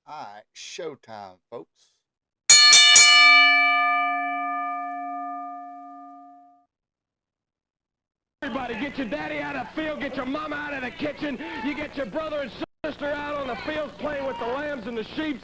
All right, showtime, folks. Everybody, get your daddy out of the field, get your mama out of the kitchen, you get your brother and sister out on the fields playing with the lambs and the sheep.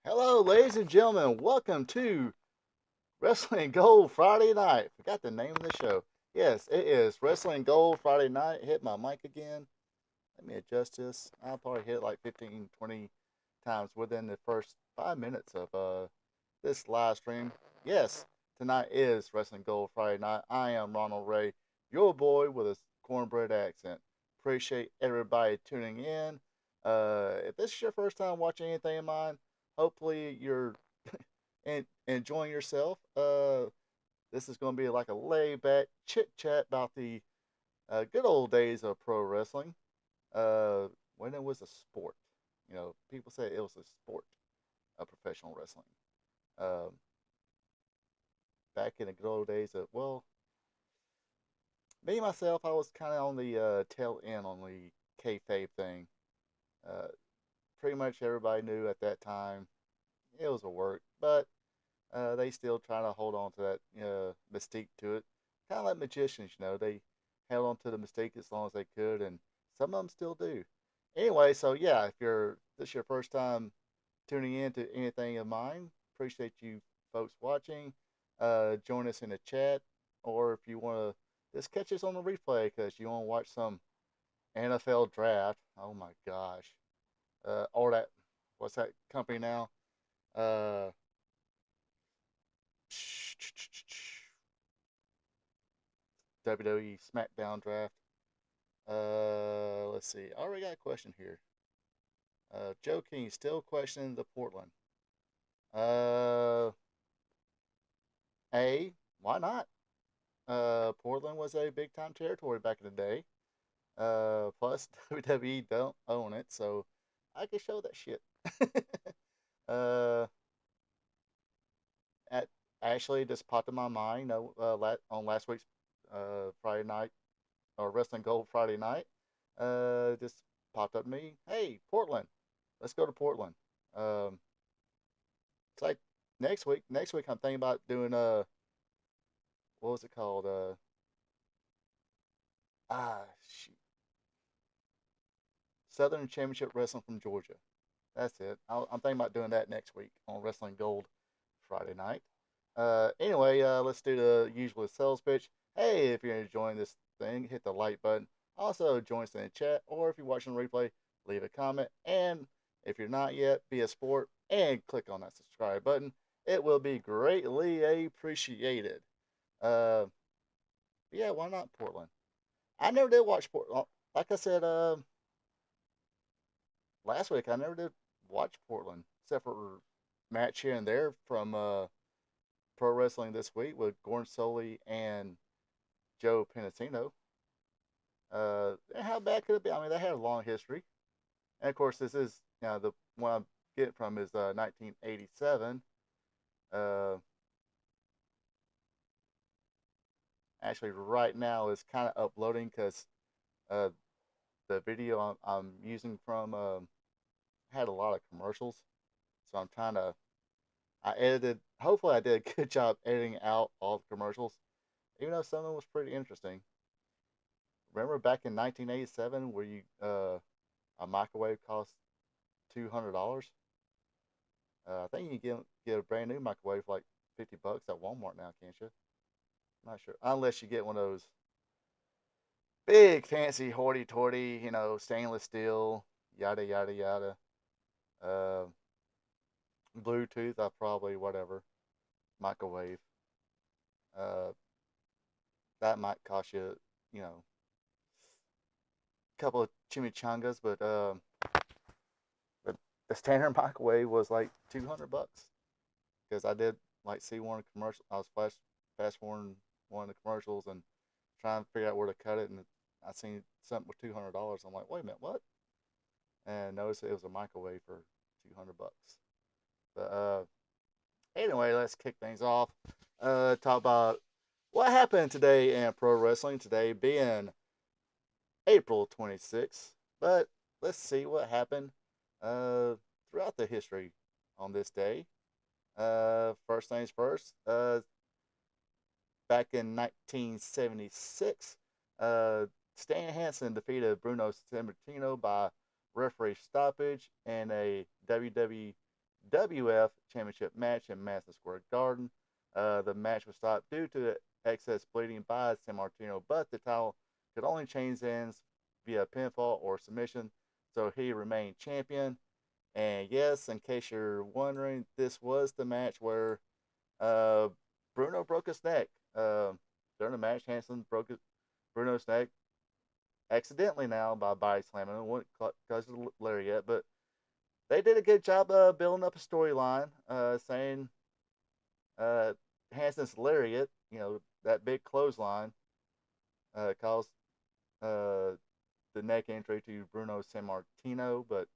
Hello, ladies and gentlemen. Welcome to Wrestling Gold Friday Night. Forgot the name of the show. Yes, it is Wrestling Gold Friday Night. Hit my mic again. Let me adjust this. I'll probably hit like 15, 20 times within the first 5 minutes of this live stream. Yes, tonight is Wrestling Gold Friday Night. I am Ronald Ray, your boy with a cornbread accent. Appreciate everybody tuning in. If this is your first time watching anything of mine, hopefully you're enjoying yourself. This is going to be like a laid back chit chat about the good old days of pro wrestling uh, when it was a sport. You know, people say it was a sport of professional wrestling. Um, Back in the good old days of, well, me myself, I was kind of on the tail end on the kayfabe thing. Uh, Pretty much everybody knew at that time it was a work, but they still trying to hold on to that mystique to it. Kind of like magicians, they held on to the mystique as long as they could, and some of them still do. Anyway, so yeah, if this is your first time tuning in to anything of mine, appreciate you folks watching. Join us in the chat, or if you want to just catch us on the replay because you want to watch some NFL draft. Oh my gosh, or that what's that company now? Uh, WWE SmackDown draft. Let's see. I already got a question here. Joe King still questioning the Portland. Uh, why not? Portland was a big time territory back in the day. Plus WWE don't own it, so I can show that shit. uh, at, Actually, just popped in my mind. On last week's Friday night or Wrestling Gold Friday night, just popped up to me. Hey, Portland, let's go to Portland. Um, it's like next week. Next week, I'm thinking about doing what was it called? Shoot, Southern Championship Wrestling from Georgia. That's it. I'm thinking about doing that next week on Wrestling Gold Friday night. Anyway, let's do the usual sales pitch. Hey, if you're enjoying this thing, hit the like button. Also, join us in the chat, or if you're watching the replay, leave a comment. And if you're not yet, be a sport and click on that subscribe button. It will be greatly appreciated. Uh, yeah, why not Portland? I never did watch Portland. Like I said last week, I never did watch Portland, except for match here and there from Pro Wrestling This Week with Gordon Soley and Joe Penasino. How bad could it be? I mean, they had a long history, and of course, this is the one I'm get from is 1987. Uh, Actually, right now is kind of uploading because uh, the video I'm using from had a lot of commercials, so I'm trying to. I edited. Hopefully, I did a good job editing out all the commercials, even though some of them was pretty interesting. Remember back in 1987, where you a microwave cost $200? I think you can get a brand new microwave for like $50 at Walmart now, can't you? I'm not sure, unless you get one of those big fancy hoity-toity, stainless steel, yada yada yada. Uh, Bluetooth, I probably whatever microwave. Uh, that might cost you, a couple of chimichangas, but the standard microwave was like $200 because I did like see one commercial. I was fast forwarding one of the commercials and trying to figure out where to cut it, and I seen something with $200. I'm like, wait a minute, what? And noticed it was a microwave for $200. But anyway, let's kick things off. Talk about what happened today in pro wrestling. Today being April 26th. But let's see what happened throughout the history on this day. First things first. Back in 1976, uh, Stan Hansen defeated Bruno Sammartino by referee stoppage in a WWF Championship match in Madison Square Garden. The match was stopped due to excess bleeding by Sammartino, but the title could only change hands via pinfall or submission, so he remained champion. And yes, in case you're wondering, this was the match where uh, Bruno broke his neck. During the match, Hansen broke Bruno's neck accidentally now by body slamming him. Wouldn't cause the lariat, but they did a good job building up a storyline, saying uh, Hansen's lariat, that big clothesline, caused uh, the neck injury to Bruno Sammartino, but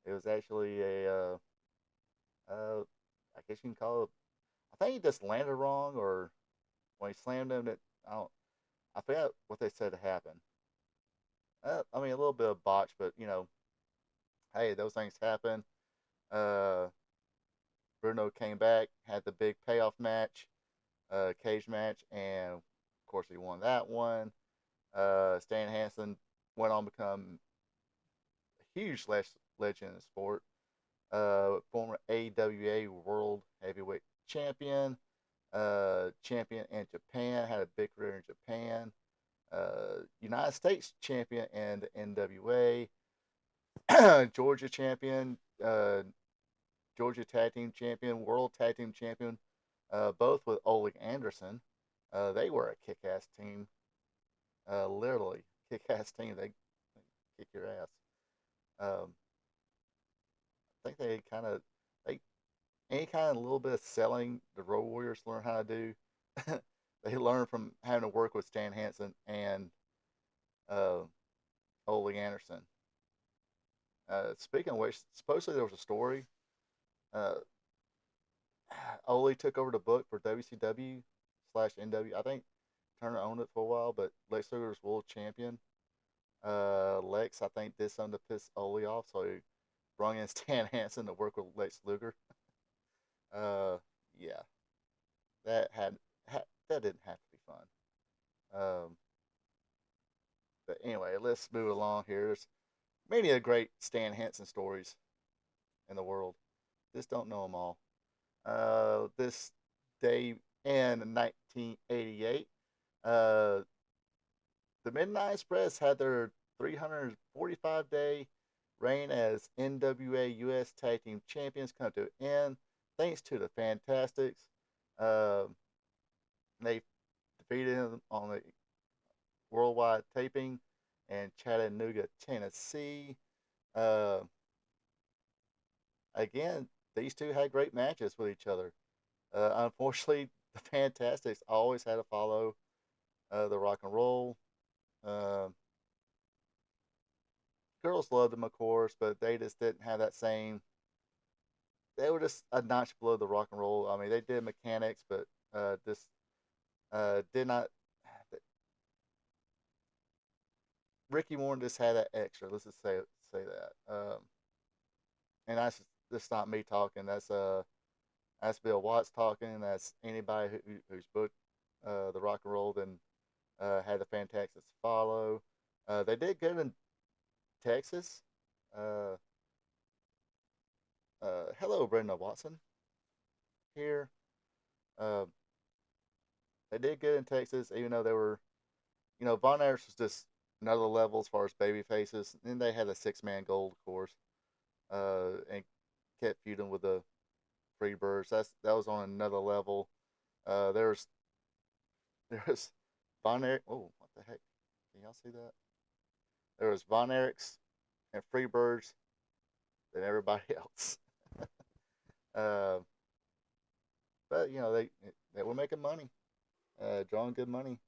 it was actually I guess you can call it. I think he just landed wrong, or when he slammed him, I forgot what they said happened. I mean, a little bit of botch, but hey, those things happen. Uh, Bruno came back, had the big payoff match, cage match, and of course he won that one. Stan Hansen went on to become a huge legend in the sport. Former AWA World Heavyweight Champion, champion in Japan, had a big career in Japan. United States champion in the NWA, Georgia champion, Georgia tag team champion, world tag team champion, both with Ole Anderson. They were a kick-ass team, literally kick-ass team. They kick your ass. Um, I think they any kind of little bit of selling the Road Warriors learn how to do. They learn from having to work with Stan Hansen and uh, Ole Anderson. Speaking of which, supposedly there was a story. Uh, Ole took over the book for WCW slash NW. I think Turner owned it for a while, but Lex Luger was world champion. Lex, I think, did something to piss Ole off, so he brought in Stan Hansen to work with Lex Luger. Uh, yeah, that didn't have to be fun. But anyway, let's move along here. There's many a great Stan Hansen stories in the world. Just don't know them all. This day in 1988, uh, the Midnight Express had their 345-day reign as NWA US Tag Team Champions come to an end thanks to the Fantastics. Uh, they defeated him on the worldwide taping in Chattanooga, Tennessee. Uh, Again, these two had great matches with each other. Unfortunately, the Fantastics always had to follow the rock and roll. Uh, Girls loved them, of course, but they just didn't have that same they were just a notch below the Rock and Roll. I mean, they did mechanics, but this did not. Ricky Morton just had that extra. Let's just say that. And that's not me talking. That's Bill Watts talking. That's anybody who's booked the Rock and Roll and had the Fantastics follow. They did good in Texas. Uh, Hello, Brenda Watson here. Uh, they did good in Texas, even though they were, Von Erichs was just another level as far as baby faces. And then they had a 6-man gold, of course, and kept feuding with the Freebirds. That was on another level. Uh, there's there's Von Erich. Oh, what the heck? Can y'all see that? There was Von Erichs and Freebirds than everybody else. Uh, but they were making money, drawing good money.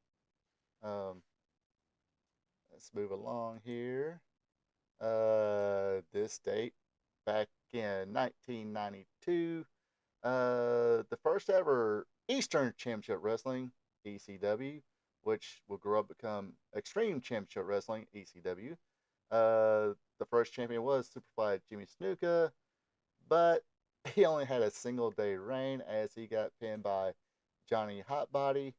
Um, let's move along here. This date back in 1992, the first ever Eastern Championship Wrestling (ECW), which will grow up become Extreme Championship Wrestling (ECW). The first champion was Superfly Jimmy Snuka, but he only had a single day reign as he got pinned by Johnny Hotbody.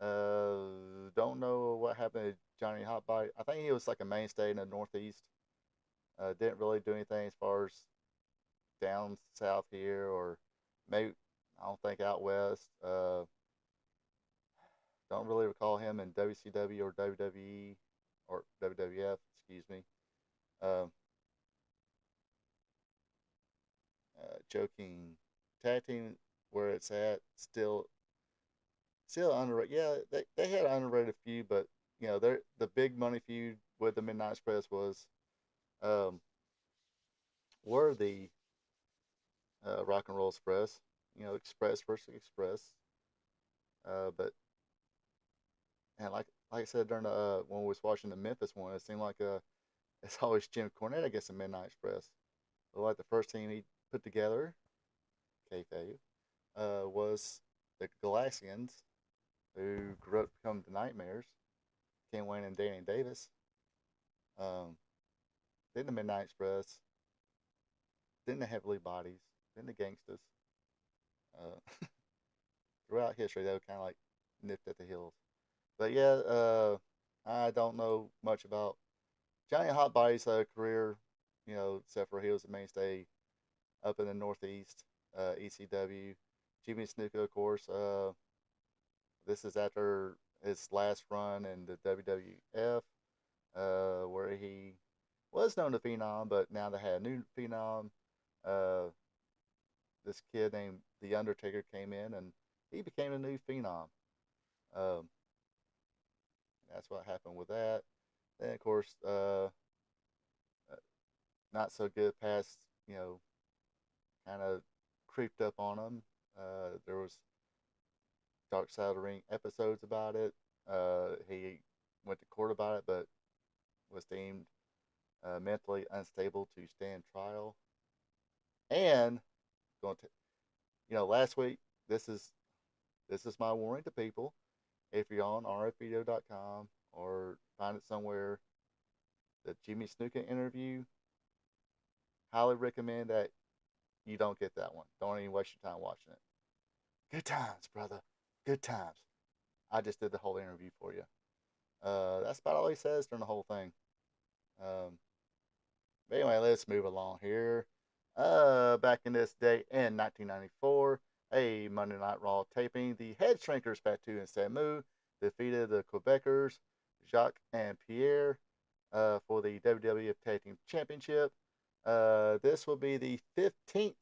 Don't know what happened to Johnny Hotbody. I think he was like a mainstay in the Northeast. Didn't really do anything as far as down south here, or maybe I don't think out west. Don't really recall him in WCW or WWE or WWF. Excuse me. Um, Joking tag team where it's at still underrated. Yeah, they had an underrated feud, but the big money feud with the Midnight Express was um, were the Rock and Roll Express. Express versus Express. But and like I said during the when we was watching the Memphis one, it seemed like it's always Jim Cornette against the Midnight Express. But like the first team he put together, kayfabe, was the Galaxians, who grew up to become the Nightmares, Ken Wayne and Danny Davis. Um, then the Midnight Express, then the Heavenly Bodies, then the Gangsters. Uh, Throughout history, they were kind of like nipped at the heels. But yeah, I don't know much about Johnny Hotbody's career, except for he was a mainstay up in the Northeast, ECW. Jimmy Snuka, of course. This is after his last run in the WWF, where he was known to Phenom, but now they had a new Phenom. Uh, this kid named The Undertaker came in, and he became a new Phenom. Um, that's what happened with that. Then, of course, not so good past, kind of creeped up on him. There was Dark Side of the Ring episodes about it. He went to court about it, but was deemed mentally unstable to stand trial. And going to, last week, this is this is my warning to people. If you're on rfvideo.com or find it somewhere, the Jimmy Snuka interview, highly recommend that you don't get that one. Don't even waste your time watching it. Good times, brother. Good times. I just did the whole interview for you. That's about all he says during the whole thing. Um, but anyway, let's move along here. Back in this day in 1994, a Monday Night Raw taping, the Head Shrinkers Fatu and Samu defeated the Quebecers Jacques and Pierre for the WWF Tag Team Championship. This will be the 15th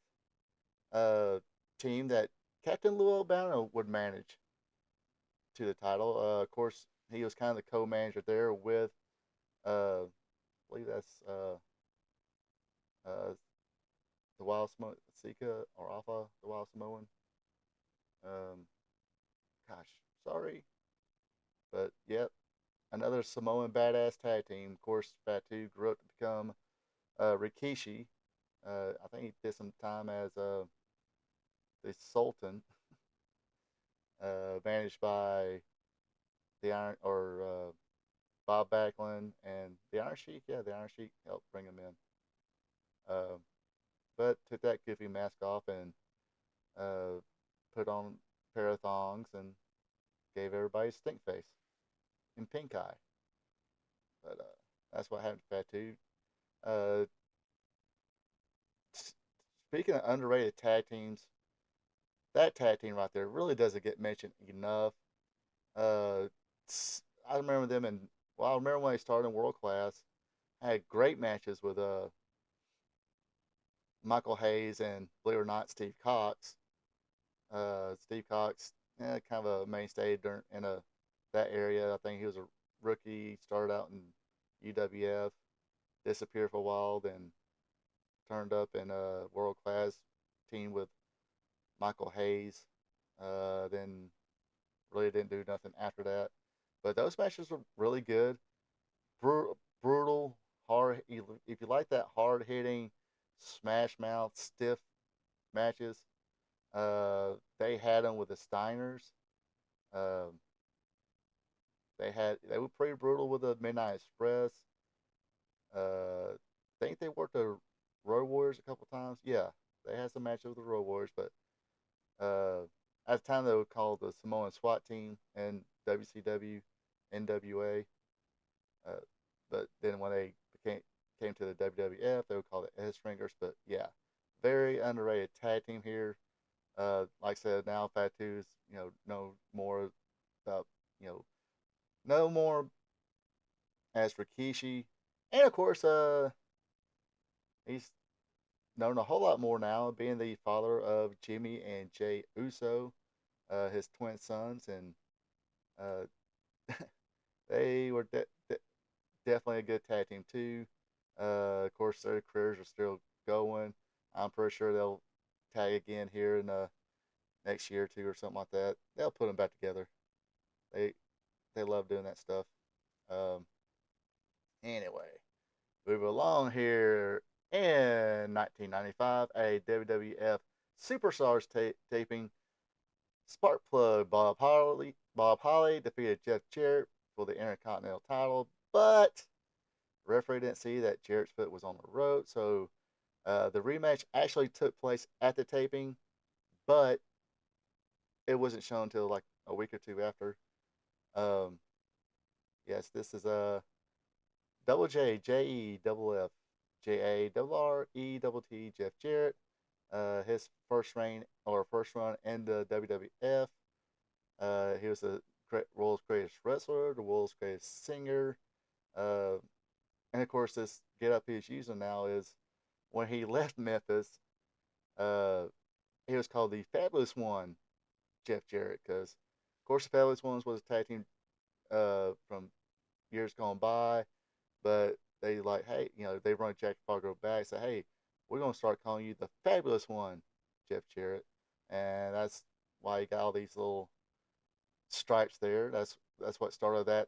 uh, team that Captain Lou Albano would manage to the title. Of course, he was kind of the co-manager there with, I believe that's uh, the Wild Samoan, Sika or Alpha, the Wild Samoan. Um, Gosh, sorry, but yep, another Samoan badass tag team. Of course, Fatu grew up to become Rikishi, I think he did some time as the Sultan, managed by the Iron or Bob Backlund and the Iron Sheik. Yeah, the Iron Sheik helped bring him in. Uh, but took that goofy mask off and uh, put on a pair of thongs and gave everybody a stink face and pink eye. But that's what happened to Fatu. Uh, Speaking of underrated tag teams, that tag team right there really doesn't get mentioned enough. Uh, I remember them in. Well, I remember when they started in World Class. I had great matches with Michael Hayes and, believe it or not, Steve Cox. Steve Cox, kind of a mainstay during in that area. I think he was a rookie. Started out in UWF, disappeared for a while, then turned up in a World Class team with Michael Hayes. Then really didn't do nothing after that. But those matches were really good, brutal, hard. If you like that hard hitting, smash mouth, stiff matches, they had them with the Steiners. Um, they were pretty brutal with the Midnight Express. I think they worked the Road Warriors a couple times. Yeah, they had some matches with the Road Warriors, but at the time they were called the Samoan SWAT team and WCW, NWA. Uh, but then when they came to the WWF, they were called the S Stringers. But yeah, very underrated tag team here. Like I said, now Fatu is no more about you know no more as Rikishi, and of course he's known a whole lot more now, being the father of Jimmy and Jay Uso, his twin sons, and uh, they were definitely a good tag team too. Of course, their careers are still going. I'm pretty sure they'll tag again here in next year or two or something like that. They'll put them back together. They they love doing that stuff. Um, anyway, moving along here in 1995, a WWF Superstars taping. Sparkplug Bob Holly defeated Jeff Jarrett for the Intercontinental title, but referee didn't see that Jarrett's foot was on the rope, so the rematch actually took place at the taping, but it wasn't shown until like a week or two after. Um, yes, this is Double J J E double F J A double R E double T Jeff Jarrett. His first reign or first run in the WWF. He was the world's greatest wrestler, the world's greatest singer, uh, and of course, this get up he's using now is when he left Memphis. Uh, he was called the Fabulous One, Jeff Jarrett, because of course the Fabulous Ones was a tag team from years gone by, but they like, hey, they run Jack Fargo back, say, hey, we're gonna start calling you the Fabulous One, Jeff Jarrett, and that's why he got all these little stripes there. That's what started that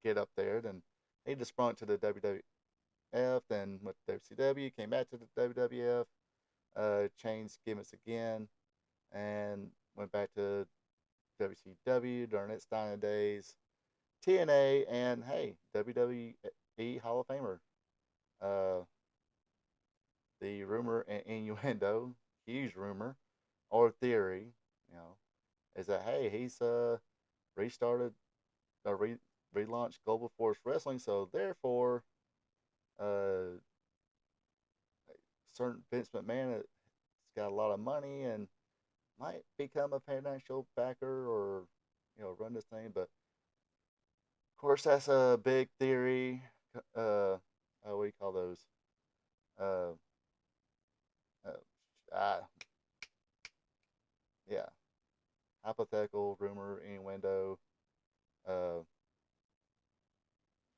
get up there. Then he just sprung to the WWF, then went to WCW, came back to the WWF, changed gimmicks again, and went back to WCW during its dying days, TNA, and hey, WWE Hall of Famer. Uh, the rumor and innuendo, huge rumor or theory, you know, is that hey, he's restarted or relaunched Global Force Wrestling, so therefore, uh, certain Vince McMahon has got a lot of money and might become a financial backer or run this thing. But of course, that's a big theory. What do you call those? Uh, uh, ah, yeah, hypothetical rumor, innuendo. Uh,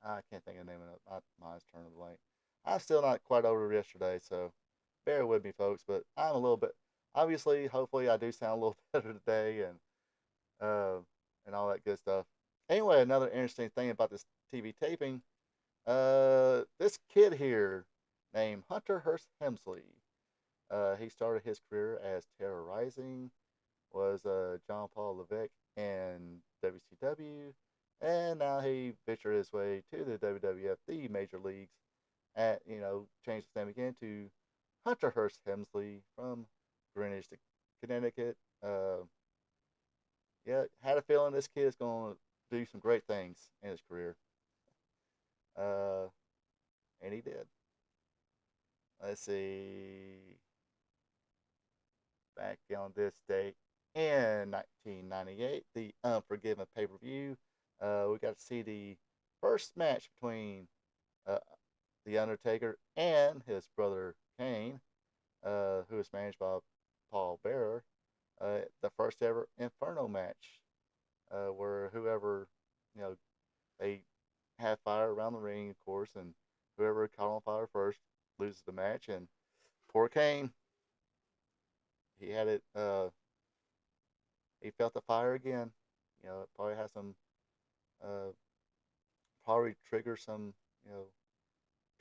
I can't think of the name of it. My mind's turning blank. I'm still not quite over yesterday, so bear with me, folks. But I'm a little bit. Obviously, hopefully, I do sound a little better today, uh, and all that good stuff. Anyway, another interesting thing about this TV taping. This kid here named Hunter Hearst Helmsley. He started his career as Terror Rising, was John Paul Levesque in WCW, and now he ventured his way to the WWF, the major leagues, at changed his name again to Hunter Hearst Helmsley from Greenwich, Connecticut. Yeah, had a feeling this kid is going to do some great things in his career, uh, and he did. Let's see, back on this date in 1998, the Unforgiven pay per view. We got to see the first match between uh, The Undertaker and his brother Kane, who was managed by Paul Bearer. The first ever Inferno match, where whoever, you know, they have fire around the ring, of course, and whoever caught on fire first loses the match. And poor Kane, he had it. He felt the fire again. It probably has some, uh, probably trigger some, you know,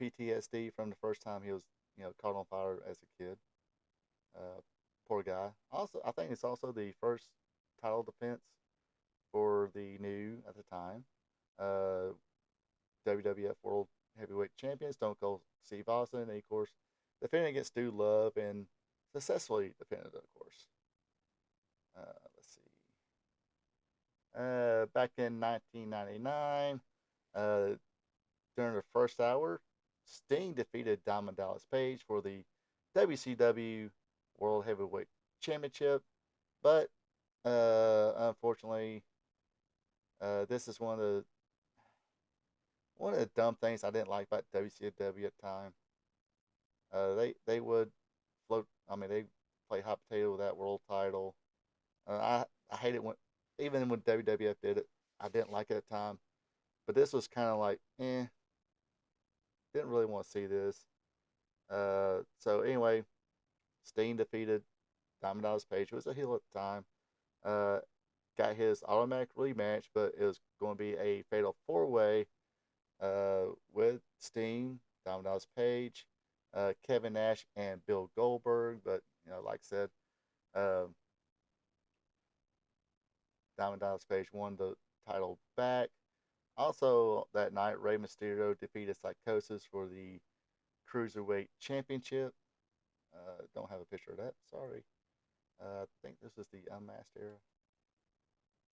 PTSD from the first time he was, caught on fire as a kid. Uh, Poor guy. Also, I think it's also the first title defense for the new at the time uh, WWF World Heavyweight Champion Stone Cold Steve Austin, and of course defending against Stu Love and successfully defended, of course. Let's see. Back in 1999, uh, during the first hour, Sting defeated Diamond Dallas Page for the WCW World Heavyweight Championship, but unfortunately, this is one of the dumb things I didn't like about WCW at the time. They would float. I mean, they play hot potato with that world title. I hate it when even when WWF did it. I didn't like it at the time, but this was kind of like, didn't really want to see this. So anyway, Steen defeated Diamond Dallas Page, who was a heel at the time. Uh, got his automatic rematch, but it was going to be a fatal four way with Steen, Diamond Dallas Page, Kevin Nash, and Bill Goldberg. But like I said, uh, Diamond Dallas Page won the title back. Also that night, Rey Mysterio defeated Psychosis for the Cruiserweight Championship. Don't have a picture of that. Sorry. I think this is the Unmasked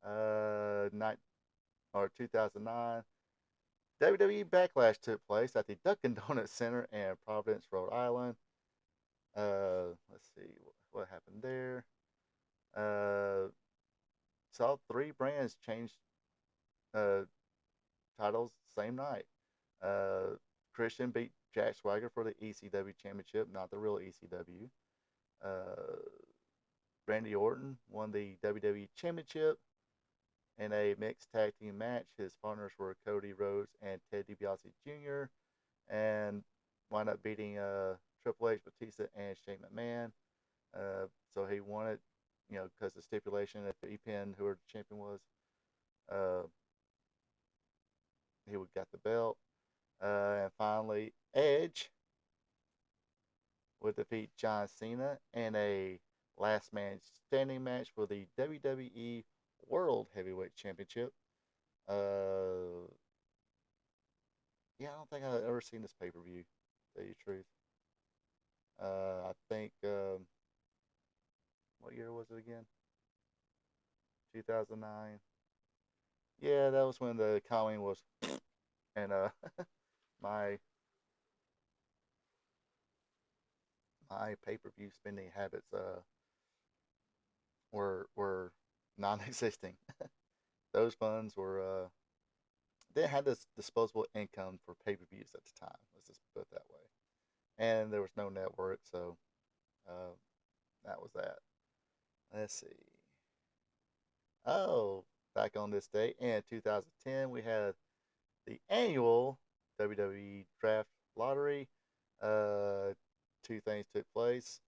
era. Night or 2009. WWE Backlash took place at the Dunkin' Donuts Center in Providence, Rhode Island. Let's see what happened there. Uh, saw three brands change uh, titles same night. Uh, Christian beat Jack Swagger for the ECW Championship, not the real ECW. Uh, Randy Orton won the WWE Championship in a mixed tag team match. His partners were Cody Rhodes and Ted DiBiase Jr. and wound up beating Triple H, Batista, and Shane McMahon. So he won it, because the stipulation if he pinned whoever the champion was, uh, he would get the belt. And finally, Edge would defeat John Cena in a last man standing match for the WWE World Heavyweight Championship. Uh, yeah, I don't think I've ever seen this pay per view. To tell you the truth, I think what year was it again? 2009. Yeah, that was when the coin was, and my my pay per view spending habits were non-existing. Those funds were they had this disposable income for pay per views at the time. Let's just put it that way. And there was no network, so uh, that was that. Let's see. Oh, back on this date in 2010, we had the annual WWE Draft Lottery. Uh, Two things took place.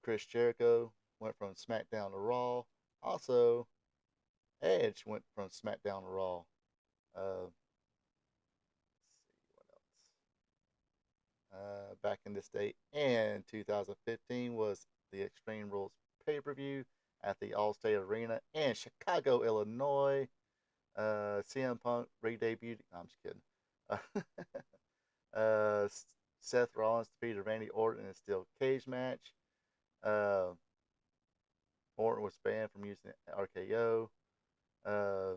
Chris Jericho went from SmackDown to Raw. Also, Edge went from SmackDown to Raw. Let's see what else. back in this day. And 2015 was the Extreme Rules pay per view at the Allstate Arena in Chicago, Illinois. CM Punk re-debuted. No, I'm just kidding. Uh, Seth Rollins defeated Randy Orton in a steel cage match. Uh, Orton was banned from using RKO. Uh,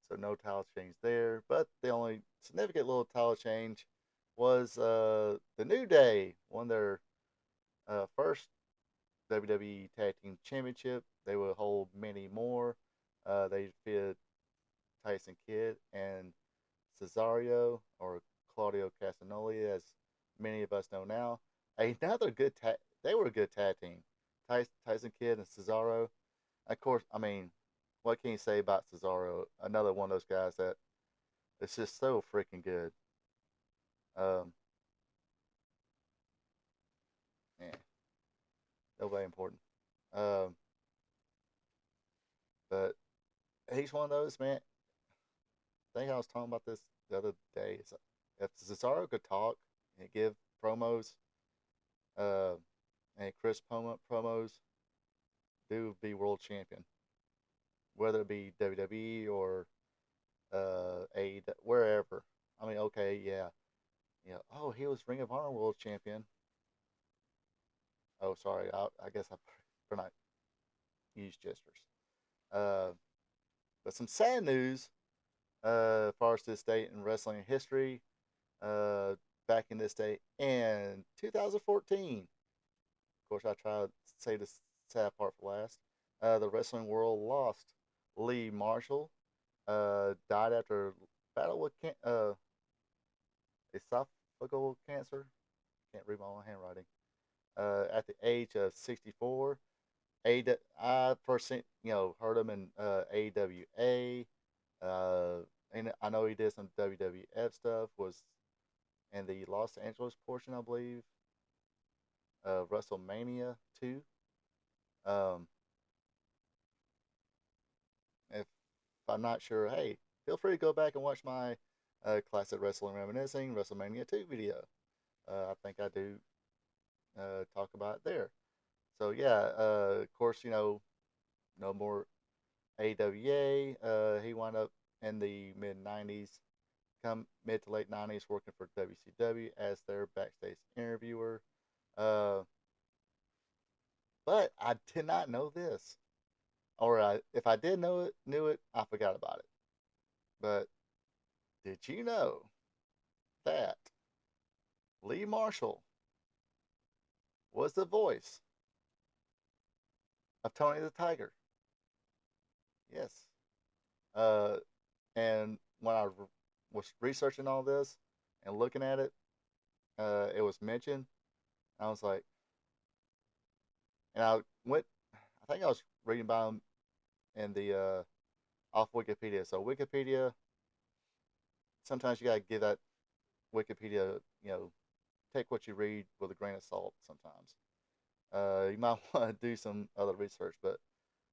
so no title change there. But the only significant little title change was the New Day won their first WWE Tag Team Championship. They will hold many more. They defeated Tyson Kidd and Cesaro, or Claudio Castagnoli, as many of us know now. Another good tag. They were a good tag team. Tyson Kidd and Cesaro. Of course, I mean, what can you say about Cesaro? Another one of those guys that is just so freaking good. Um, yeah, nobody important. Um, but he's one of those, man. I think I was talking about this the other day. It's like, if Cesaro could talk and give promos, uh, and Chris promos, dude would be world champion, whether it be WWE or AEW, wherever. I mean, okay, yeah, yeah. Oh, he was Ring of Honor world champion. Oh, sorry, I guess I for not use gestures. Uh, but some sad news, as far as this date in wrestling history. Uh, Back in this day in 2014. Of course, I tried to say the sad part for last. The wrestling world lost Lee Marshall. Died after battle with esophageal cancer. Can't read my own handwriting. At the age of 64. I first heard him in AWA. And I know he did some WWF stuff. Was in the Los Angeles portion, I believe, WrestleMania 2. Um, if I'm not sure, hey, feel free to go back and watch my Classic Wrestling Reminiscing WrestleMania 2 video. I think I do talk about it there. So, yeah, of course, no more AWA. He wound up in the mid 90s, come mid to late 90s, working for WCW as their backstage interviewer. Uh, but I did not know this, or if I did knew it, I forgot about it. But did you know that Lee Marshall was the voice of Tony the Tiger? Yes. Uh, and when I was researching all this and looking at it, it was mentioned. I was like, and I went. I think I was reading about him in the off Wikipedia. So Wikipedia, sometimes you gotta give that Wikipedia, take what you read with a grain of salt. Sometimes you might want to do some other research, but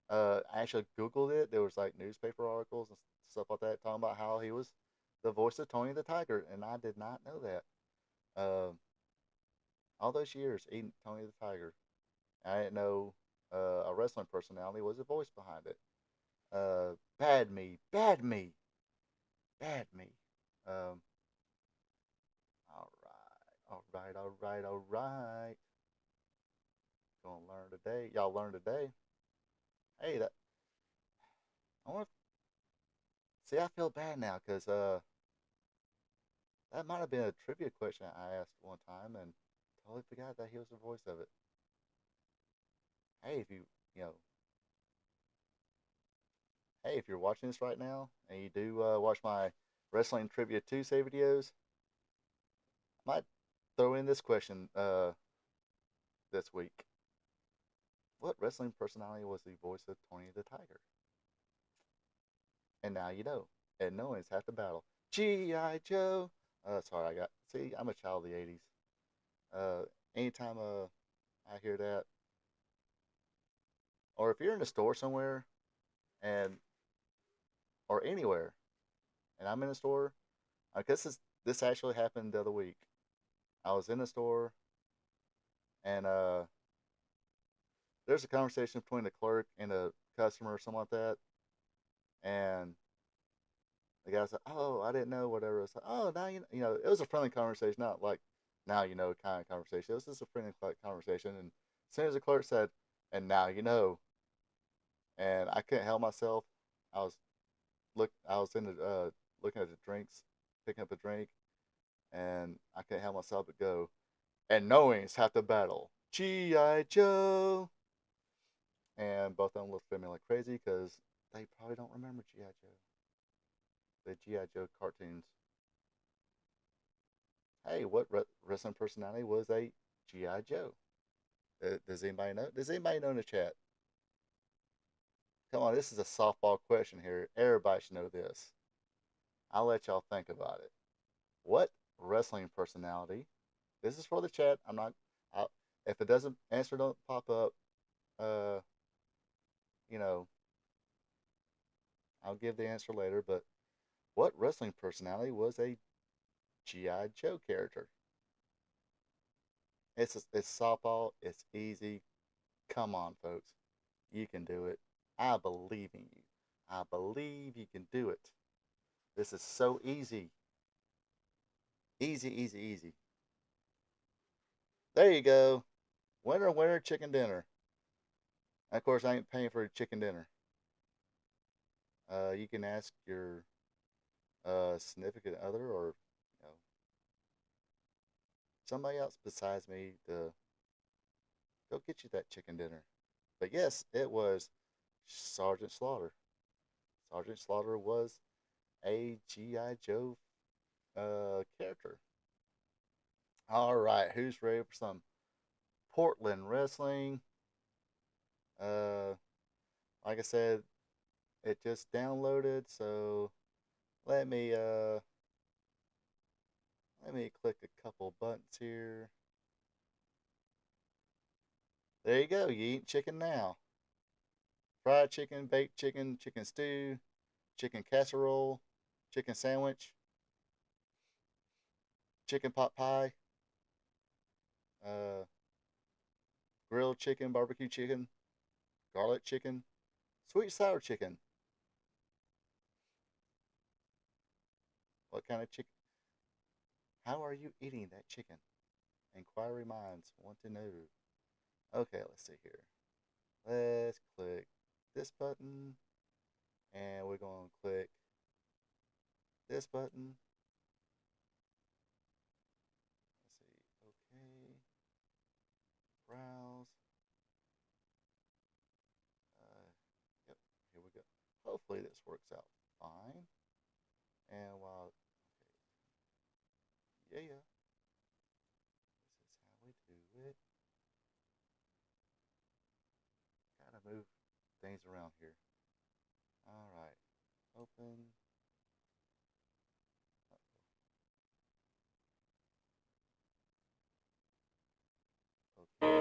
I actually Googled it. There was like newspaper articles and stuff like that talking about how he was the voice of Tony the Tiger, and I did not know that. All those years eating Tony the Tiger, I didn't know a wrestling personality was the voice behind it. Bad me, bad me, bad me. Um, all right, all right, all right, all right. Gonna learn today. Y'all learn today. Hey, that I want to see. I feel bad now because that might have been a trivia question I asked one time and totally forgot that he was the voice of it. Hey, if you know, hey, if you're watching this right now and you do watch my wrestling trivia Tuesday videos, I might throw in this question this week. What wrestling personality was the voice of Tony the Tiger? And now you know. And knowing is half the battle. G.I. Joe. Sorry, see, I'm a child of the 80s. Anytime I hear that, or if you're in a store somewhere and, or anywhere, and I'm in a store I guess this actually happened the other week. I was in the store and there's a conversation between the clerk and a customer or something like that, and the guy said, "Oh, I didn't know whatever." It's like, "Oh, now you know." It was a friendly conversation, not like now you know kind of conversation. It was just a friendly conversation, and as soon as the clerk said, "And now you know," and I couldn't help myself. I was I was in the looking at the drinks, picking up a drink, and I couldn't help myself but go. And knowing's half the battle. G.I. Joe. And both of them looked at me like crazy because they probably don't remember G.I. Joe. The G.I. Joe cartoons. Hey, what wrestling personality was a G.I. Joe? Does anybody know? Does anybody know in the chat? Come on, this is a softball question here. Everybody should know this. I'll let y'all think about it. What wrestling personality? This is for the chat. I'm not. I, if it doesn't answer don't pop up, uh, you know, I'll give the answer later. But what wrestling personality was a G.I. Joe character? It's softball. It's easy. Come on, folks. You can do it. I believe in you. I believe you can do it. This is so easy. Easy, easy, easy. There you go. Winner, winner, chicken dinner. And of course, I ain't paying for a chicken dinner. You can ask your significant other or somebody else besides me to go get you that chicken dinner. But yes, it was Sergeant Slaughter. Sergeant Slaughter was a G.I. Joe character. All right, who's ready for some Portland wrestling? Uh, like I said, it just downloaded, so let me uh, let me click a couple buttons here. There you go. You eat chicken now. Fried chicken, baked chicken, chicken stew, chicken casserole, chicken sandwich, chicken pot pie, uh, grilled chicken, barbecue chicken, garlic chicken, sweet sour chicken. What kind of chicken? How are you eating that chicken? Inquiry minds want to know. Okay, let's see here. Let's click this button, and we're going to click this button. Let's see. Okay. Browse. Yep. Here we go. Hopefully this works out fine. And while okay, yeah, this is how we do it. Gotta move things around here. All right. Open. Okay.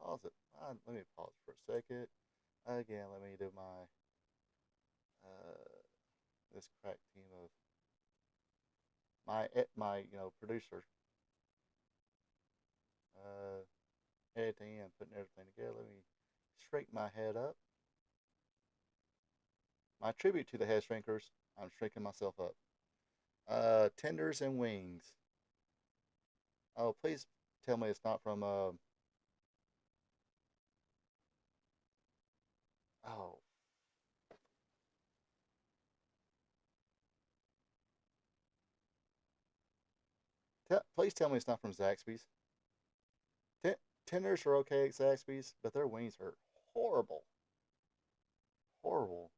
Pause it. Let me pause for a second. Again, let me do uh, this crack team of my producer uh, editing and putting everything together. Let me straighten my head up. My tribute to the head shrinkers. I'm shrinking myself up. Tenders and wings. Oh, please tell me it's not from oh, please tell me it's not from Zaxby's. Ten- Tenders are okay at Zaxby's, but their wings are horrible, horrible.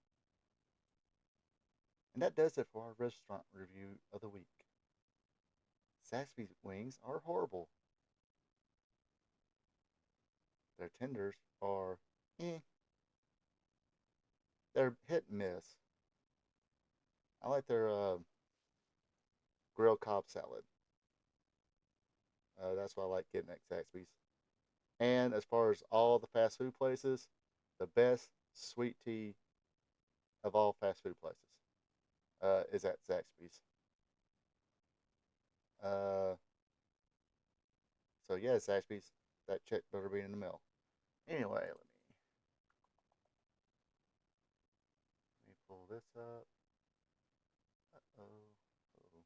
And that does it for our restaurant review of the week. Zaxby's wings are horrible. Their tenders are, eh, they're hit and miss. I like their grilled Cobb salad. That's what I like getting at Zaxby's. And as far as all the fast food places, the best sweet tea of all fast food places. is at Zaxby's. Uh, so yeah, Zaxby's. That check better be in the mail. Anyway, let me pull this up. Uh oh. Okay.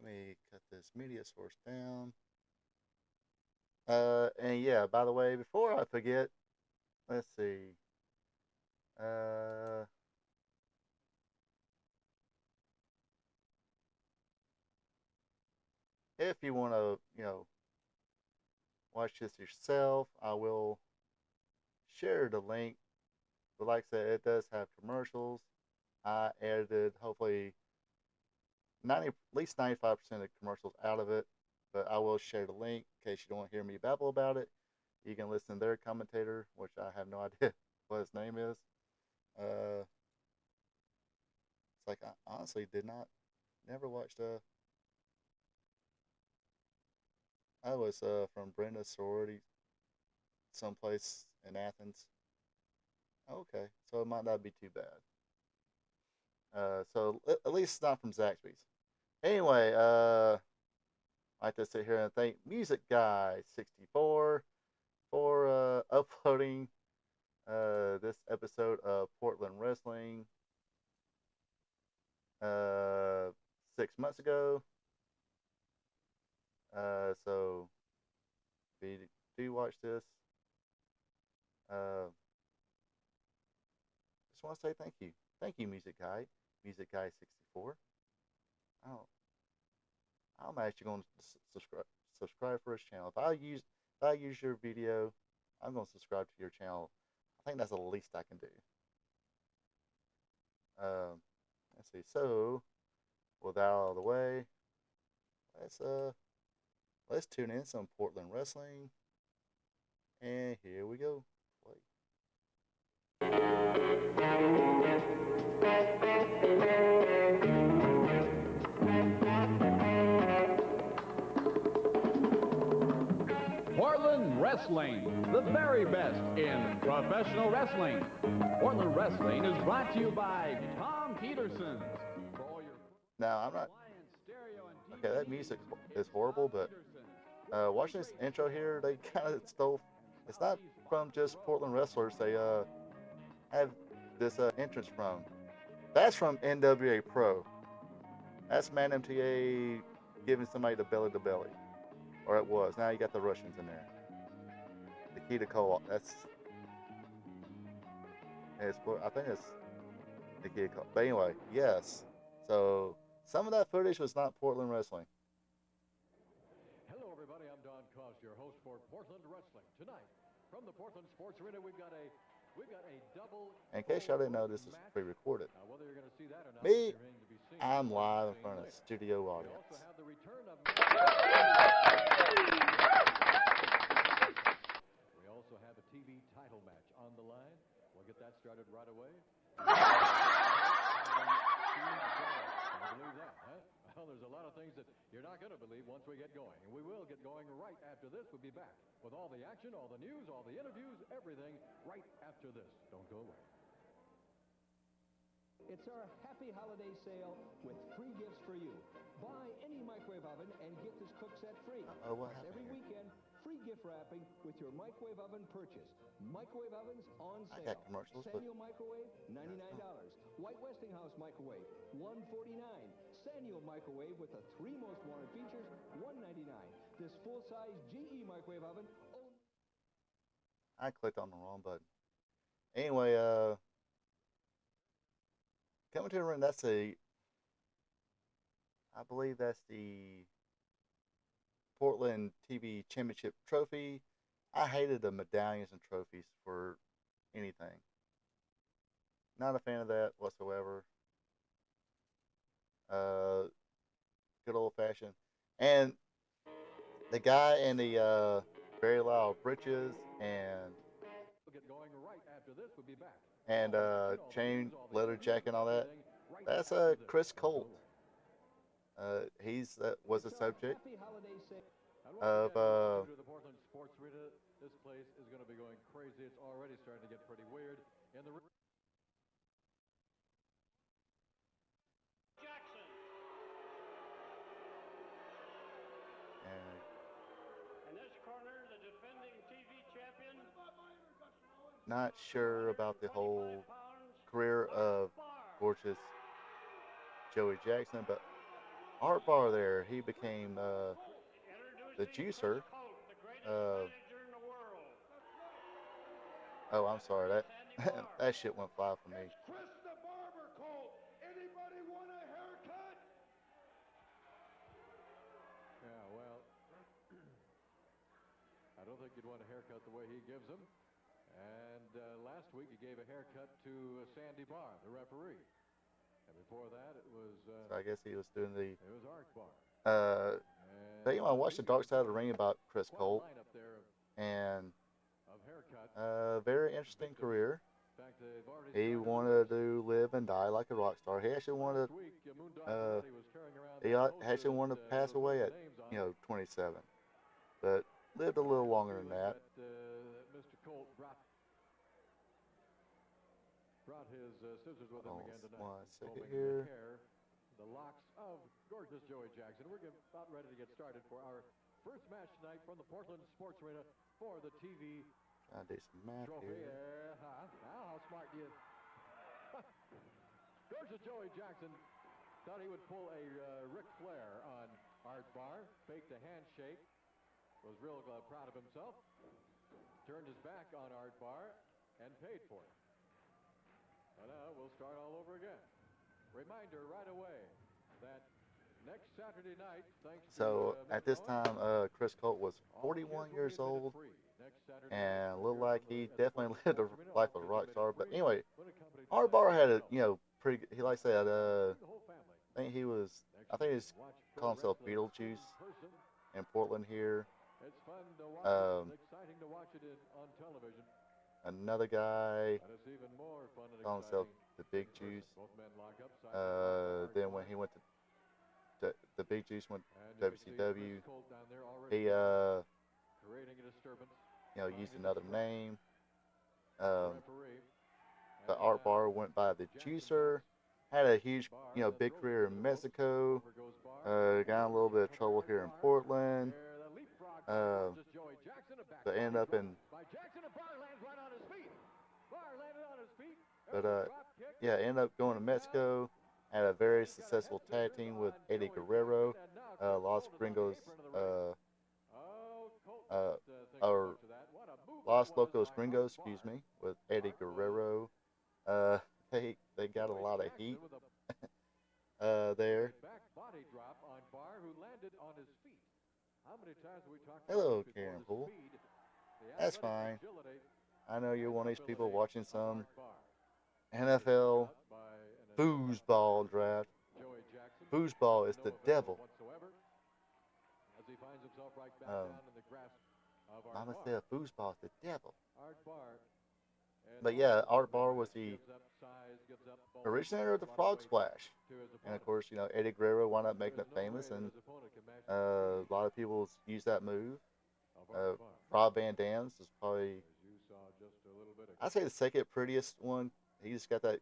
Let me cut this media source down. And yeah, by the way, before I forget, let's see. Uh, if you want to, watch this yourself, I will share the link. But like I said, it does have commercials. I edited hopefully 90, at least 95% of the commercials out of it. But I will share the link in case you don't want to hear me babble about it. You can listen to their commentator, which I have no idea what his name is. Uh, it's like I honestly did not, never watched. I was from Brenda's sorority, someplace in Athens. Okay, so it might not be too bad. So at least it's not from Zaxby's. Anyway, I like to sit here and thank Music Guy 64 for uploading this episode of Portland Wrestling uh, 6 months ago. So if you do watch this, uh, just want to say thank you, Music Guy, Music Guy 64. I don't, I'm actually going to subscribe for his channel. If I use your video, I'm going to subscribe to your channel. I think that's the least I can do. Um, let's see. So, with that out of the way, let's uh let's tune in some Portland wrestling, and here we go. Play. Portland Wrestling, the very best in professional wrestling. Portland Wrestling is brought to you by Tom Peterson's. Now I'm not okay. That music is horrible, but watching this intro here, they kind of stole. It's not from just Portland wrestlers. They have this entrance from. That's from NWA Pro. That's Man MTA giving somebody the belly to belly, or it was. Now you got the Russians in there. Nikita Koloff. I think it's Nikita Koloff. But anyway, yes. So some of that footage was not Portland wrestling. Hello, everybody. I'm Don Cost, your host for Portland Wrestling. Tonight, from the Portland Sports Arena, we've got a double. In case y'all didn't know, this is pre-recorded. Whether you're going to see that or not, Me, remains to be seen. I'm live in front of a studio We audience. also have the return of. We also have a TV title match on the line. We'll get that started right away. Can you believe that, huh? Well, there's a lot of things that you're not going to believe once we get going. And we will get going right after this. We'll be back with all the action, all the news, all the interviews, everything right after this. Don't go away. It's our happy holiday sale with free gifts for you. Buy any microwave oven and get this cook set free. What happened Every here? weekend, free gift wrapping with your microwave oven purchase. Microwave ovens on I sale. got commercials, but Sanyo microwave, $99. White Westinghouse microwave, $149. Sanyo microwave with the 3 most wanted features, $199. This full-size GE microwave oven, I clicked on the wrong button. Anyway, coming to the ring. I believe that's the Portland TV Championship trophy. I hated the medallions and trophies for anything. Not a fan of that whatsoever. Good old fashioned. And the guy in the very loud britches and We'll get going right after this. We'll be back. chain leather jacket and all that. That's Chris Colt. He's was a subject Happy holiday sale. And once of again, we welcome you to the Portland Sports Arena. This place is going to be going crazy. It's already starting to get pretty weird. In the Jackson. and In this corner, the defending TV champion. not sure about the 125 whole pounds, career of Bar. gorgeous Joey Jackson, but Art Barr there, he became the Introducing juicer. Chris Colt, the greatest Uh, manager in the world. oh, I'm sorry, that Sandy Barr. that shit went fly for me. Chris the Barber Colt. Anybody want a haircut? Yeah, well, I don't think you'd want a haircut the way he gives them. And last week he gave a haircut to Sandy Barr, the referee. And before that, it was So I guess he was doing the. Art Barr. But you know, I watched the Dark Side of the Ring about Chris Quite a Colt, lineup there and of haircuts. very interesting career. In fact, they've already He started wanted to live and die like a rock star. He actually wanted. last week. Moondog Uh, Brady was carrying around He that poster actually wanted to that, pass with away those at names on it. 27, but lived a little longer than that. Mr. Colt brought his scissors with him Oh, again tonight. one second combing here. The hair, the locks of gorgeous Joey Jackson. We're about ready to get started for our first match tonight from the Portland Sports Arena for the TV Trying to do some math trophy. here. Now, how smart do you? Gorgeous Joey Jackson thought he would pull a Ric Flair on Art Barr, faked a handshake, was real proud of himself, turned his back on Art Barr, and paid for it. And now we'll start all over again. Reminder right away that next Saturday night, thanks So to at this time, Chris Colt was 41 years old, and looked like he definitely lived a life of a rock star. But anyway, Art Barr had a pretty. He like I said, I think he was. I think he's calling himself Beetlejuice in Portland here. It's fun to watch Um, it. It's exciting to watch it on television. Another guy And it's even more fun and calling himself exciting. the Big in person. Juice. Both men lock up side by side. Then when he went to the Big Juice went And to you can see WCW, Chris Colt down there already he creating a disturbance. used another name. Referee. But And Art now Barr went by the Jackson Juicer. Had a huge, big career in Mexico. over goes Barr. Got in a little bit of trouble here in Portland. There, the leapfrog by Uh, gorgeous Joey Jackson, a back but ended up drop in, by Jackson, and Barr lands right on his feet. Barr landed on his feet. but There's a drop kick. yeah, ended up going to Mexico. Had a very successful tag team with Eddie Guerrero, Los Gringos, Oh, Colt uh, thinks or much of that. What a move Los that was Locos by Gringos, Art excuse Barr. me, with Eddie Guerrero. They got a lot of heat With a there. back body drop on Barr, who landed on his feet. How many times have we talked Hello, about this before? Karen The Poole. speed, the That's athletic fine. agility, I know you're one of these people ability watching of some Art Barr. NFL Out by an foosball draft. Joey Jackson. Foosball is No the offense devil. whatsoever, as he finds himself right back Um, down in the grasp of Art Mama Barr. said foosball is the devil. Art Barr. And But yeah, also Art Barr was the gives up size, gives up bulk, originator of the a lot of Frog weight Splash. to his And of opponent. course, Eddie Guerrero wound up making There's it no famous, way and his opponent can match a lot of people use that move. of Art Barr. Rob Van Dam's is probably, As you saw just a little bit ago. I'd say, the second prettiest one. He just got that.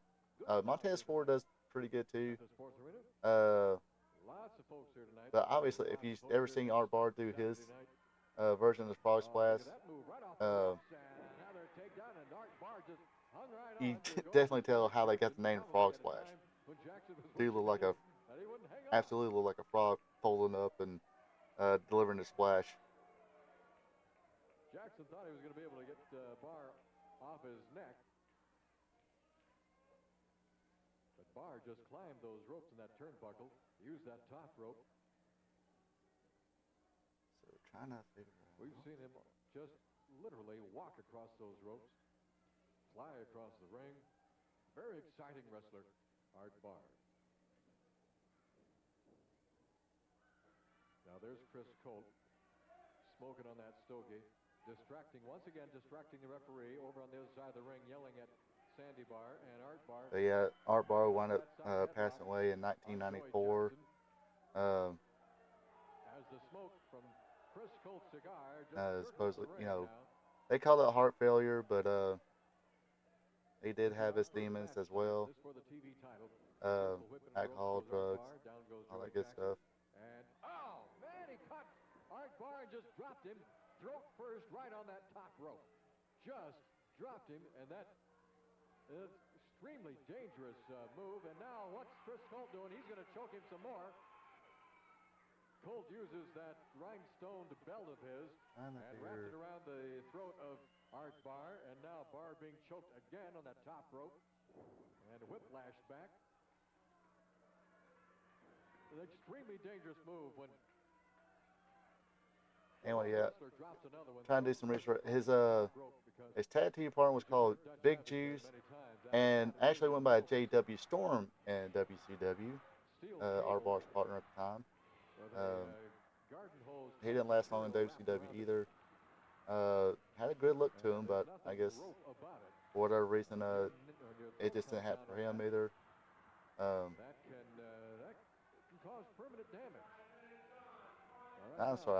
Montez Ford does pretty good too. The Sports Arena. Lots of folks here tonight. But obviously, if you've ever seen Art Barr do his version of the Frog Splash, you definitely tell how they got the name Frog Splash. Dude look like a, absolutely look like a frog folding up and delivering the splash. Jackson thought he was going to be able to get Barr off his neck. But Barr just climbed those ropes in that turnbuckle, used that top rope. So trying to figure out. We've seen him just literally walk across those ropes, fly across the ring. Very exciting wrestler, Art Barr. Now there's Chris Colt smoking on that stogie, distracting the referee over on the other side of the ring, yelling at Sandy Barr and Art Barr. But yeah, Art Barr wound up passing away in 1994. Um, As the smoke from Chris Colt's cigar just trickles supposedly, the you ring know, now. they call it heart failure, but he did He's have gone his for his demons match as start. well. This for the TV title. Uh, Beautiful whip and a rope alcohol, goes Art drugs, Barr. Down goes all Joey that good Jackson. stuff. And, oh, man, he caught Art Barr and just dropped him. Throat first right on that top rope. Just dropped him, and that is extremely dangerous move. And now what's Chris Colt doing? He's going to choke him some more. Colt uses that rhinestone belt of his and wraps it around the throat of Art Barr. And now Barr being choked again on that top rope. And whiplash back. An extremely dangerous move when Anyway, yeah, wrestler drops another one. trying to do some research. His tag team partner was called Big Juice, and actually went by J.W. Storm in WCW. Art Barr's partner at the time. He didn't last long in WCW either. Had a good look to him, but I guess for whatever reason, it just didn't happen for him either. That can cause permanent damage. I'm sorry,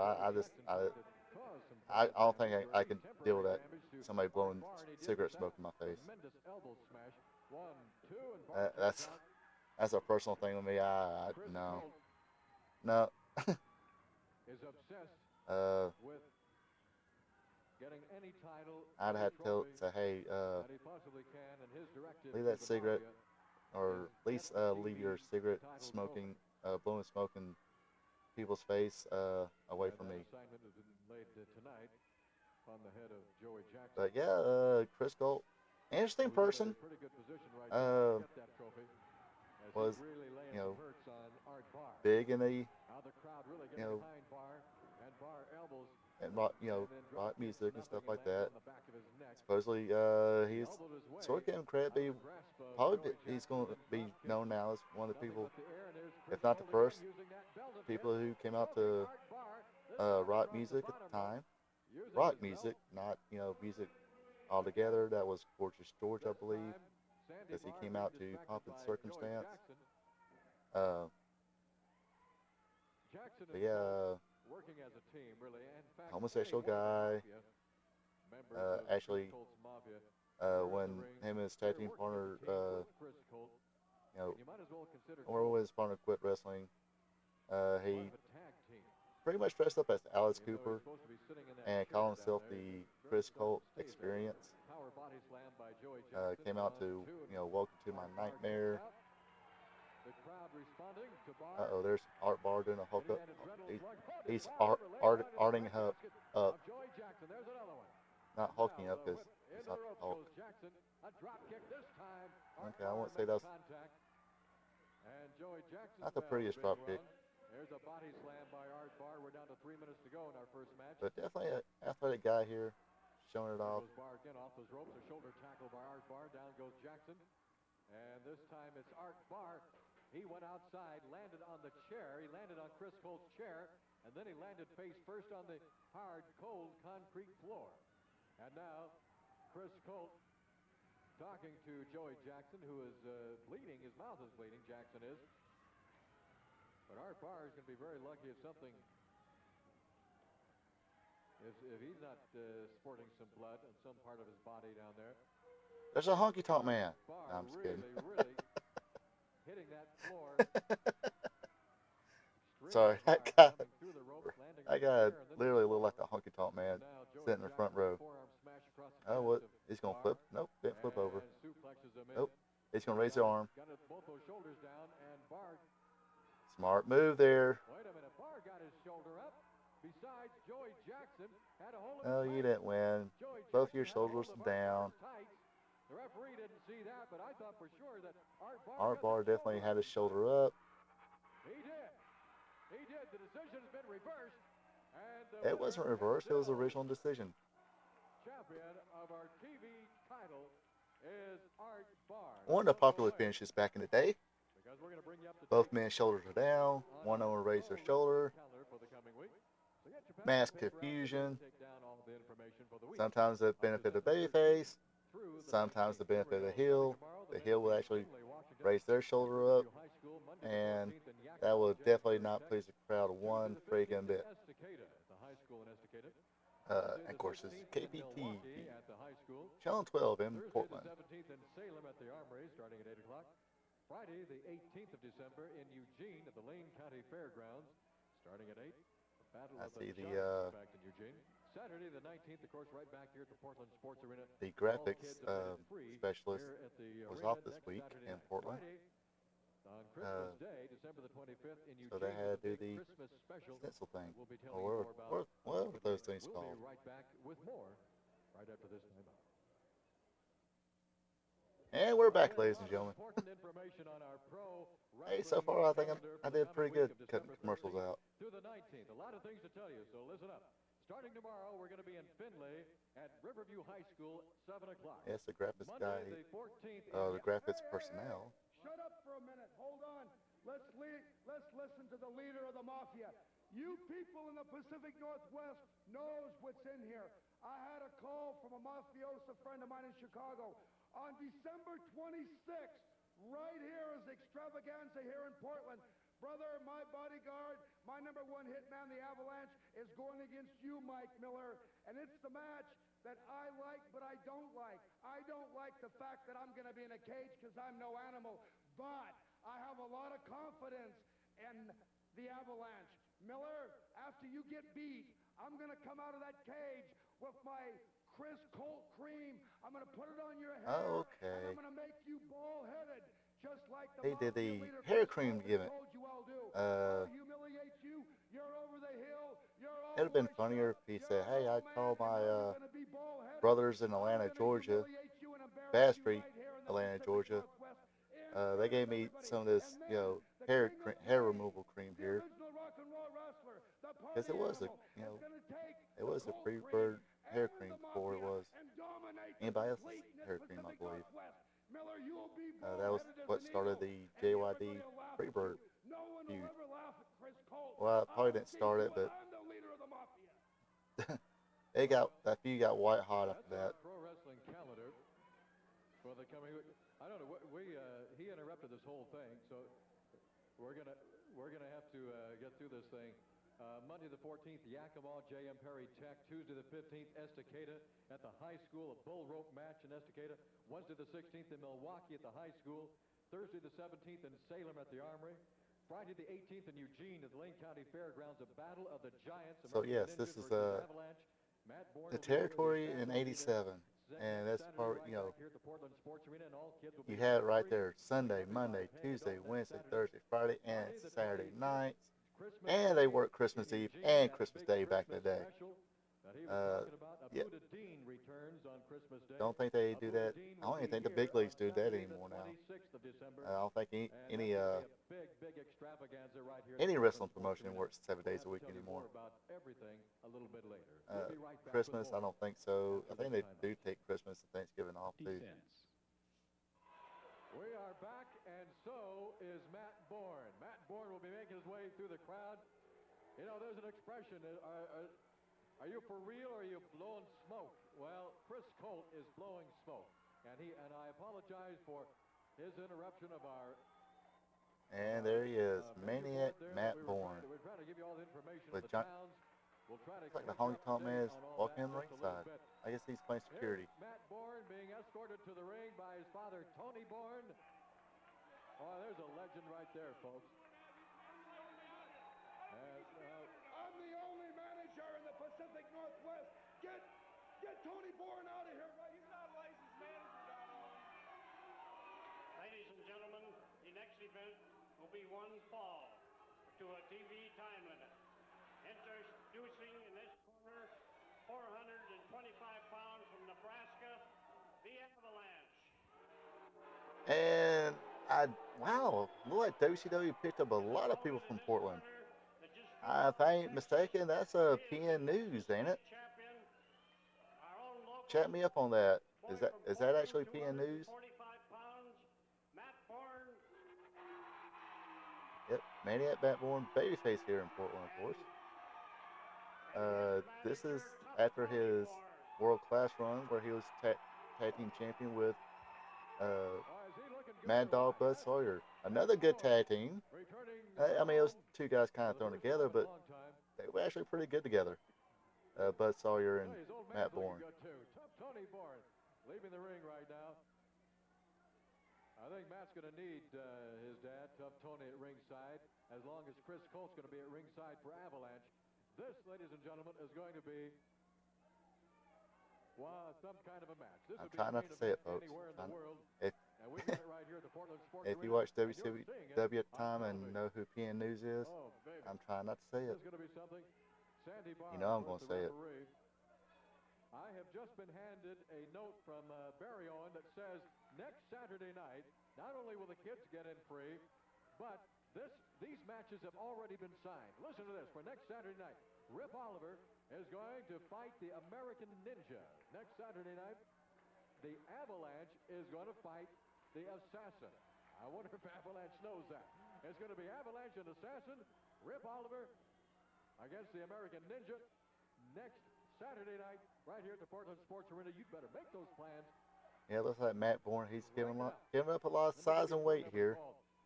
I don't think I can deal with that. Somebody blowing cigarette smoke in my face. That's a personal thing with me. No, no. Is obsessed Uh, with getting any title, I'd have to say, hey, that he possibly can, and his directive leave to that the cigarette, mafia or at least leave your cigarette smoking, blowing smoke in people's face away from me. assignment has been laid tonight on the head of Joey Jackson. But yeah, Chris Colt, interesting person. Pretty good position right now to get that trophy. Was really laying you know some hurts on Art Barr. big in the Now the crowd really you know behind Barr, and Barr elbows and rock music and stuff like that. on the back of his neck. Supposedly, he's sort of getting credit. He's going to be known now as one of the people, if not the first people who came out to rock music at the time. Rock music, not music altogether. That was Gorgeous George, I believe, as he came out to Pomp and Circumstance. But yeah, Working as a team, really. In fact, homosexual guy. Actually, when him and his tag team partner, or when his partner quit wrestling, he pretty much dressed up as Alice Cooper and called himself the Chris Colt Experience. Came out to, welcome to my nightmare. Uh-oh, there's Art Barr doing a hook up. He's arting up. Not hulking up because he's not the Hulk. Okay, I won't say that's not the prettiest drop kick. There's a body slam by Art Barr. We're down to 3 minutes to go in our first match. But definitely an athletic guy here, showing it off. Barr again off those ropes. A shoulder tackle by Art Barr. Down goes Jackson. And this time it's Art Barr. He went outside, landed on the chair. He landed on Chris Colt's chair. And then he landed face first on the hard, cold concrete floor. And now Chris Colt talking to Joey Jackson, who is bleeding. His mouth is bleeding, Jackson is. But Art Barr is going to be very lucky if something, if he's not sporting some blood on some part of his body down there. There's a honky tonk man. No, I'm just kidding. Really hitting that floor. Sorry, that guy literally looked like a honky tonk man sitting in the front row. Oh, what? He's going to flip? Nope, didn't flip over. Nope, he's going to raise the arm. Smart move there. Wait a minute, Barr got his shoulder up. Besides, Joey Jackson had a hold of No, you didn't win. Both your shoulders down. The referee didn't see that, but I thought for sure that Art Barr definitely had his shoulder up. He did. He did. The decision has been reversed. And it wasn't reversed. It was original decision. Champion of our TV title is Art Barr. One of the popular finishes back in the day. Both men's shoulders are down. One owner raised their shoulder. Mass confusion. Sometimes the benefit of the babyface. Sometimes the benefit of the heel. The heel will actually raise their shoulder up. And That will definitely not please the crowd one friggin' bit. Estacada at the high school in Estacada. And of course, this is KPT, Milwaukee at the high school. Channel 12 in Thursday Portland. the 17th in Salem at the Armory starting at 8 o'clock. Friday the 18th of December in Eugene at the Lane County Fairgrounds starting at 8. The Battle I of see the the Giants, in fact, in Eugene. Saturday the 19th, of course, right back here at the Portland Sports Arena. the All graphics kids admitted free specialist here at the was arena off this next week Saturday in night. Portland. Friday, on Christmas Day, December the 25th in Eugene. So they had to do with a the big Christmas special. stencil thing, We'll be telling or you more about whatever those things We'll called. be right back with more right after this time out. And we're back, ladies and gentlemen. Important information on our pro Hey, so wrestling far I think calendar I for the did coming pretty week good of cutting December commercials 13th out. through the 19th. A lot of things to tell you, so listen up. Starting tomorrow, we're going to be in Findlay at Riverview High School, 7 o'clock. Yes, the graphics guy, Monday, the 14th. the graphics personnel. Shut up for a minute. Hold on. Let's listen to the leader of the mafia. You people in the Pacific Northwest knows what's in here. I had a call from a mafioso friend of mine in Chicago. On December 26th, right here is extravaganza here in Portland. Brother, my bodyguard, my number one hitman, the Avalanche, is going against you, Mike Miller. And it's the match that I like, but I don't like. I don't like the fact that I'm going to be in a cage because I'm no animal. But I have a lot of confidence in the Avalanche. Miller, after you get beat, I'm going to come out of that cage with my Chris Colt cream. I'm going to put it on your hair. Okay. And I'm going to make you bald-headed. Just like the He did the mafia leader hair Chris cream Colt gimmick. told you I'll do. I'll Uh, humiliate you. You're over the hill. You're It'd have been funnier if he said, "Hey, I called my brothers in Atlanta, Georgia, Bass Street, Atlanta, Georgia. They gave me some of this, hair removal cream here, because it was it was a Freebird hair cream before it was anybody else's hair cream, I believe. That was what started the JYD Freebird feud. Well, I probably didn't start it, but that feud got white hot after that. That's our pro wrestling calendar for the coming week. I don't know. He interrupted this whole thing, so we're gonna have to get through this thing. Monday the 14th, Yakima, J.M. Perry Tech. Tuesday the 15th, Estacada at the high school, a bull rope match in Estacada. Wednesday the 16th in Milwaukee at the high school. Thursday the 17th in Salem at the Armory. Friday the 18th in Eugene at the Lane County Fairgrounds, a battle of the Giants. So yes, this is the territory in '87, and that's part, you had it right there: Sunday, Monday, Tuesday, Wednesday, Thursday, Friday, and Saturday nights. And they worked Christmas Eve and Christmas Day back in the day. Yeah. Don't think they do that. I don't even think the big leagues do that anymore now. I don't think any wrestling promotion works 7 days a week anymore. Christmas, I don't think so. I think they do take Christmas and Thanksgiving off too. We are back, and so is Matt Bourne. Matt Bourne will be making his way through the crowd. You know, there's an expression, are you for real or are you blowing smoke? Well, Chris Colt is blowing smoke, and I apologize for his interruption of our... And there he is, Maniac Matt Bourne. We're trying to give you all the information With of the John, towns. We'll try to looks like the honky tonk man is walking in the ringside. I guess he's playing security. Here's Matt Bourne being escorted to the ring by his father, Tony Bourne. Oh, there's a legend right there, folks. I'm the only manager in the Pacific Northwest. Get Tony Bourne out of here. He's not a licensed manager, Donald. Ladies and gentlemen, the next event will be one fall to a TV time limit. Introducing in this corner, 425 pounds from Nebraska, the Avalanche. And wow, look like WCW picked up a lot of people from Portland. If I ain't mistaken, that's a PN News, ain't it? Chat me up on that. Is that actually PN News? Yep, Maniac Matt Bourne, babyface here in Portland, of course. This is after his World Class run where he was tag team champion with Mad Dog Buzz Sawyer. Another good tag team. I mean, it was two guys kind of thrown together, but they were actually pretty good together. Bud Sawyer and Hey, his old man's Matt looking Bourne. good too. Tough Tony Bourne leaving the ring right now. I think Matt's going to need his dad, Tough Tony, at ringside, as long as Chris Colt's going to be at ringside for Avalanche. This, ladies and gentlemen, is going to be, well, some kind of a match. This I'm would be a trying not main to say event it, folks. anywhere in the world. If And we got it right here at the Portland Sports if you Arena, watch and you're seeing it WCW at the on time and television. know who PN News is, Oh, baby. I'm trying not to say This it. is going to be something. Sandy Barr, You know I'm of course, gonna say the it. referee. I have just been handed a note from Barry Owen that says next Saturday night, not only will the kids get in free, but these matches have already been signed. Listen to this. For next Saturday night, Rip Oliver is going to fight the American Ninja. Next Saturday night, the Avalanche is going to fight the Assassin. I wonder if Avalanche knows that. It's going to be Avalanche and Assassin, Rip Oliver against the American Ninja next Saturday night right here at the Portland Sports Arena. You'd better make those plans. Yeah, it looks like Matt Bourne. He's giving up a lot of size and weight here.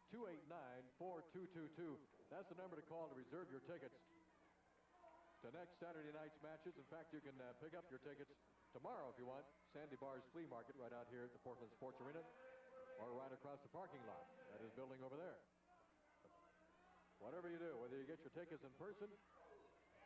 289-4222. That's the number to call to reserve your tickets to next Saturday night's matches. In fact, you can pick up your tickets tomorrow if you want. Sandy Barr's Flea Market right out here at the Portland Sports Arena, or right across the parking lot at his building over there. Whatever you do, whether you get your tickets in person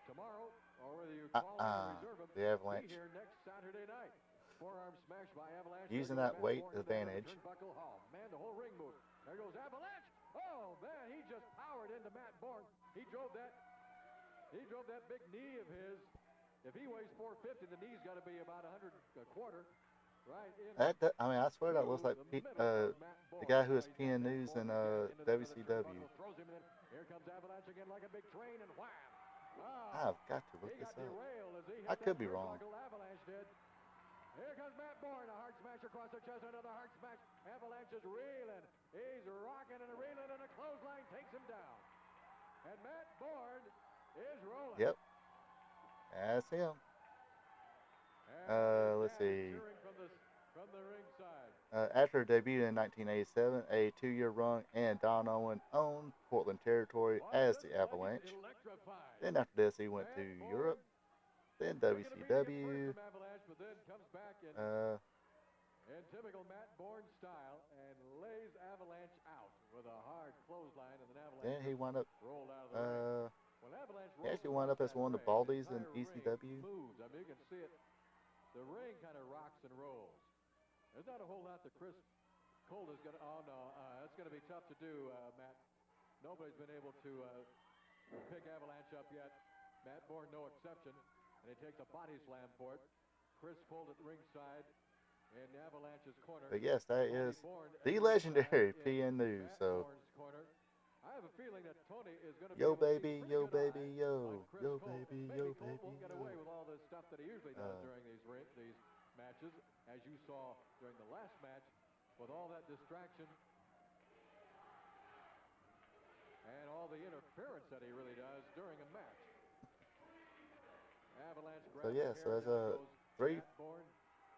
tomorrow or whether you call in and reserve them, the Avalanche. be here next Saturday night. Forearm smash by Avalanche. Using that weight advantage. Oh, man, the whole ring move. There goes Avalanche. Oh, man, he just powered into Matt Bourne. He drove that big knee of his. If he weighs 450, the knee's got to be about 100 a quarter. Right in. I mean, I swear that looks like the guy who was PN News in WCW. Throws him in. Here comes Avalanche again like a big train, and wham! I've got to look He this got up. derailed as he hit I could that be wrong. turnbuckle. Avalanche did. Here comes Matt Bourne, a hard smash across the chest, another hard smash. Avalanche is reeling. He's rocking and reeling, and a clothesline takes him down. And Matt Bourne is rolling. Yep, that's him. Let's see. From the ringside. After debuting in 1987, a 2-year run and Don Owen owned Portland territory as the Avalanche. Then after this, he went to Europe, then WCW. In typical Matt Bourne style, and lays Avalanche out with a hard clothesline, and then Avalanche Then he wound up. rolled out of the ring. When Avalanche He actually wound up as one of the Baldies in ECW. Moves. I mean, you can see it. The ring kind of rocks and rolls. There's not a whole lot that Chris Colt is going to. Oh no, that's going to be tough to do, Matt. Nobody's been able to pick Avalanche up yet. Matt Bourne, no exception, and he takes a body slam for it. Chris Colt at ringside in Avalanche's corner. But yes, that is the legendary PN News. So. I have a feeling that Tony is going to Yo baby, yo baby, yo, yo baby, yo baby. Won't get away with all this stuff that he usually does during these matches, as you saw during the last match, with all that distraction and all the interference that he really does during a match. Avalanche. So yeah, so there's 3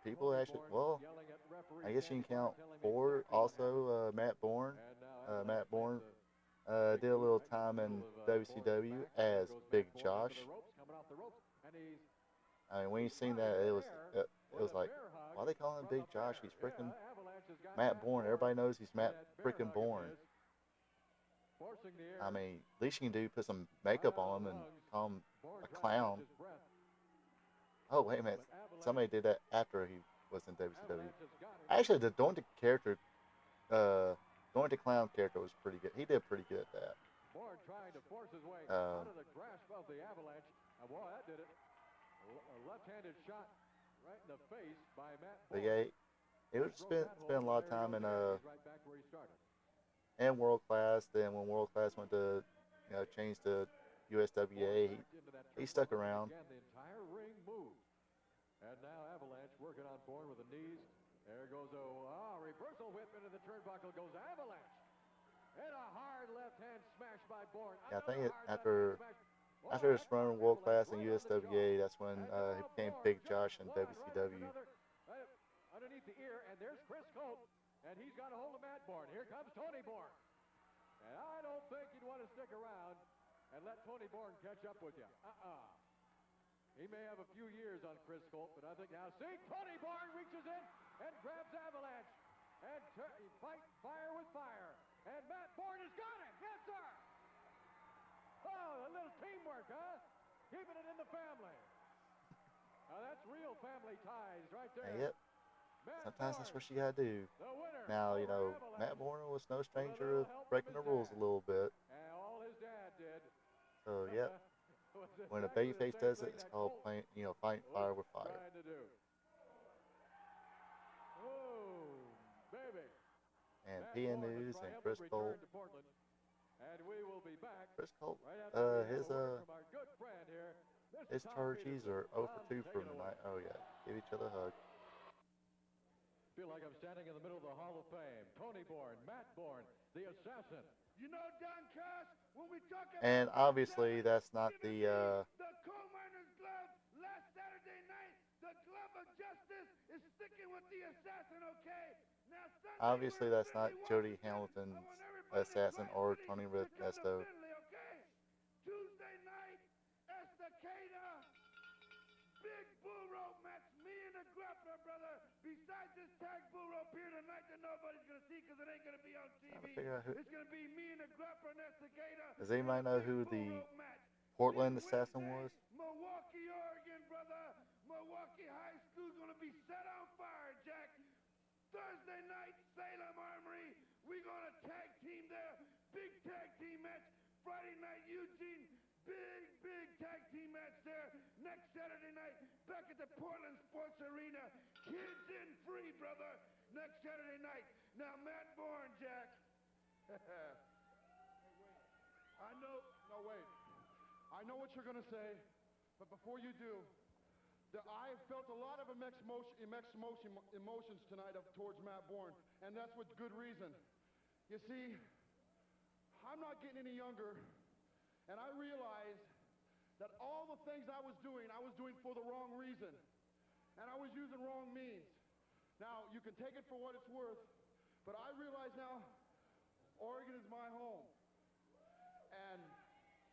people actually. Well, I guess you can count 4. Also, Matt Bourne. Matt Bourne did a little time in WCW as Big Josh. I mean, when you seen that, it was like, why are they calling him Big Josh? He's freaking Matt Bourne. Everybody knows he's Matt freaking Bourne. I mean, least you can do put some makeup on him and call him a clown. Oh wait a minute, somebody did that after he was in WCW. Actually, the Doink character, Doink the Clown character was pretty good. He did pretty good at that. Bourne trying to force his way out of the grasp of the Avalanche. Boy, that did it. A left-handed shot right in the face by Matt Bourne. But yeah, it was spent a lot of time in and World Class. Then when World Class went to change to USWA, he stuck around. Again, the entire ring moved. And now Avalanche working on Bourne with the knees. There goes a reversal whip into the turnbuckle. Goes Avalanche. And a hard left-hand smash by Bourne. Yeah, I think after his run in World Class and USWA, that's when he became Big Josh in WCW. Underneath the ear, and there's Chris Colt, and he's got a hold of Matt Bourne. Here comes Tony Bourne. And I don't think you'd want to stick around and let Tony Bourne catch up with you. He may have a few years on Chris Colt, but I think now, see, Tony Bourne reaches in and grabs Avalanche. And fight fire with fire. And Matt Bourne has got it. Yes, sir. Oh, a little teamwork, huh? Keeping it in the family. Now, that's real family ties right there. Yep. Sometimes that's what you got to do. Now, you know, Matt Bourne was no stranger of breaking the rules a little bit. And all his dad did. So, yep. When a babyface does it, it's called playing, you know, fighting fire with fire. Oh, baby. And PN News and Chris Colt. And we will be back. Chris Colt, his Tom charges are 0 for 2 from Peterson. tonight. Oh yeah, give each other a hug. Feel like I'm standing in the middle of the Hall of Fame. Tony Bourne, Matt Bourne, the assassin. You know, Don Cass, when we talk about And obviously that's not the coal miner's glove last Saturday night, the glove of justice is sticking with the assassin, okay? Now, Sunday obviously we're that's not Finley Jody Washington. Hamilton's I want everybody assassin to or join Tony me. The glove Resto. of Finley, okay? Tuesday night, Estacada, big bull rope match, me and the grappler, brother. Besides this tag bull rope here tonight that nobody's gonna see because it ain't gonna be on Trying to TV. figure out who. It's gonna be me and the grappler and Estacada. Does anybody know who the Portland assassin was? Milwaukee, Oregon, brother. Milwaukee High School's gonna be set on fire, Jack. Thursday night, Salem Armory. We're gonna tag team there. Big tag team match. Friday night, Eugene. Big tag team match there. Next Saturday night, back at the Portland Sports Arena. Kids in free, brother. Next Saturday night. Now, Matt Bourne, Jack. I know, no wait. I know what you're gonna say, but before you do, I have felt a lot of emotions tonight towards Matt Bourne, and that's with good reason. You see, I'm not getting any younger, and I realized that all the things I was doing for the wrong reason, and I was using wrong means. Now, you can take it for what it's worth, but I realize now Oregon is my home, and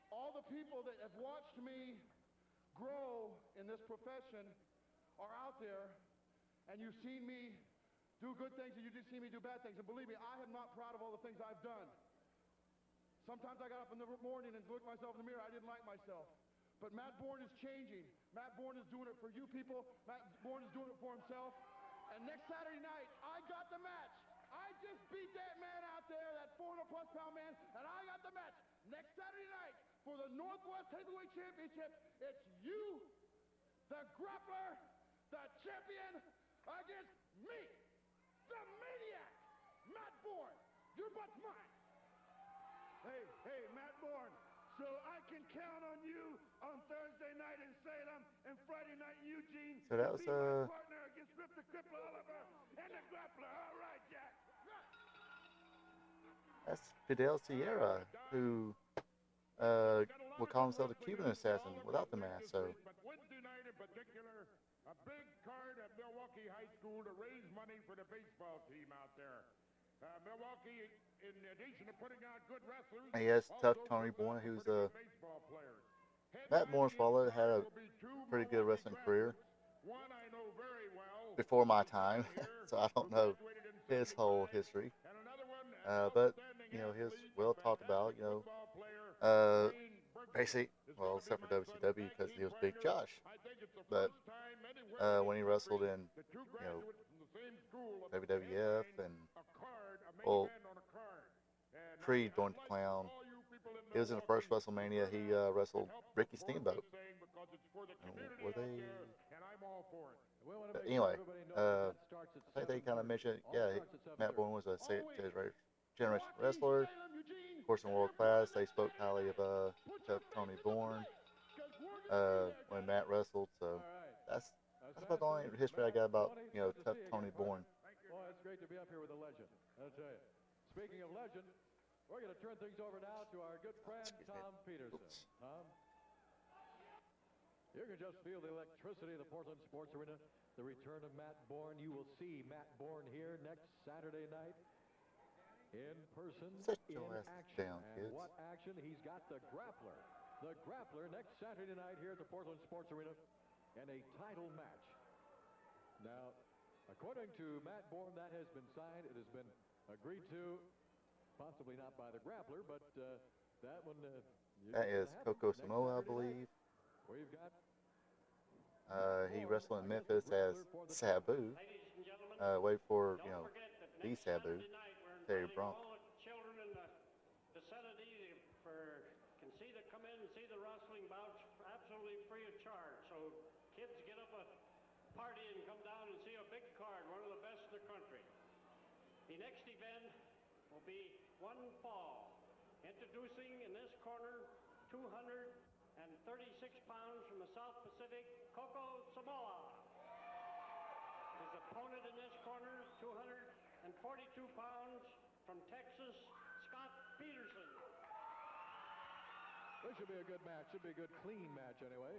all the people that have watched me grow in this profession are out there, and you've seen me do good things and you just see me do bad things. And believe me, I am not proud of all the things I've done. Sometimes I got up in the morning and looked myself in the mirror. I didn't like myself. But Matt Bourne is changing. Matt Bourne is doing it for you people. Matt Bourne is doing it for himself. And next Saturday night, I got the match. I just beat that man out there, that 400-plus pound man, and I got the match. Next Saturday night, for the Northwest Heavyweight Championship, it's you, the grappler, the champion, against me, the maniac, Matt Bourne. Your butt's mine. Hey, Matt Bourne. So I can count on you on Thursday night in Salem and Friday night in Eugene. So that was to be my partner against Rip the Crippler Oliver and the grappler. All right, Jack. That's Fidel Sierra, who will call himself the Cuban assassin without the mask. So But Wednesday night in particular, a big card at Milwaukee High School to raise money for the baseball team out there. Milwaukee, in addition to putting out good wrestlers, he has Tough Tony Bourne, who's Matt Bourne's father had a pretty good wrestling career One I know very well before my time, so I don't know his whole history. and another one, But you know, his well talked about. You know, basically, well, except for WCW because he was Big Josh. But when he wrestled in, you know, WWF and well, pre Doink the Clown, he was in the first WrestleMania. He wrestled Ricky Steamboat. Were they? But anyway, I think they kind of mentioned, yeah, Matt Bourne was a generation wrestler. Of course, in world class, they spoke highly of Tough Tony Bourne when Matt wrestled. So that's about the only history I got about Tough Tony Bourne. Well, it's great to be up here with a legend, I'll tell you. Speaking of legend, we're going to turn things over now to our good friend Tom Peterson. Tom, you can just feel the electricity of the Portland Sports Arena. The return of Matt Bourne. You will see Matt Bourne here next Saturday night. in person, Sit your in asses action. down, And kids. what action? He's got the grappler. The grappler next Saturday night here at the Portland Sports Arena in a title match. Now, according to Matt Bourne, that has been signed. It has been agreed to, possibly not by the grappler, but that one. That is Coco Samoa, I believe. We've got He wrestled in Memphis as Sabu. Wait for, you know, the Sabu, Terry Bronk. All the children in the vicinity can come in and see the wrestling bouts absolutely free of charge. So kids get up a party and come down and see a big card, one of the best in the country. The next event will be one fall. Introducing in this corner, 236 pounds from the South Pacific, Coco Samoa. His opponent in this corner, 242 pounds from Texas, Scott Peterson. This should be a good match. Should be a good, clean match anyway.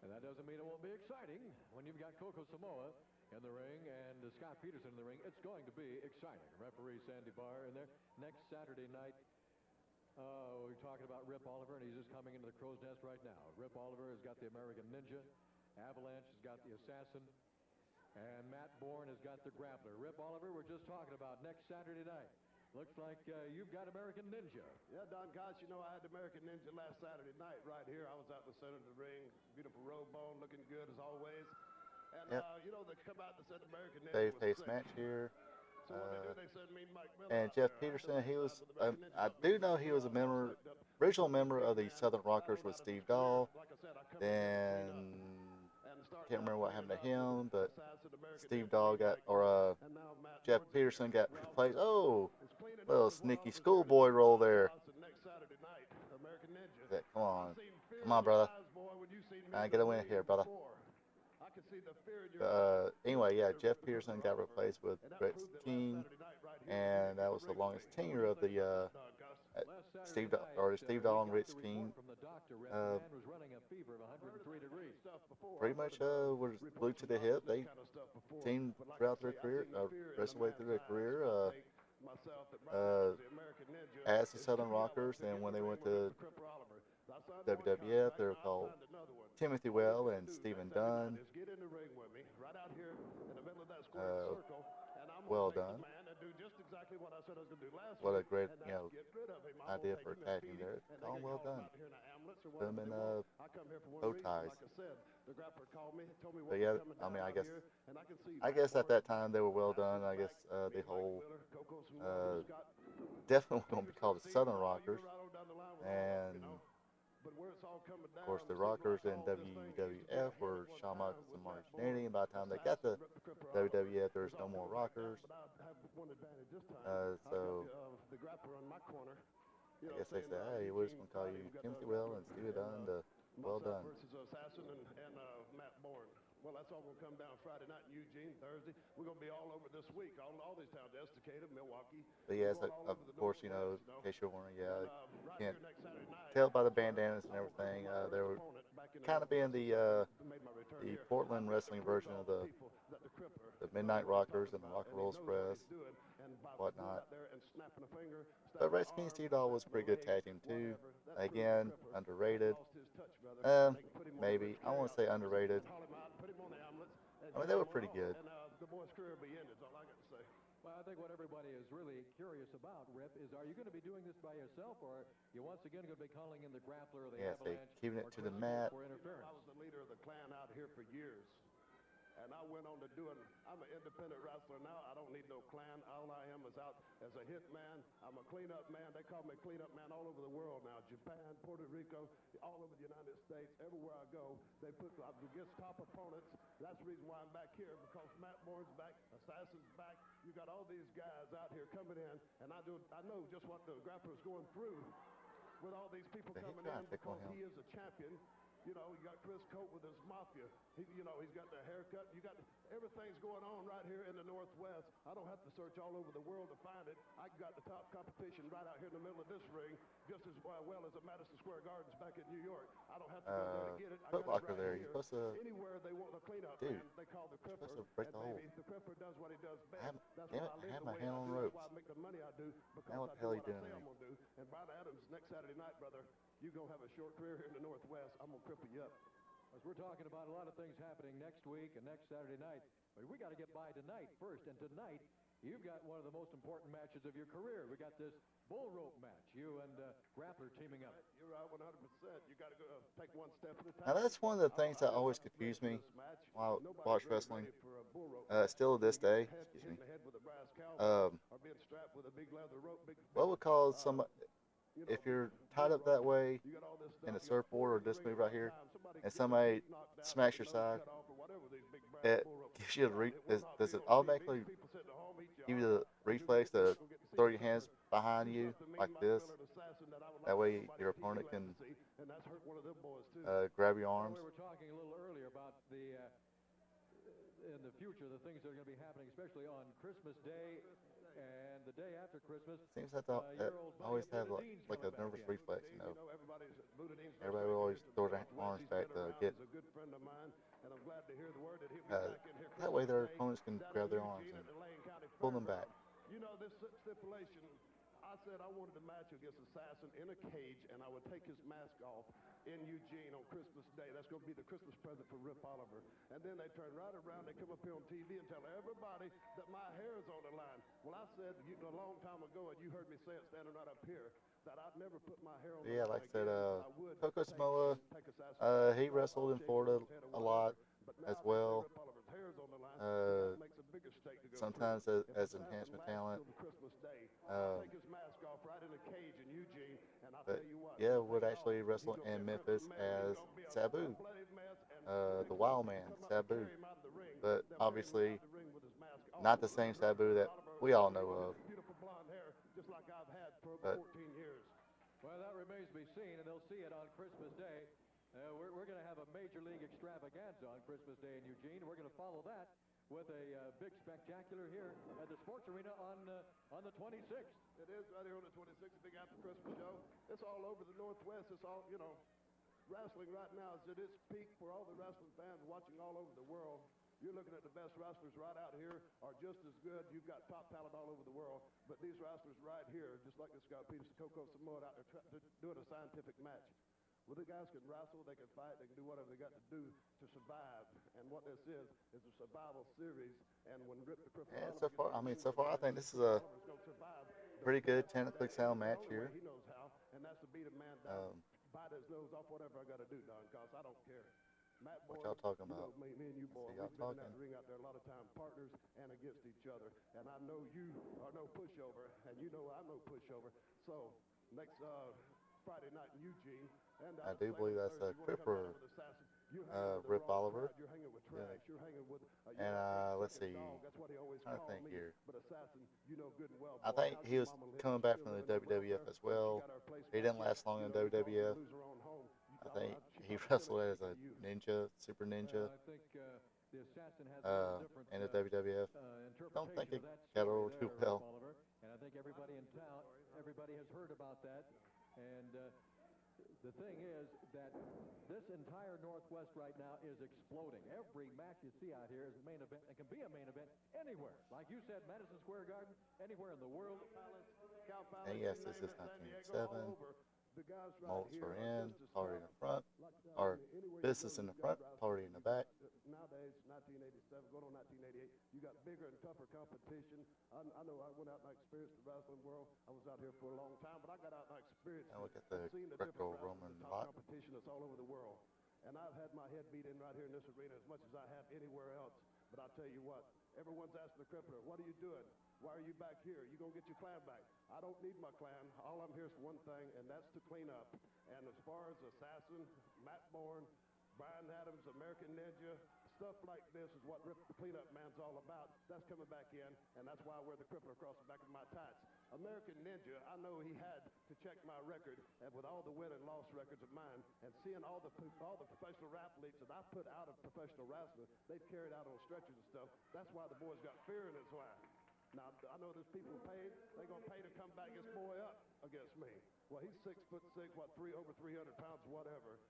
And that doesn't mean it won't be exciting when you've got Coco Samoa in the ring and Scott Peterson in the ring. It's going to be exciting. Referee Sandy Barr in there. Next Saturday night, we're talking about Rip Oliver, and he's just coming into the crow's nest right now. Rip Oliver has got the American Ninja. Avalanche has got the Assassin. And Matt Bourne has got the Grappler. Rip Oliver, we're just talking about next Saturday night. Looks like you've got American Ninja. Yeah, Don Gosh, you know, I had American Ninja last Saturday night right here. I was out in the center of the ring. Beautiful robe on, looking good as always. And, Yep. You know, they come out and said American Ninja Dave was face sick. match here. So what they do, they sent me Mike Miller And out Jeff there. Peterson, he was, The American Ninja I helped do me know he was a member, original member of the Southern Rockers with Steve Dahl. Like I said, I come Then, and start can't remember what happened to him, but Assassin, American Steve Ninja, Dahl got, or and now Matt Jeff Bourne's Peterson got replaced. Oh, It's cleaning up little with what sneaky offers schoolboy here. roll there. Next Saturday night, American Ninja. That, come on. I've seen fear Come on, in your brother. eyes, boy, when you seen me Can I in get the a win ring here, brother? before. I can see the fear in your eyes. Anyway, yeah, Here, Jeff Christopher Peterson got Oliver. replaced with And that Brett proved it last King, Saturday night right here. and that was the longest tenure of the Steve Dahl and Rich King. Pretty much was glued to the hip. They teamed throughout their career, rest of the way through their career. As the Southern Rockers, and when they went to WWF, they were called Timothy Well and Stephen Dunn. Well done. What a great, you know, idea for a tag team there. Call them well done. Put them in bow ties. But yeah, I mean, I guess at that time they were well done. I guess the whole definitely going to be called the Southern Rockers, and of course the Rockers in WWF were Shawn Michaels and Marty Jannetty. And by the time they got to WWF, there's no more Rockers. So I guess they said, hey, we're just going to call you Timothy Well and Steve Dunn. Well done. Versus Assassin and Matt Bourne. Well, that's all going to come down Friday night in Eugene, Thursday. We're going to be all over this week. All these towns, Estacada, Milwaukee. But yes, of course, you know, in case you're wondering, yeah, you can't tell by the bandanas and everything. They were kind of being the Portland wrestling version of the Midnight Rockers and the Rock and Roll Express, whatnot. But Red King Steve Dahl was a pretty good tag team too. Again, underrated. Maybe I won't say underrated. I mean, they were pretty good. Well, I think what everybody is really curious about, Rip, is are you going to be doing this by yourself, or are you once again going to be calling in the Grappler or the Yes, they Avalanche? keeping it to the mat. I was the leader of the clan out here for years. And I went on to I'm an independent wrestler now. I don't need no clan. All I am is out as a hit man. I'm a cleanup man. They call me cleanup man all over the world now. Japan, Puerto Rico, all over the United States. Everywhere I go, they put against top opponents. That's the reason why I'm back here, because Matt Bourne's back, Assassin's back. You got all these guys out here coming in, and I know just what the Grappler's going through with all these people coming in, because he is a champion. You know, you got Chris Cope with his mafia. You know, he's got the haircut. You got everything's going on right here in the Northwest. I don't have to search all over the world to find it. I got the top competition right out here in the middle of this ring, just as well as at Madison Square Gardens back in New York. I don't have to go there to get it. I Foot got Locker it right there. here. You're supposed to, Anywhere they want the cleanup, dude, man, they call the you're Cripper. supposed to break And the hole. baby, the Cripper does what he does best. Damn That's it, why I I live had the my way hand I on do. the That's ropes. why I make the money I do, because Now what I the do hell are you what I doing say to I'm me? gonna do. And Brian Adams, next Saturday night, brother, you're gonna have a short career here in the Northwest. I'm gonna cripple you up. As we're talking about a lot of things happening next week and next Saturday night, but we got to get by tonight first. And tonight, you've got one of the most important matches of your career. We got this bull rope match. You and Grappler teaming up. You're right, 100%. You got to go take one step at a Now time. that's one of the things that always confused me while I watch wrestling. Still to this day, excuse me. What would cause somebody, if you're tied up that way in a surfboard or this move right here, and somebody smacks your side, it gives you does it automatically give you the reflex to throw your hands behind you like this? That way your opponent can grab your arms. We were talking a little earlier about the in the future, the things that are going to be happening, especially on Christmas Day and the day after Christmas. Seems that always have like a nervous reflex, you know. Everybody will always throw their arms back to get. That way their opponents can grab their arms and pull them back. You know, this stipulation, I said I wanted a match against Assassin in a cage, and I would take his mask off in Eugene on Christmas Day. That's going to be the Christmas present for Rip Oliver. And then they turn right around, they come up here on TV and tell everybody that my hair is on the line. Well, I said a long time ago, and you heard me say it standing right up here, that I'd never put my hair on the line. Yeah, like I said, again. Coco Samoa, he wrestled in Florida a lot as well. Sometimes as enhancement talent. But yeah, would actually wrestle in Memphis as Sabu, the Wild Man, Sabu. But obviously, not the same Sabu that we all know of. But well, that remains to be seen, and they'll see it on Christmas Day. We're going to have a Major League extravaganza on Christmas Day in Eugene. We're going to follow that with a big spectacular here at the Sports Arena on the 26th. It is right here on the 26th, big after Christmas show. It's all over the Northwest. It's all, you know, wrestling right now is at its peak for all the wrestling fans watching all over the world. You're looking at the best wrestlers right out here are just as good. You've got top talent all over the world, but these wrestlers right here, just like this guy Peterson, Coco Samoa out there doing a scientific match. Well, the guys can wrestle, they can fight, they can do whatever they got to do to survive. And what this is a survival series. And when Rip the Cripple, and so far I think this is a pretty good technically sound match here. He knows how, and that's to beat a man down, bite his nose off, whatever I got to do, Don, because I don't care. Matt What Boyd, y'all talking about? You know, me and you, boy, we've been in that ring out there a lot of time, partners and against each other. And I know you are no pushover, and you know I'm no pushover. So next Friday night in Eugene, and I do believe that's a Cripper, Rip Oliver. You're hanging with Trash. You're hanging with And let's see, That's what he always I called think me. here. But Assassin, you know good and well. I think he was coming back from the WWF as well. He didn't last long in WWF. I think he wrestled as a ninja, super ninja, I think the Assassin has a different in the WWF. Don't think it got over too well. Oliver, and I think everybody in town, everybody has heard about that. And the thing is that this entire Northwest right now is exploding. Every match you see out here is a main event. It can be a main event anywhere. Like you said, Madison Square Garden, anywhere in the world. And yes, this is 1987. Molds are in, party in the front, or business in the front, party in the back. Nowadays, 1987, going on 1988, you got bigger and tougher competition. I know I went out and I experienced the wrestling world. I was out here for a long time, but I got out and I experienced And look at the Greco-Roman top lot. competition that's all over the world. And I've had my head beat in right here in this arena as much as I have anywhere else. But I'll tell you what, everyone's asking the Crippler, what are you doing? Why are you back here? You gonna get your clan back? I don't need my clan. All I'm here is for one thing, and that's to clean up. And as far as Assassin, Matt Bourne, Brian Adams, American Ninja, stuff like this is what Rip the Cleanup Man's all about. That's coming back in, and that's why I wear the crippler across the back of my tights. American Ninja, I know he had to check my record, and with all the win and loss records of mine, and seeing all the professional athletes that I put out of professional wrestling, they've carried out on stretchers and stuff. That's why the boy's got fear in his eye. Now, I know there's people paid. They're going to pay to come back this boy up against me. Well, he's 6'6", over 300 pounds, whatever.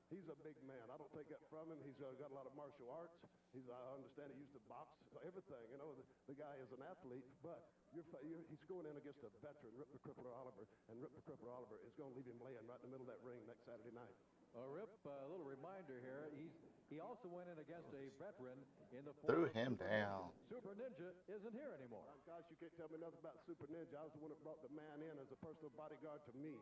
He's a big man. I don't take that from him. He's got a lot of martial arts. I understand he used to box, everything. You know, the guy is an athlete, but he's going in against a veteran, Rip the Crippler Oliver, and Rip the Crippler Oliver is going to leave him laying right in the middle of that ring next Saturday night. Rip, a little reminder here. He also went in against a veteran in the Threw him down. Super Ninja isn't here anymore. Gosh, you can't tell me nothing about Super Ninja. I was the one that brought the man in as a personal bodyguard to me.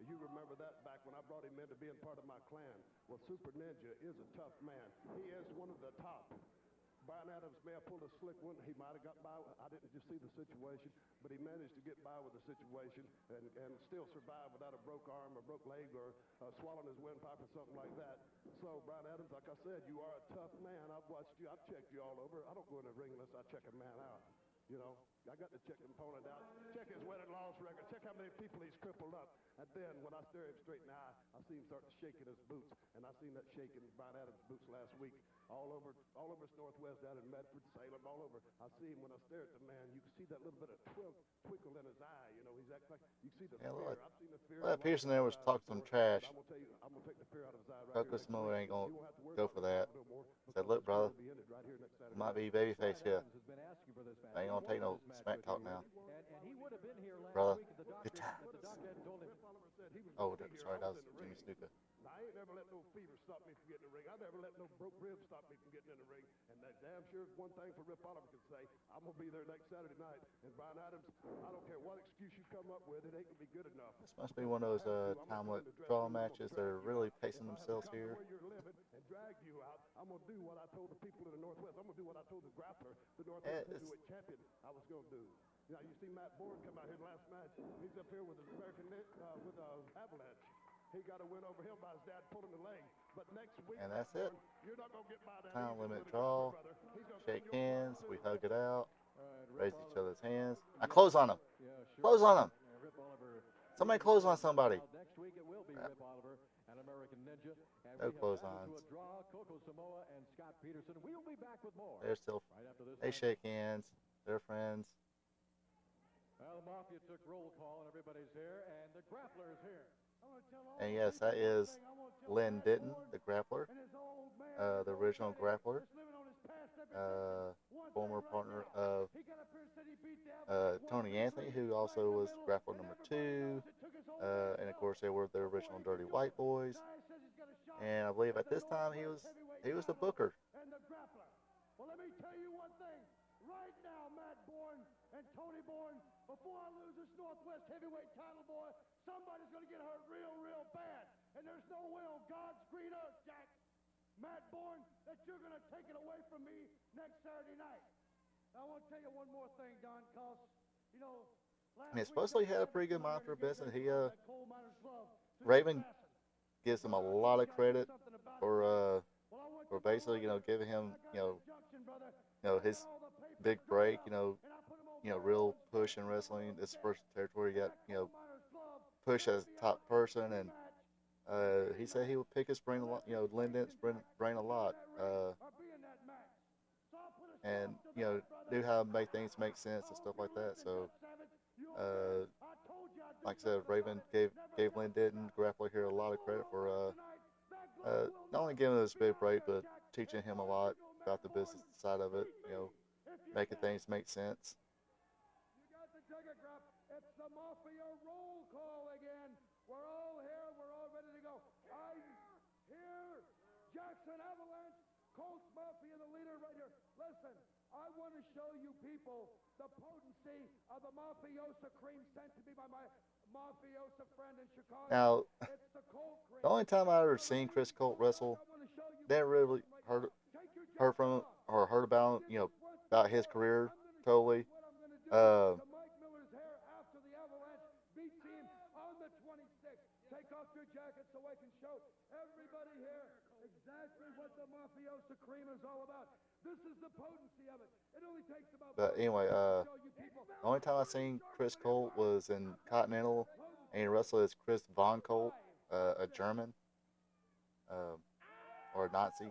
You remember that back when I brought him in to being part of my clan. Well, Super Ninja is a tough man. He is one of the top. Brian Adams may have pulled a slick one. He might have got by. I didn't just see the situation, but he managed to get by with the situation and still survive without a broke arm or broke leg or swallowing his windpipe or something like that. So, Brian Adams, like I said, you are a tough man. I've watched you. I've checked you all over. I don't go in the ring unless I check a man out. You know, I got to check the opponent out, check his win and loss record, check how many people he's crippled up. And then when I stare him straight in the eye, I see him start shaking his boots. And I seen that shaking Brian Adams' boots last week all over us Northwest, down in Medford, Salem, all over. I see him when I stare at the man. You can see that little bit of twinkle in his eye. You know, he's acting like you see the fear. I've seen the fear. Well, Pearson there was talking some trash. I'm gonna take the fear out of his eye right here. Samoa ain't gonna go for that. Said, look, brother, might be babyface here. I ain't gonna take no smack talk now. Brother, good times. Oh, sorry, that was Jimmy Snuka. I ain't never let no fever stop me from getting in the ring. I never let no broke ribs stop me from getting in the ring. And that damn sure is one thing for Rip Oliver can say. I'm going to be there next Saturday night. And Brian Adams, I don't care what excuse you come up with, it ain't going to be good enough. This must be one of those time limit draw matches that are really pacing themselves here. Where you're living and drag you out. I'm going to do what I told the people in the Northwest. I'm going to do what I told the grappler, the Northwest heavyweight champion, I was going to do. You know, you see Matt Bourne come out here last match. He's up here with his American with Avalanche. He got a win over him by his dad pulling the leg. But next week, and that's it. You're not going to get by that. Time limit draw. Shake hands. We hug it out. Raise each other's hands. I close on him. Close on him. Somebody close on somebody. Next week it will be Rip Oliver and American Ninja. And no close ons. Coco Samoa and Scott Peterson. We'll be back with more. They're still. Right after this they shake hands. They're friends. Well, the Mafia took roll call and everybody's here, and the Grappler is here. And yes, that is Lynn Ditton, the grappler, the original grappler, former partner of Tony Anthony, who also was grappler number 2, and of course they were the original Dirty White Boys. And I believe at this time he was the booker. Well, let me tell you one thing. Right now, Matt Bourne and Tony Bourne, before I lose this Northwest heavyweight title, boy, somebody's going to get hurt real, real bad. And there's no way on God's green earth, Jack, Matt Bourne, that you're going to take it away from me next Saturday night. Now, I want to tell you one more thing, Don, because, you know, supposedly he had a pretty good mind for business. Raven gives him a lot of credit for basically, giving him, his big break, real push in wrestling. This first territory got, push as a top person, and he said he would pick his brain a lot, Lynn Ditton's brain a lot, and knew how to make things make sense and stuff like that. So, like I said, Raven gave Lynn Ditton, grappler here, a lot of credit for not only giving him this big break, but teaching him a lot about the business side of it, making things make sense. You got the telegraph. It's the Mafia roll call again. We're all here. We're all ready to go. I'm here. Jackson Avalanche, Coast Mafia, the leader right here. Listen, I want to show you people the potency of the Mafiosa cream sent to me by my Mafiosa friend in Chicago. Now, it's the Colt cream. The only time I ever seen Chris Colt wrestle, never really heard from him or heard about him, about his career totally. Mike Miller's hair after the Avalanche beat team on the 26th. Take off your jacket so I can show everybody here exactly exactly what the mafiosa cream is all about. This is the potency of it. It only takes about But 5 anyway, seconds to show you people. the only time I seen Chris Colt was in Continental, and he wrestled as Chris Von Colt, a German, um, or a Nazi,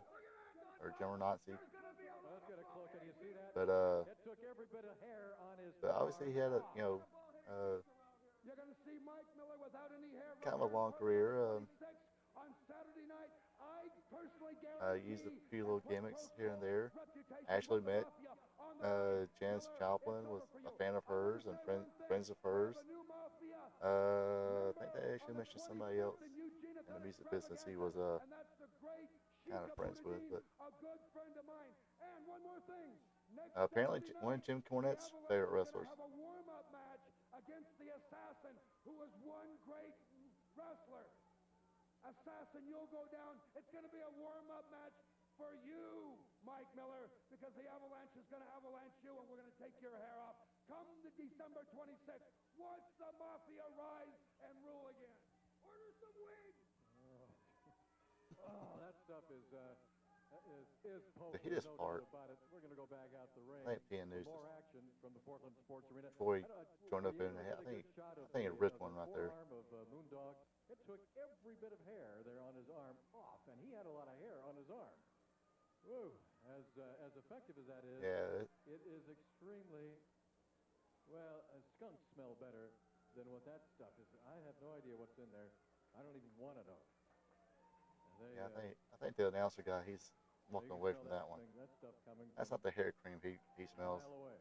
or German Nazi. Let's get a closer. Can you see that? But It took every bit of hair on his obviously he had a You're going to see Mike Miller without any hair. kind of a long career. On Saturday night, I personally guarantee Used a few little gimmicks here and there. Actually met Janis Joplin, was a fan of hers and friends of hers. I think they actually mentioned somebody else in the music business he was kind of friends with. But a good friend of mine. And one more thing. apparently one of Jim Cornette's favorite wrestlers. Have a warm-up match against the Assassin, who was one great wrestler. Assassin, you'll go down. It's going to be a warm-up match for you, Mike Miller, because the Avalanche is going to avalanche you, and we're going to take your hair off. Come to December 26th. Watch the Mafia rise and rule again. Order some wigs. Oh, that stuff is potent. The hit is No hard. doubt about it. We're going to go back out the ring. I think PN News More action from the Portland Sports Arena. before he I know, joined up in the head. I think he ripped one right there. Forearm of Moondog. It took every bit of hair there on his arm off, and he had a lot of hair on his arm. Woo! As effective as that is, Yeah, it is extremely, well, skunks smell better than what that stuff is. I have no idea what's in there. I don't even want to know. I think the announcer guy, he's walking away from that one. That stuff coming That's from not the hair cream he a smells. mile away.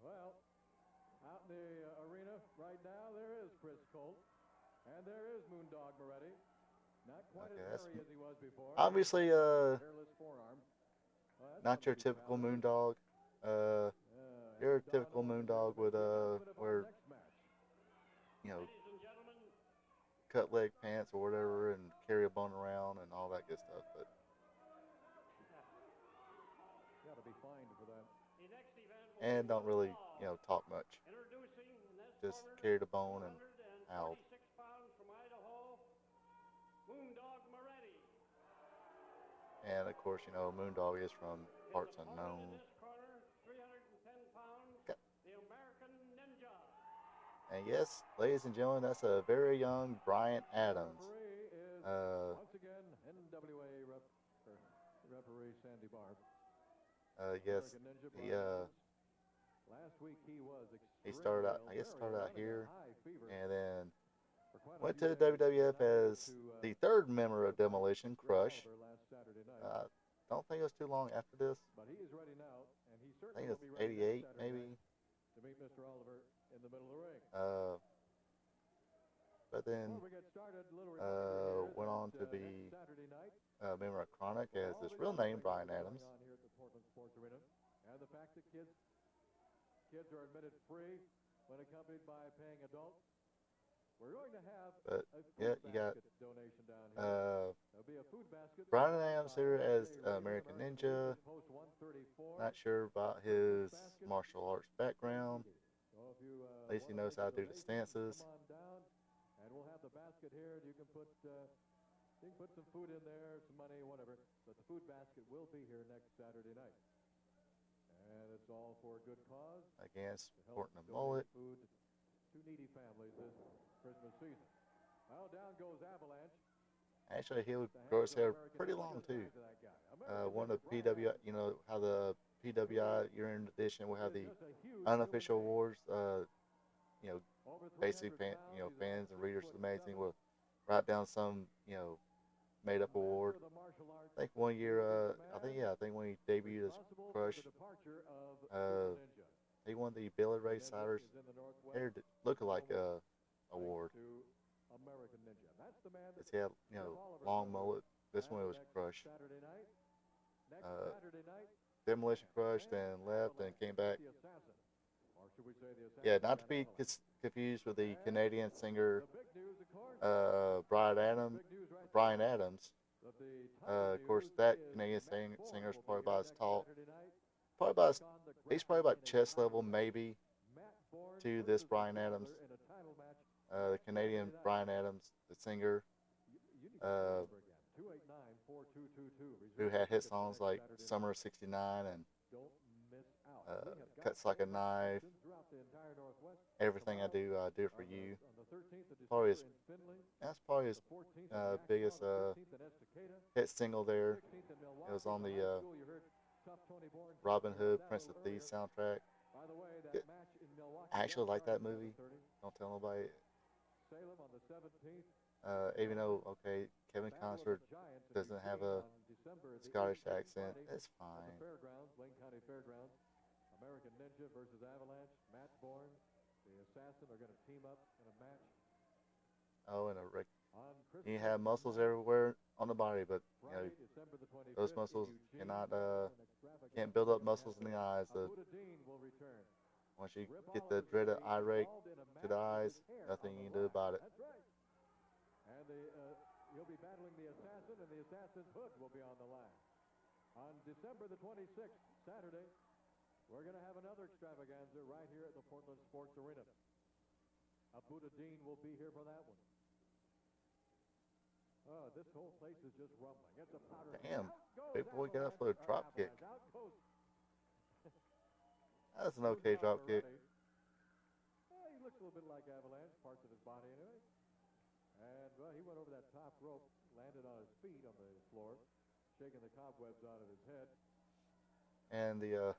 Well, out in the arena right now, there is Chris Colt, and there is Moondog Moretti. Not quite Okay, as that's hairy as he was before. obviously Hairless forearm. Well, that's not your something to be typical proud of. Moondog. Your And typical Don Moondog would the announcement of our wear, next match. you know, Ladies and gentlemen, cut leg pants or whatever, and carry a bone around and all that good stuff. But Got to be fined for that. the next event will and be don't really, fall. talk much. Introducing in this Just corner, carry the bone and 246 howled. pounds from Idaho, Moondog Moretti. And of course, Moondog is from parts In the unknown. in this corner, 310 pounds, Okay. the American Ninja. And yes, ladies and gentlemen, that's a very young Brian Adams. Referee is once again NWA referee Sandy Barb. Yes, American Ninja he Brian Adams. Last week he was he extremely started out, ill, I guess, very started ill, out running a here, high fever and then for quite a went few to days. WWF Not able as to, the third member of fight Demolition, Rick Crush. Oliver last Saturday night. Don't think it was too long after this. But he is ready now, and he I certainly think will it's be ready next 88, Saturday maybe. night to meet Mr. Oliver in the middle of the ring. But then Before we get started, a little reminder here went on that, to be next Saturday night, a member of Chronic as all his the real other name, things Brian going Adams. on here at the Portland Sports Arena, and the fact that kids are admitted free when accompanied by paying adults. We're going to have But a food yeah, you got basket donation down here. There'll be a food basket. Brian Adams here by as Jay Rader, American American Ninja. Post 134. Not sure about his martial arts background. So if you, At least he wanna knows make how a to do the donation, stances. Come on down, and we'll have the basket here. You can put some food in there, some money, whatever. But the food basket will be here next Saturday night, and it's all for a good cause. Against To help supporting the donate mullet. food to needy families this Christmas season. Well, down goes Avalanche. Actually, he would The grow hands his hair of American pretty Ninja. long Look too. at that guy. American One of Ninja the Brian PWI, how the PWI year-end edition will have is the just a huge unofficial human awards. being. Over Basically, 300 pounds, he's fans and readers 6'7". of the magazine will write down some, made-up award. Master of the martial arts, I think one year, man I think when he debuted as responsible Crush, for the departure of uh, the Ninja. he won the Billy Ray Ninja Cyrus is in the Northwest. hair look-alike Thanks award. to American Ninja. That's the man that It's had, Jim Oliver long said mullet. This that's one was next Crush. Saturday night. Next Saturday night. Demolition Crush, then left and came back. The assassin. Or should we say the assassin? Yeah, not to and be Avalanche. confused with the Canadian singer The big news, of course. Brian Big news right Brian there. Adams. That the Of course, news that is Canadian Matt singer's Borg probably will be about here as next tall, Saturday night. probably about Take on the he's probably about grand chest level title maybe Matt Borg to this versus Brian each Adams. other in a title match The next Canadian Saturday night. Brian Adams, the singer. You need to call the number again. who had hit songs like Summer of '69 and Cuts Like a Knife, Everything I Do for You. Probably his, that's probably his biggest hit single there. It was on the Robin Hood, Prince of Thieves soundtrack. It, I actually like that movie. Don't tell nobody. Even though, okay, Kevin Costner doesn't have a Scottish accent, it's fine. American Ninja versus Avalanche. Matt Bourne, the assassin, are going to team up in a match. Oh, and you have muscles everywhere on the body, but you know those muscles can't build up muscles in the eyes. Once you get the dreaded eye rake to the eyes, nothing you can do about it. And he'll be battling the assassin, and the assassin's hood will be on the line. On December the 26th, Saturday, we're going to have another extravaganza right here at the Portland Sports Arena. Buddha Dean will be here for that one. Oh, this whole place is just rumbling. It's a powder. Damn, big boy got up for a drop kick. That's an okay drop kick. He looks a little bit like Avalanche, parts of his body anyway. And, well, he went over that top rope, landed on his feet on the floor, shaking the cobwebs out of his head. And the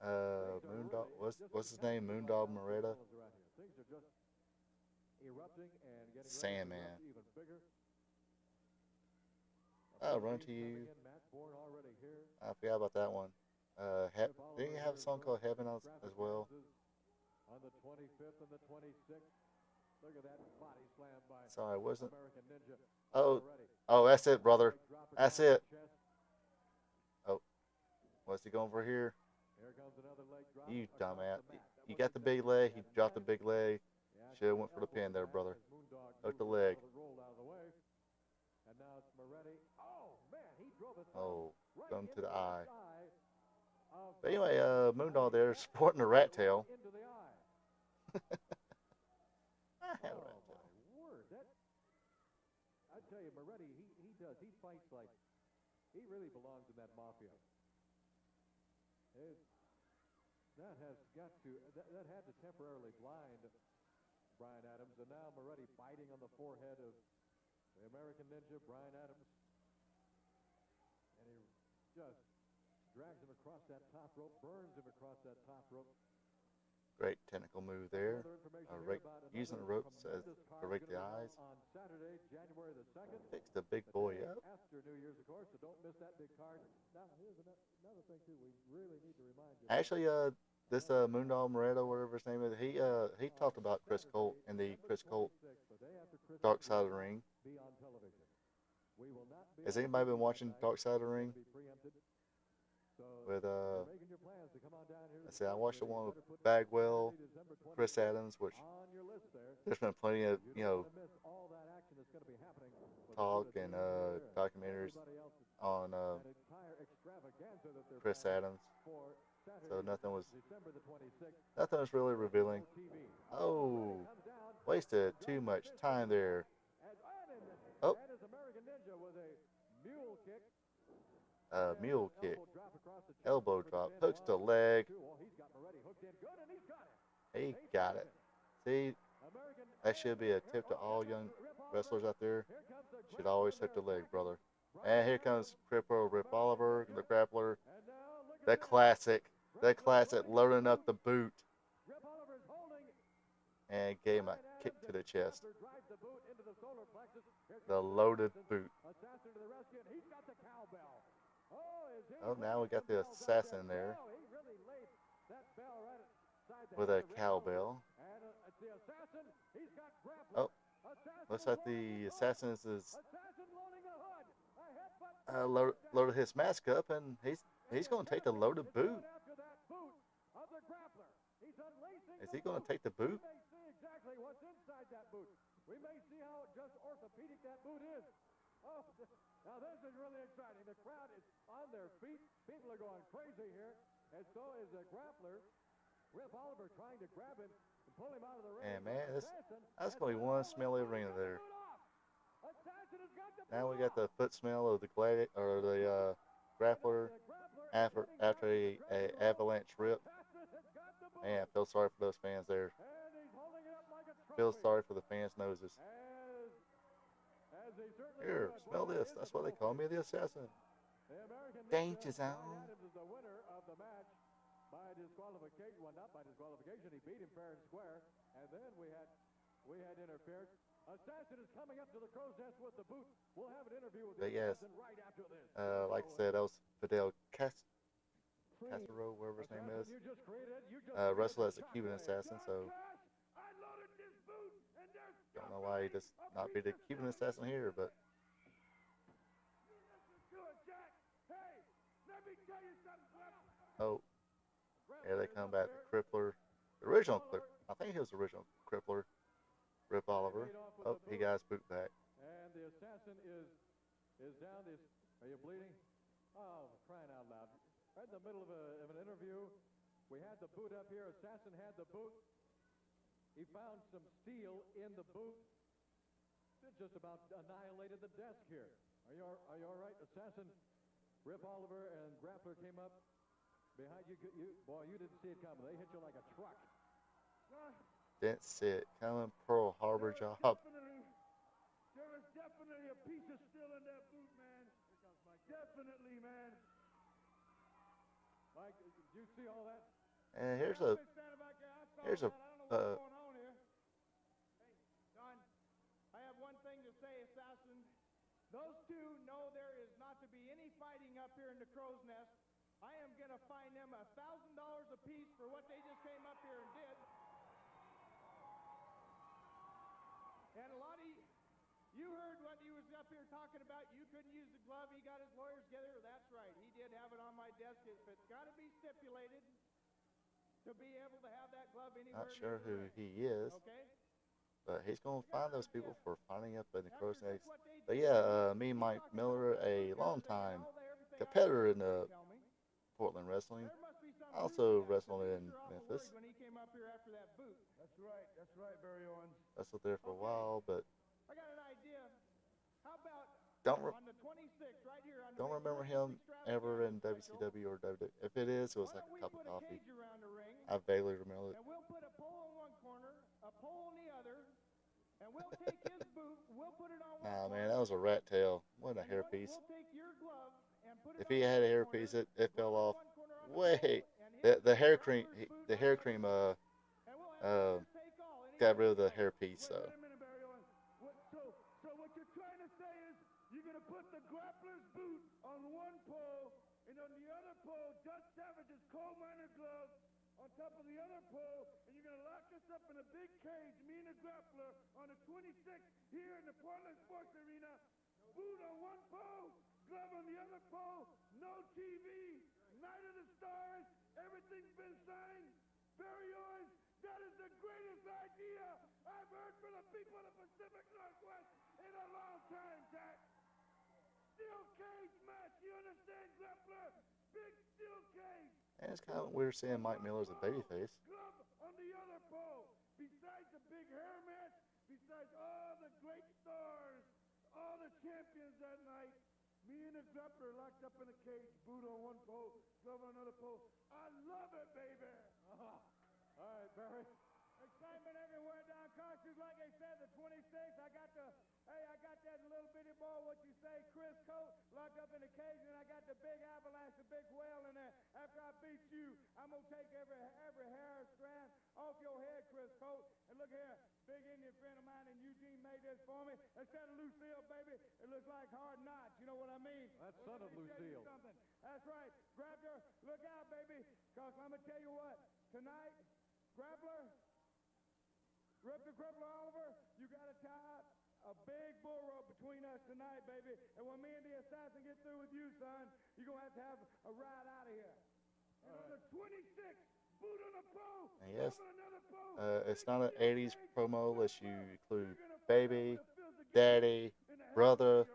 Moondog, what's his name? Moondog Moretta. Things are just erupting and getting Sandman. even bigger. I'll run to you. I forgot about that one. Didn't you have a song called Heaven as well? On the 25th and the 26th. Look at that body slam by Sorry, wasn't. American Ninja. Oh, that's it, brother. That's it. Oh, what's he going for here? Here comes another leg drop. You dumbass. You got the big leg. He dropped the big leg. Should have went for the pin there, brother. Hook the leg. And now it's Moretti. Oh, man, he drove it. Oh, going to the eye. But anyway, Moondog there sporting a rat tail. I had a rat tail. Word, I tell you, Moretti, he fights like he really belongs in that mafia. That had to temporarily blind Brian Adams, and now Moretti biting on the forehead of the American Ninja, Brian Adams, and he just drags him across that top rope, burns him across that top rope. Great technical move there. Using the ropes to rake the eyes. On Saturday, January the 2nd. Fix the big boy up. After New Year's, of course, so don't miss that big card. Now, here's another thing, too. We really need to remind you. Actually, this Moondog Moretta, whatever his name is, he talked about Chris Colt in the Chris Colt Dark Side of the Ring. Has anybody been watching Dark Side of the Ring? With let's see, I watched the one with Bagwell, Chris Adams, which there's been plenty of talk and documentaries on Chris Adams. So nothing was really revealing. Oh, wasted too much time there. Oh. Mule kick, elbow drop, hooks the leg. He got it. See, that should be a tip to all young wrestlers out there. Should always hook the leg, brother. And here comes Cripple Rip Oliver, the grappler. The classic, loading up the boot. And gave him a kick to the chest. The loaded boot. Oh, now we got the assassin there with a cowbell. Oh, looks like the assassin is loaded his mask up, and he's going to take the loaded boot. Is he going to take the boot? We may see how just orthopedic that boot is. Oh, now this is really exciting. The crowd is on their feet. People are going crazy here. And so is the grappler, Rip Oliver, trying to grab him and pull him out of the ring. And man, that's going to be one smelly arena there. Now we got the foot smell of the grappler after a avalanche rip. Man, I feel sorry for those fans there. Feel sorry for the fans' noses. Here, smell this. That's why they call me the assassin. Danger zone. Adams is the winner of the match by disqualification. Well, not by disqualification. He beat him fair and square. And then we had interference. Assassin is coming up to the crow's nest with the boot. We'll have an interview with the assassin right after this. Like I said, that was Fidel Castro, whatever his name is. Wrestled as a Cuban assassin, so don't know why he does not be the Cuban assassin here, but oh, here they come back. The Crippler, the original Crippler. I think he was the original Crippler, Rip Oliver. Oh, he got his boot back. And the assassin is down. Are you bleeding? Oh, crying out loud! Right in the middle of an interview, we had the boot up here. Assassin had the boot. He found some steel in the boot. It just about annihilated the desk here. Are you all right, Assassin? Rip Oliver and Grappler came up behind you. Boy, you didn't see it coming. They hit you like a truck. Didn't see it coming. Pearl Harbor job. There is definitely a piece of steel in that boot, man. Definitely, man. Mike, did you see all that? And here's a I have one thing to say, Assassin. Those two know there is not to be any fighting up here in the crow's nest. I am going to fine them $1,000 apiece for what they just came up here and did. And a lot of you heard what he was up here talking about. You couldn't use the glove. He got his lawyers together. That's right. He did have it on my desk. It's got to be stipulated to be able to have that glove anywhere. Not sure who he is. Okay. But he's going to find those people for finding up in the crow's nest. But yeah, me and Mike Miller, a long-time competitor in the Portland wrestling, also wrestled in Memphis. When he came up here after that boot. That's right, Barry Owens. Wrestled there for a while, but I got an idea. How about on the 26th, right here on don't remember him ever in WCW or WWE. If it is, it was like a cup of coffee. I vaguely remember it. And we'll put a pole in one corner, a pole in the other, and we'll take his boot, we'll put it on one Nah, man, that was a rat tail. What a hairpiece. We'll take your glove and put it if he had a hairpiece, it fell off. Wait, the hair cream got rid of the hairpiece. So. So what you're trying to say is you're gonna put the grappler's boot on one pole, and on the other pole, Dutch Savage's coal miner glove on top of the other pole, and you're gonna lock us up in a big cage, me and the grappler, on the 26th here in the Portland Sports Arena. Boot on one pole, glove on the other pole, no TV, Night of the Stars, everything's been signed. Barry Owens, that is the greatest idea I've heard from the people of the Pacific Northwest in a long time, Jack. Steel cage match, you understand, grappler? Big steel cage. And it's kind of weird seeing Mike Miller as a babyface. Glove on the other pole. Besides the big hair match, besides all the great stars, all the champions that night, me and the grappler locked up in a cage, boot on one pole, glove on another pole. I love it, baby. All right, Barry. Excitement everywhere down Carsters. Like I said, the 26th, I got that little bitty boy, what you say, Chris Cote, locked up in the cage, and I got the big avalanche, the big whale in there. After I beat you, I'm going to take every hair strand off your head, Chris Cote. And look here, big Indian friend of mine in Eugene made this for me. Instead of Lucille, baby, it looks like hard knots. You know what I mean? That's son of Lucille. That's right. Grappler, look out, baby, because I'm going to tell you what. Tonight, Grappler, Rip the Crippler Oliver, you got to tie a big bull rope between us tonight, baby. And when me and the assassin get through with you, son, you're going to have a ride out of here. And on the 26th, boot on the pole. And yes, it's not an 80s promo unless you include baby, daddy, brother,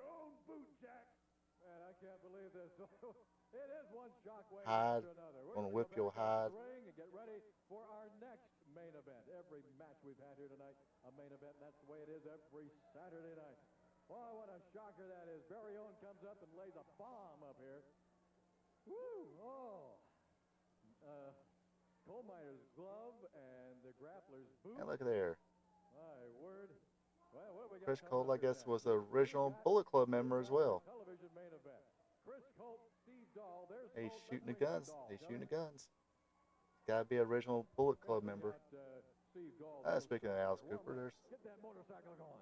Man, I can't believe this. It is one shockwave hide, after another. gonna whip your hide. Ring and get ready for our next main event. Every match we've had here tonight, a main event, and that's the way it is every Saturday night. Boy, what a shocker that is. Barry Owen comes up and lays a bomb up here. Woo! Oh. Coal miner's glove and the grappler's boot. And look there. My word. Well, what have we got Chris coming Cole, up I here guess, now? was the original Bullet Club member as well. Television main event. Chris Colt, Steve Dahl. There's He's Colt. shooting the Let's bring in guns. Dahl, He's shall shooting we? the guns. Gotta be an original Bullet Club Bring member. out, Steve Dahl, Speaking of Alice warm Cooper, up. there's Get that motorcycle going.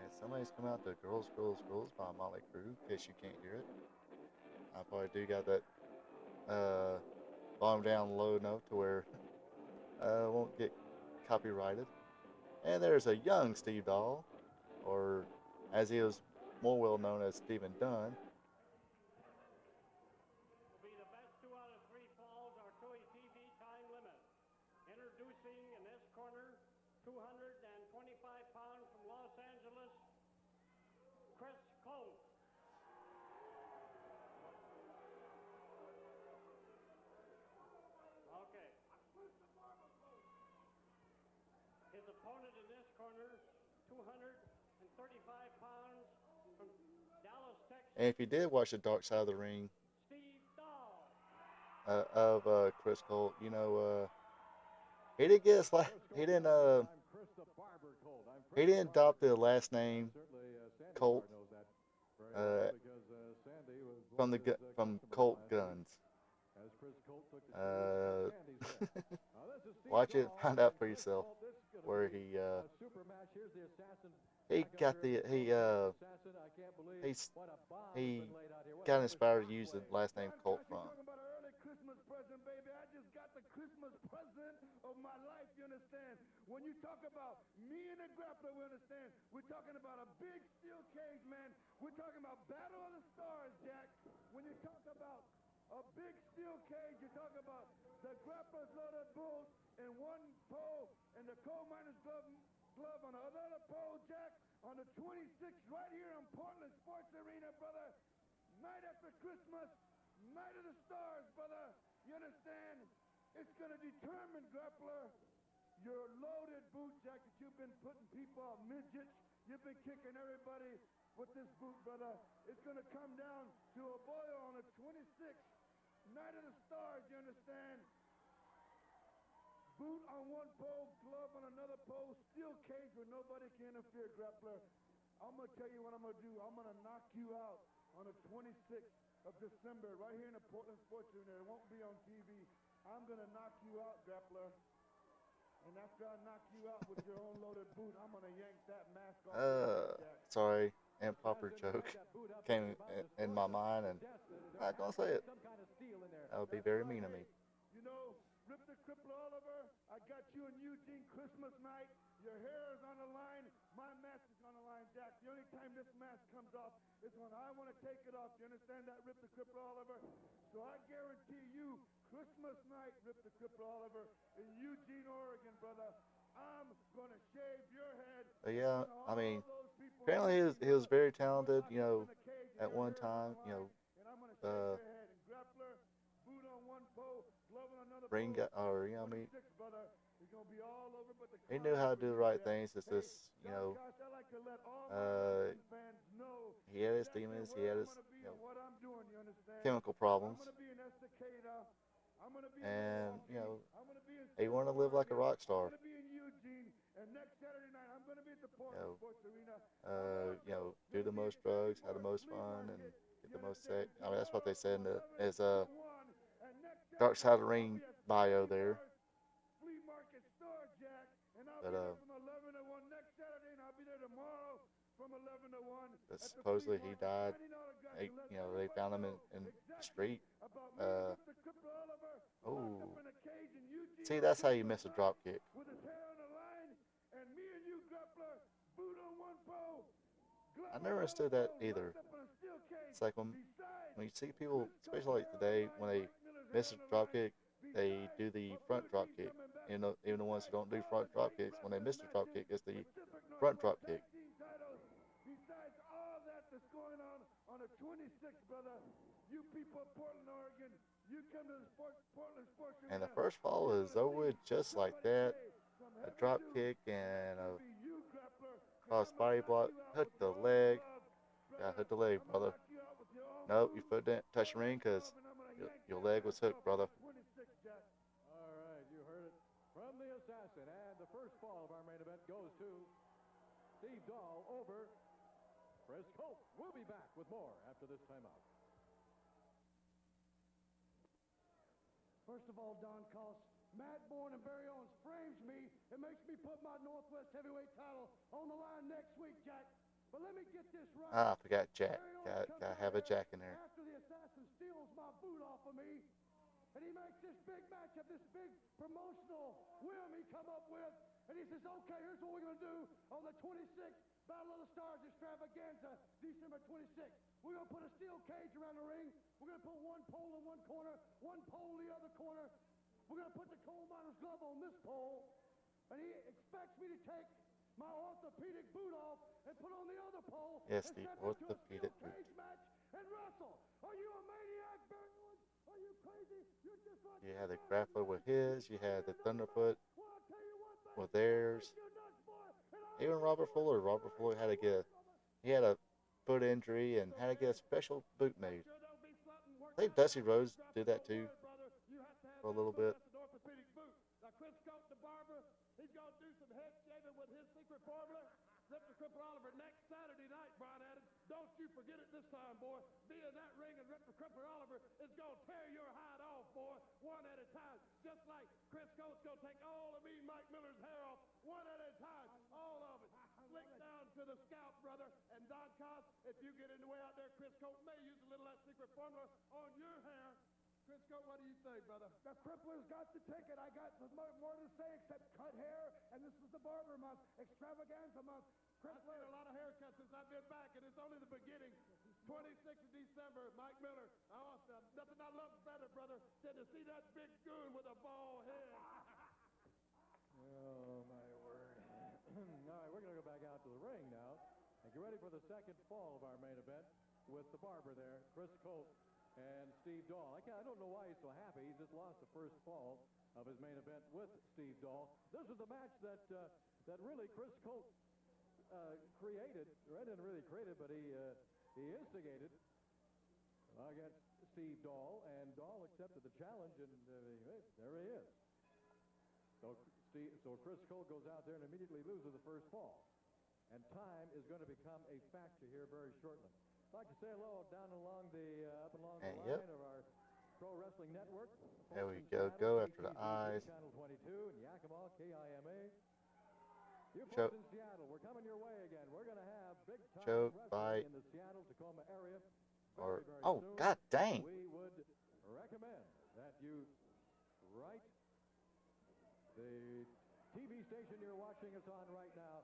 and somebody's come out to Girls, Girls, Girls by Molly Crew, in case you can't hear it. I probably do got that bottom down low enough to where won't get copyrighted. And there's a young Steve Dahl, or as he was more well known as Stephen Dunn. Will be the best 2 out of 3 falls are to a TV time limit. Introducing in this corner, 225 pounds from Los Angeles, Chris Colt. Okay. His opponent in this corner, 235 pounds from Dallas, Texas, And if you did watch the Dark Side of the Ring Steve Dahl. of Chris Colt, you know he didn't get his he didn't I'm Chris the Barber Colt. I'm Chris he the didn't Barber adopt the Colt. last name Certainly, Sandy Colt Barr knows that very well because Sandy was from one of his, from customers Colt last week. Guns. As Chris Colt took the stage, Sandy said. Now, this is Steve Watch it, Dahl find out and for Chris yourself Colt. This is gonna where be he a super match. Here's the assassin. he back up got here. the Assassin, I can't believe what a bomb has he been laid out here. What got a inspired to use the shockwave. last name Colt You're from. talking about an early Christmas present, baby. I just got the Christmas present of my life, you understand? When you talk about me and the grappler, we understand. We're talking about a big steel cage, man. We're talking about Battle of the Stars, Jack. When you talk about a big steel cage, you talk about the grappler's loaded bulls in one pole and the coal miner's glove on the other pole, Jack, on the 26th right here in Portland Sports Arena, brother. Night after Christmas, night of the stars, brother. You understand? It's going to determine, grappler, your loaded boot, Jack, that you've been putting people out, midgets. You've been kicking everybody with this boot, brother. It's going to come down to a boil on the 26th. Night of the stars, you understand? Boot on one pole, glove on another pole, steel cage where nobody can interfere, grappler. I'm going to tell you what I'm going to do. I'm going to knock you out on the 26th of December right here in the Portland Sports Arena. It won't be on TV. I'm going to knock you out, grappler. And after I knock you out with your own loaded boot, I'm going to yank that mask off your head, Jack. Sorry, improper joke came in my mind, and I'm not gonna say it. That would be very mean of me. You know, Rip the Crippler Oliver, I got you in Eugene Christmas night. Your hair is on the line. My mask is on the line, Jack. The only time this mask comes off is when I want to take it off. You understand that, Rip the Crippler Oliver? So I guarantee you, Christmas night, Rip the Crippler Oliver, in Eugene, Oregon, brother, I'm going to shave your head. But yeah, I mean, apparently he was very talented, you know, at one time, you know, ring, or, you know, I mean, he knew how to do the right things. It's just, you know, he had his demons, he had his, you know, chemical problems, and, you know, he wanted to live like a rock star. You know, do the most drugs, have the most fun, and get the most sex. I mean, that's what they said in his Dark Side of the Ring bio there. But supposedly he died. You know, they found him in the street. See, that's how you miss a drop kick. I never understood that either. It's like when you see people, especially like today, when they miss a drop kick, they do the front drop kick. You know, even the ones who don't do front drop kicks, when they miss the drop kick, it's the front drop kick. Besides all that that's going on the 26th, brother, you people of Portland, Oregon, you come to And the first fall is over just like that. A drop kick and a cross body block. Hook the leg. Gotta hook the leg, brother. Nope, your foot didn't touch the ring because your leg was hooked, brother. All right, you heard it from the assassin. And the first fall of our main event goes to Steve Dahl over Chris Cope. We'll be back with more after this timeout. First of all, Don Cost, Matt Bourne and Barry Owens frames me. It makes me put my Northwest Heavyweight title on the line next week, Jack. But let me get this right. Ah, I forgot Jack. Gotta have a Jack in there. After the assassin steals my boot off of me, and he makes this big matchup, this big promotional whim he come up with, and he says, okay, here's what we're going to do on the 26th Battle of the Stars Extravaganza, December 26th. We're going to put a steel cage around the ring. We're going to put one pole in one corner, one pole in the other corner. We're going to put the coal miner's glove on this pole, and he expects me to take my orthopedic boot off and put on the other pole. Yes, and the step into a orthopedic steel boot. cage match and wrestle. Are you a maniac, Barry Owens? Are you crazy? You're just like You had the grappler with his. You had the Thunderfoot well, I'll tell you what, baby, with theirs. you're nuts, boy, and I Even Robert Fuller had to get he had a foot injury and had to get a special boot made. I think Dusty Rhodes did that too for a little bit. Now, Chris Cote, the barber, he's going to do some head shaving with his secret formula. Rip the Cripple Oliver next Saturday night, Brian Adams. Don't you forget it this time, boy. Be in that ring and Rip the Cripple Oliver is going to tear your hide off, boy, one at a time. Just like Chris Cote's going to take all of me, Mike Miller's hair off, one at a time. All of it. Slick down to the scalp, brother. And Don Cost, if you get in the way out there, Chris Cote may use a little of that secret formula on your hair. Chris Cote, what do you think, brother? The Crippler's got the ticket. I got more to say except cut hair, and this is the barber month, extravaganza month. I've seen a lot of haircuts since I've been back, and it's only the beginning. 26th of December, Mike Miller. Nothing I love better, brother, than to see that big goon with a bald head. Oh, my word. All right, we're going to go back out to the ring now and get ready for the second fall of our main event with the barber there, Chris Cote and Steve Dahl. I don't know why he's so happy. He just lost the first fall of his main event with Steve Dahl. This is the match that really Chris Cote created. Red didn't really create it, but he instigated against Steve Dahl, and Dahl accepted the challenge, and there he is. So Chris Cote goes out there and immediately loses the first fall. And time is going to become a factor here very shortly. I'd like to say hello down along the line of our Pro Wrestling Network. There we go after the eyes. Channel 22 in Yakima, KIMA. You Choke. folks in Seattle, we're coming your way again. We're going to have big time Choke, wrestling bite. in the Seattle-Tacoma area. Or Very oh soon. god dang. We would recommend that you write the TV station you're watching us on right now.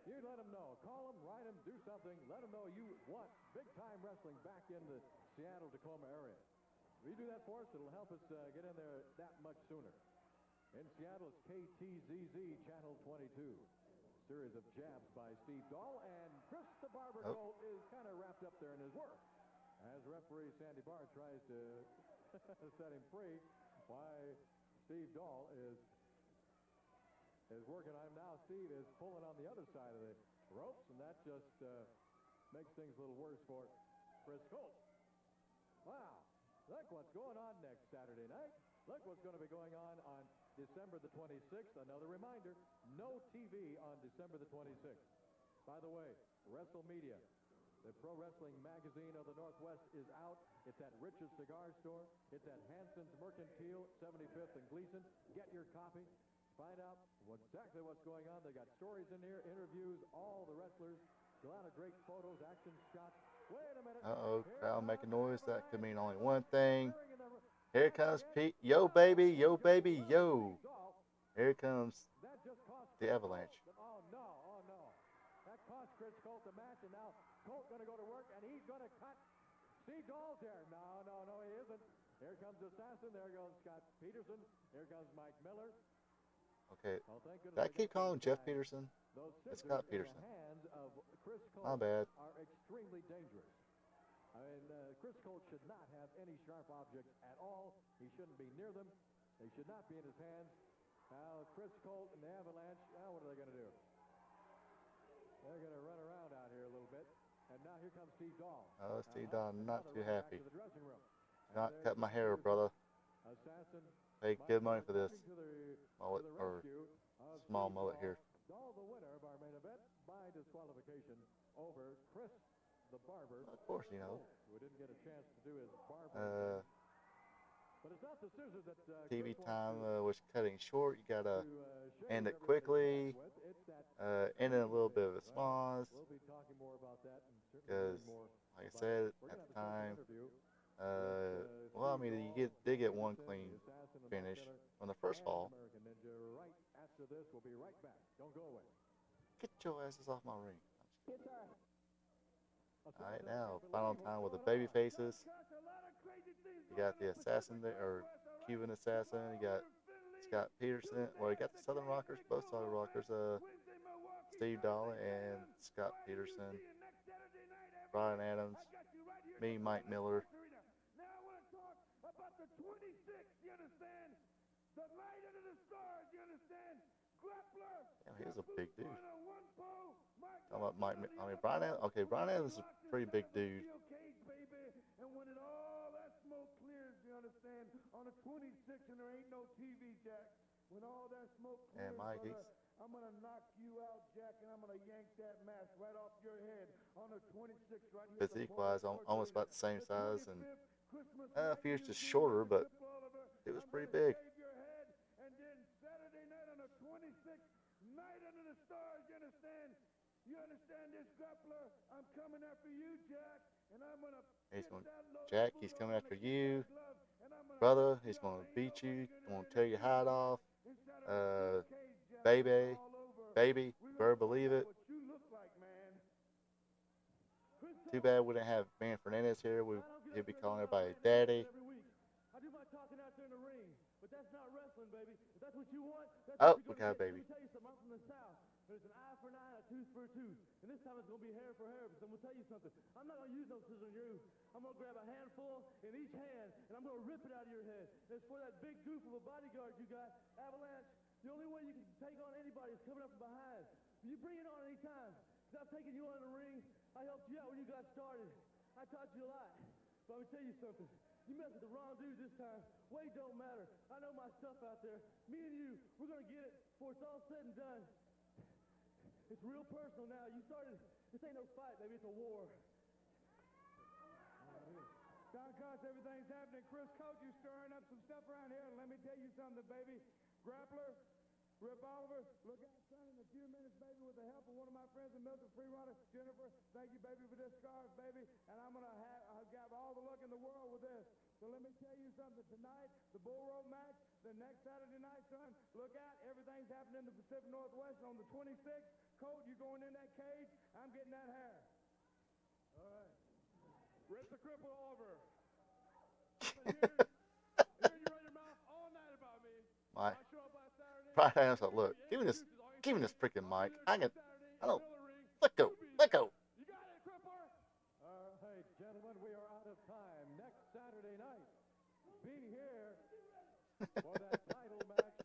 You let them know. Call them, write them, do something. Let them know you want big-time wrestling back in the Seattle-Tacoma area. If you do that for us, it'll help us get in there that much sooner. In Seattle, it's KTZZ Channel 22. Series of jabs by Steve Dahl, and Chris the Barber Cote is kind of wrapped up there in his work. As referee Sandy Barr tries to set him free, why Steve Dahl is working on him now. Steve is pulling on the other side of the ropes, and that just makes things a little worse for Chris Cote. Wow, look what's going on next Saturday night. Look what's going to be going on December the 26th. Another reminder, no TV on December the 26th. By the way, WrestleMedia, the pro wrestling magazine of the Northwest, is out. It's at Rich's Cigar Store. It's at Hanson's Mercantile, 75th and Gleason. Get your copy. Find out exactly what's going on. They got stories in here, interviews, all the wrestlers. A lot of great photos, action shots. Wait a minute. Crowd making noise. That could mean only one thing. Here comes Pete. Yo, baby, yo, baby, yo. Here comes the Avalanche. Oh, no. That cost Chris Cote the match, and now Cote going to go to work, and he's going to cut Steve Dahl's hair. No, he isn't. Here comes the assassin. There goes Scott Peterson. Here comes Mike Miller. Okay, did I keep calling him Jeff Peterson? It's Scott Peterson. Hands of Chris Cote My bad. are extremely dangerous. I mean, Chris Colt should not have any sharp objects at all. He shouldn't be near them. They should not be in his hands. Now, Chris Colt and the Avalanche, now what are they going to do? They're going to run around out here a little bit. And now here comes Steve Dahl. Oh, Steve Dahl, not too happy. To the dressing room. Not cut my hair, brother. Assassin Pay good money for this mullet, to the or rescue of small Steve mullet Dahl. here. Dahl, the winner of our main event by disqualification over Chris the Barber. Of course, you know. Who didn't get a chance to do his barber. But it's not the scissors that TV Chris time wants was cutting short. You gotta to end it shave quickly. everybody with. It's that End it a little bit of a small. we'll be talking more about that and Because, certainly more. like I said We're at gonna the have a time, interview well, I mean, you did get one clean finish on the first fall. American Ninja right after this. We'll be right back. Don't go away. Get your asses off my ring. Yes, sir. All right, now final time with the baby faces. You got the assassin there, or Cuban assassin. You got Scott Peterson. Well, you got the Southern Rockers, both Southern Rockers. Steve Dahl and Scott Peterson. Brian Adams. Me, Mike Miller. Now I want to talk about the 26th, you understand? The light under the stars, you understand? Grappler. Yeah, he was a big dude. Talking about Mike, I mean, Brian Adams. Okay, Brian Adams is a pretty big dude. And when it all that smoke clears, you understand, on the 26th and there ain't no TV, Jack. When all that smoke clears, And Mike, brother, I'm going to knock you out, Jack, and I'm going to yank that mask right off your head on the 26th right here. Physique-wise, almost about the same size, and a few just shorter, but it was pretty big. And then Saturday night on the 26th, night under the stars, you understand? You understand this, grappler? I'm coming after you, Jack, and I'm going to Jack, he's coming after you. Brother, he's going to beat you. He's going to tear your hide off. Baby, better believe it. Too bad we didn't have Man Fernandez here. He'd be calling everybody daddy. I do my talking out there in the ring, but that's not wrestling, baby. If that's what you want, that's Oh, what we got a baby. Let me tell you something. I'm from the South. There's an eye for an eye, a tooth for a tooth. And this time it's going to be hair for hair. Because I'm going to tell you something. I'm not going to use no scissors on you. I'm going to grab a handful in each hand, and I'm going to rip it out of your head. And it's for that big goof of a bodyguard you got, Avalanche. The only way you can take on anybody is coming up from behind. You bring it on any time. Because I've taken you on in the ring. I helped you out when you got started. I taught you a lot. But I'm going to tell you something. You messed with the wrong dude this time. Weight don't matter. I know my stuff out there. Me and you, we're going to get it before it's all said and done. It's real personal now. You started, this ain't no fight, baby. It's a war. Don Cost, everything's happening. Chris Coach, you stirring up some stuff around here. Let me tell you something, baby. Grappler, Rip Oliver, look out, son, in a few minutes, baby, with the help of one of my friends in Milton Free Runner, Jennifer. Thank you, baby, for this scarf, baby. And I'm going to have all the luck in the world with this. So let me tell you something. Tonight, the bull rope match, the next Saturday night, son, look out. Everything's happening in the Pacific Northwest on the 26th. Colt, you going in that cage. I'm getting that hair. All right. Rip the cripple over. Hearing you run your mouth all night about me. My I'll show up on Saturday. Brian Adams said, look, give me this freaking mic. I don't, let go. You got it, Cripper. All right, gentlemen, we are out of time. Next Saturday night, be here for that title match.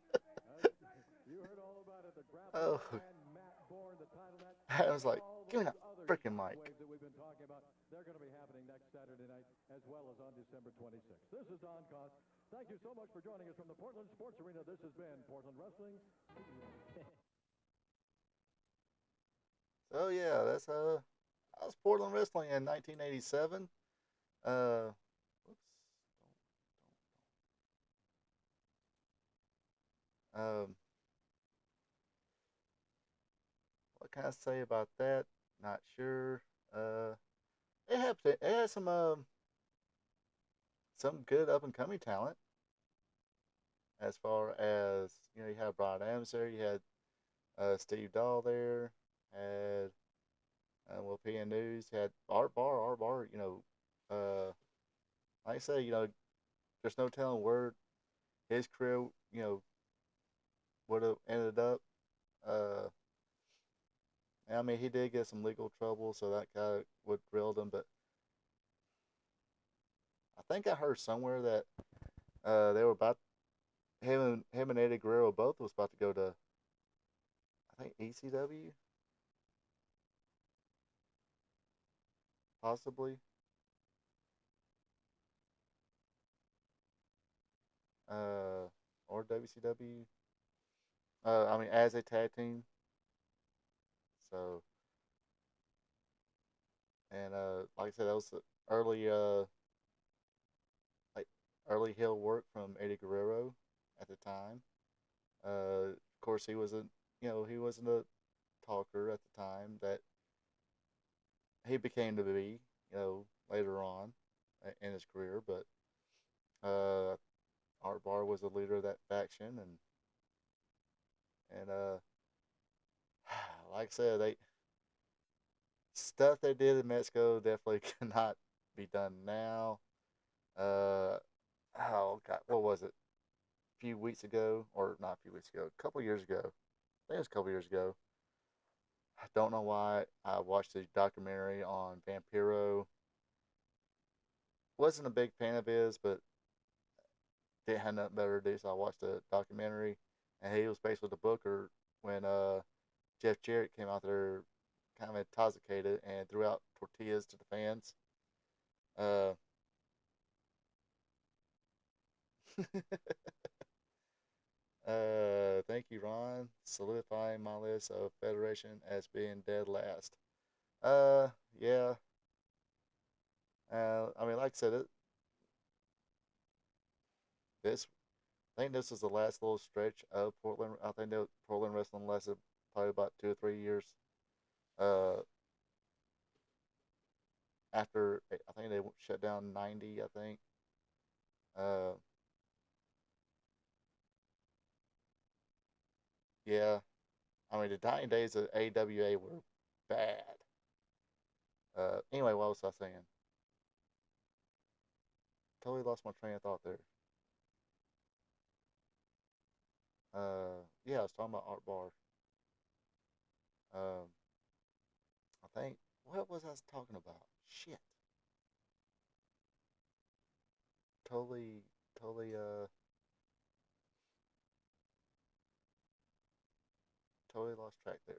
You heard all about it. The grappler and Matt Bourne, the title match. I was like, All give me those that other freaking mic. waves that we've been talking about, they're going to be happening next Saturday night as well as on December 26th. This is Don Cost. Thank you so much for joining us from the Portland Sports Arena. This has been Portland Wrestling. So yeah, that's I was Portland Wrestling in 1987. Whoops. What can I say about that? Not sure. It had some good up and coming talent. As far as you had Brian Adams there, you had Steve Dahl there, had PN News, had Art Bar, like I say, there's no telling where his career, would have ended up. I mean, he did get some legal trouble, so that guy would drilled him, but think I heard somewhere that they were about him and Eddie Guerrero both was about to go to I think ECW possibly, uh, or WCW. I mean, as a tag team. So, and like I said, that was the early like early heel work from Eddie Guerrero at the time. Of course, he wasn't a talker at the time that he became to be, later on in his career. But uh, Art Bar was the leader of that faction, and like I said, they stuff they did in Mexico definitely cannot be done now. Uh, oh God, what was it? A few weeks ago, or not a few weeks ago, a couple years ago. I think it was a couple years ago. I don't know why I watched a documentary on Vampiro. Wasn't a big fan of his, but didn't have nothing better to do, so I watched the documentary. And he was basically the booker when Jeff Jarrett came out there, kind of intoxicated, and threw out tortillas to the fans. Uh, thank you, Ron. Solidifying my list of Federation as being dead last. Yeah. I mean, like I said, this I think this is the last little stretch of Portland. I think that Portland wrestling lasted probably about 2 or 3 years. Uh, After I think they shut down '90, I think. Uh, yeah. I mean, the dying days of AWA were bad. Anyway, what was I saying? Totally lost my train of thought there. Yeah, I was talking about Art Bar. Um, I think what was I talking about? Shit, totally, totally, totally lost track there.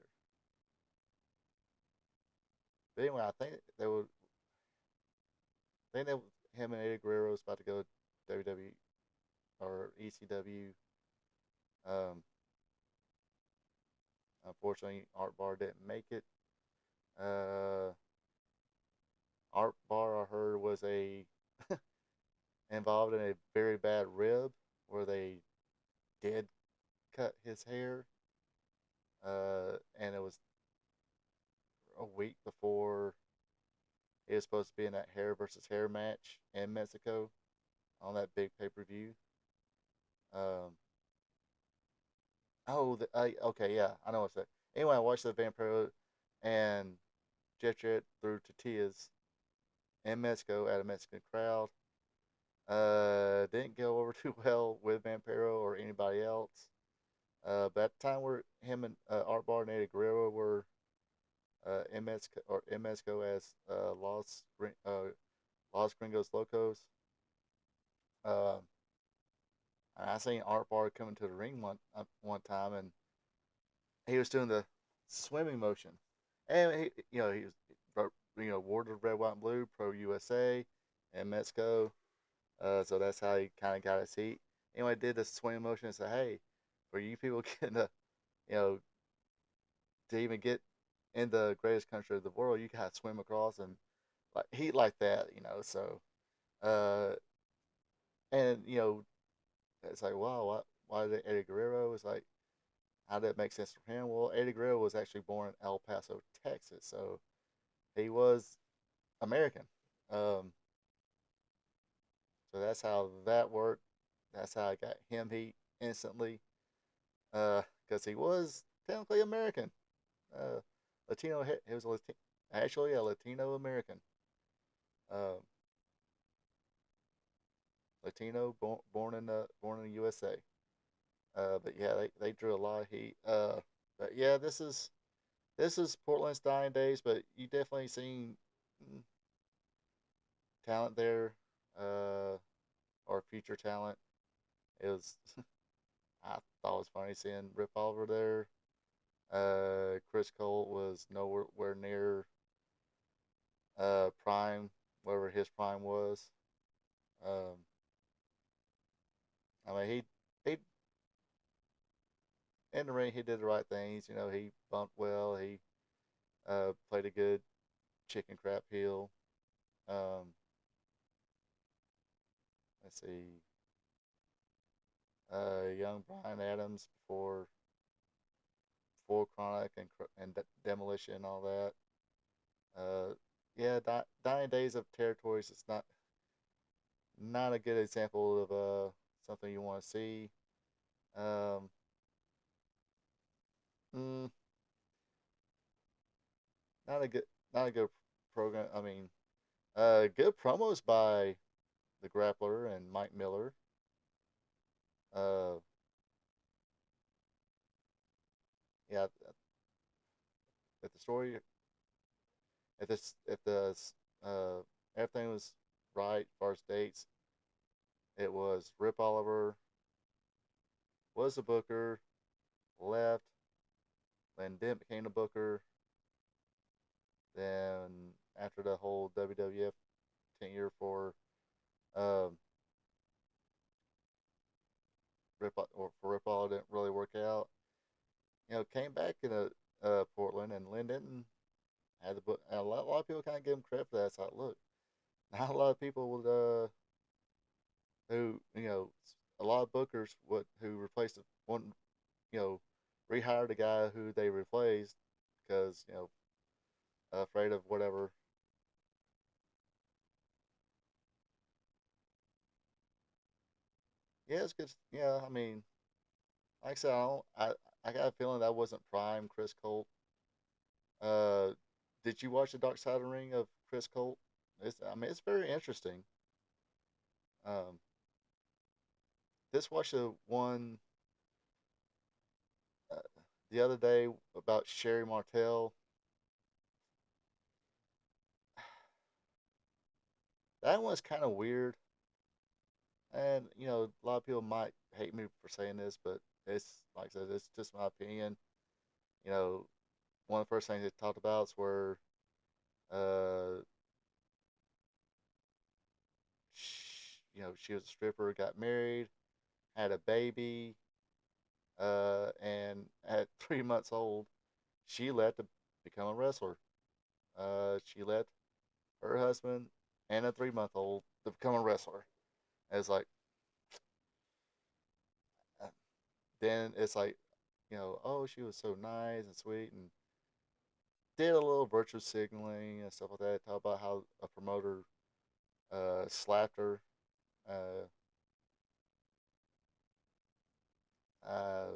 But anyway, I think that him and Eddie Guerrero was about to go to WWE or ECW. Um, Unfortunately, Art Bar didn't make it. Uh, Art Bar, I heard, was a involved in a very bad rib where they did cut his hair, and it was a week before he was supposed to be in that hair versus hair match in Mexico on that big pay per view. Um, okay, yeah, I know what's that. Anyway, I watched the Vampiro, and Jeff Jarrett threw tortillas in Mexico at a Mexican crowd. Didn't go over too well with Vampiro or anybody else. But at the time where him and Art Bar and Eddie Guerrero were in Mexico as Los Gringos Locos. Uh, I seen Art Bar coming to the ring one time, and he was doing the swimming motion, and he was wore the red, white, and blue pro USA and Mexico. So that's how he kind of got his heat. Anyway, did the swimming motion and said, "Hey, for you people getting you know, to even get in the greatest country of the world, you gotta swim across and like heat like that. So, uh, and it's like, wow, why did Eddie Guerrero? It's like, how did that make sense for him? Well, Eddie Guerrero was actually born in El Paso, Texas, so he was American. Um, so that's how that worked. That's how I got him heat instantly, because he was technically American. Uh, Latino. He was actually a Latino American. Um, Latino, born in the USA. But yeah, they drew a lot of heat. But yeah, this is Portland's dying days. But you definitely seen talent there. uh, or future talent. It was I thought it was funny seeing Rip Oliver there. Chris Colt was nowhere near prime, whatever his prime was. Um, I mean, he in the ring he did the right things. You know, he bumped well. He played a good chicken crap heel. Um, let's see, young Brian Adams before Chronic and Demolition and all that. Yeah, Dying Days of Territories is not a good example of something you want to see. Um, mm, not a good not a good program. I mean, good promos by the Grappler and Mike Miller. Uh, yeah, if the story, if the uh, everything was right as far as dates, it was Rip Oliver was the booker, left, then Dent became the booker. Then after the whole WWF tenure for um, Rip Oliver didn't really work out. You know, came back in Portland, and Lynn Denton had the book. And a lot of people kind of give him credit for that. It's like, look, not a lot of people would who a lot of bookers would who replaced one you know rehire the guy who they replaced because afraid of whatever. Yeah, it's good. Yeah, I mean, like I said, I got a feeling that wasn't prime Chris Colt. Uh, did you watch the Dark Side of the Ring of Chris Colt? I mean, it's very interesting. Um, this watched the one uh, the other day about Sherry Martel. That one's kind of weird, and a lot of people might hate me for saying this, but it's like I said, it's just my opinion. You know, one of the first things they talked about is where uh, she was a stripper, got married, had a baby, and at 3 months old, she left to become a wrestler. She left her husband and a 3 month old to become a wrestler. And it's like, uh, then it's like, oh, she was so nice and sweet and did a little virtue signaling and stuff like that. Talk about how a promoter slapped her. Uh, uh,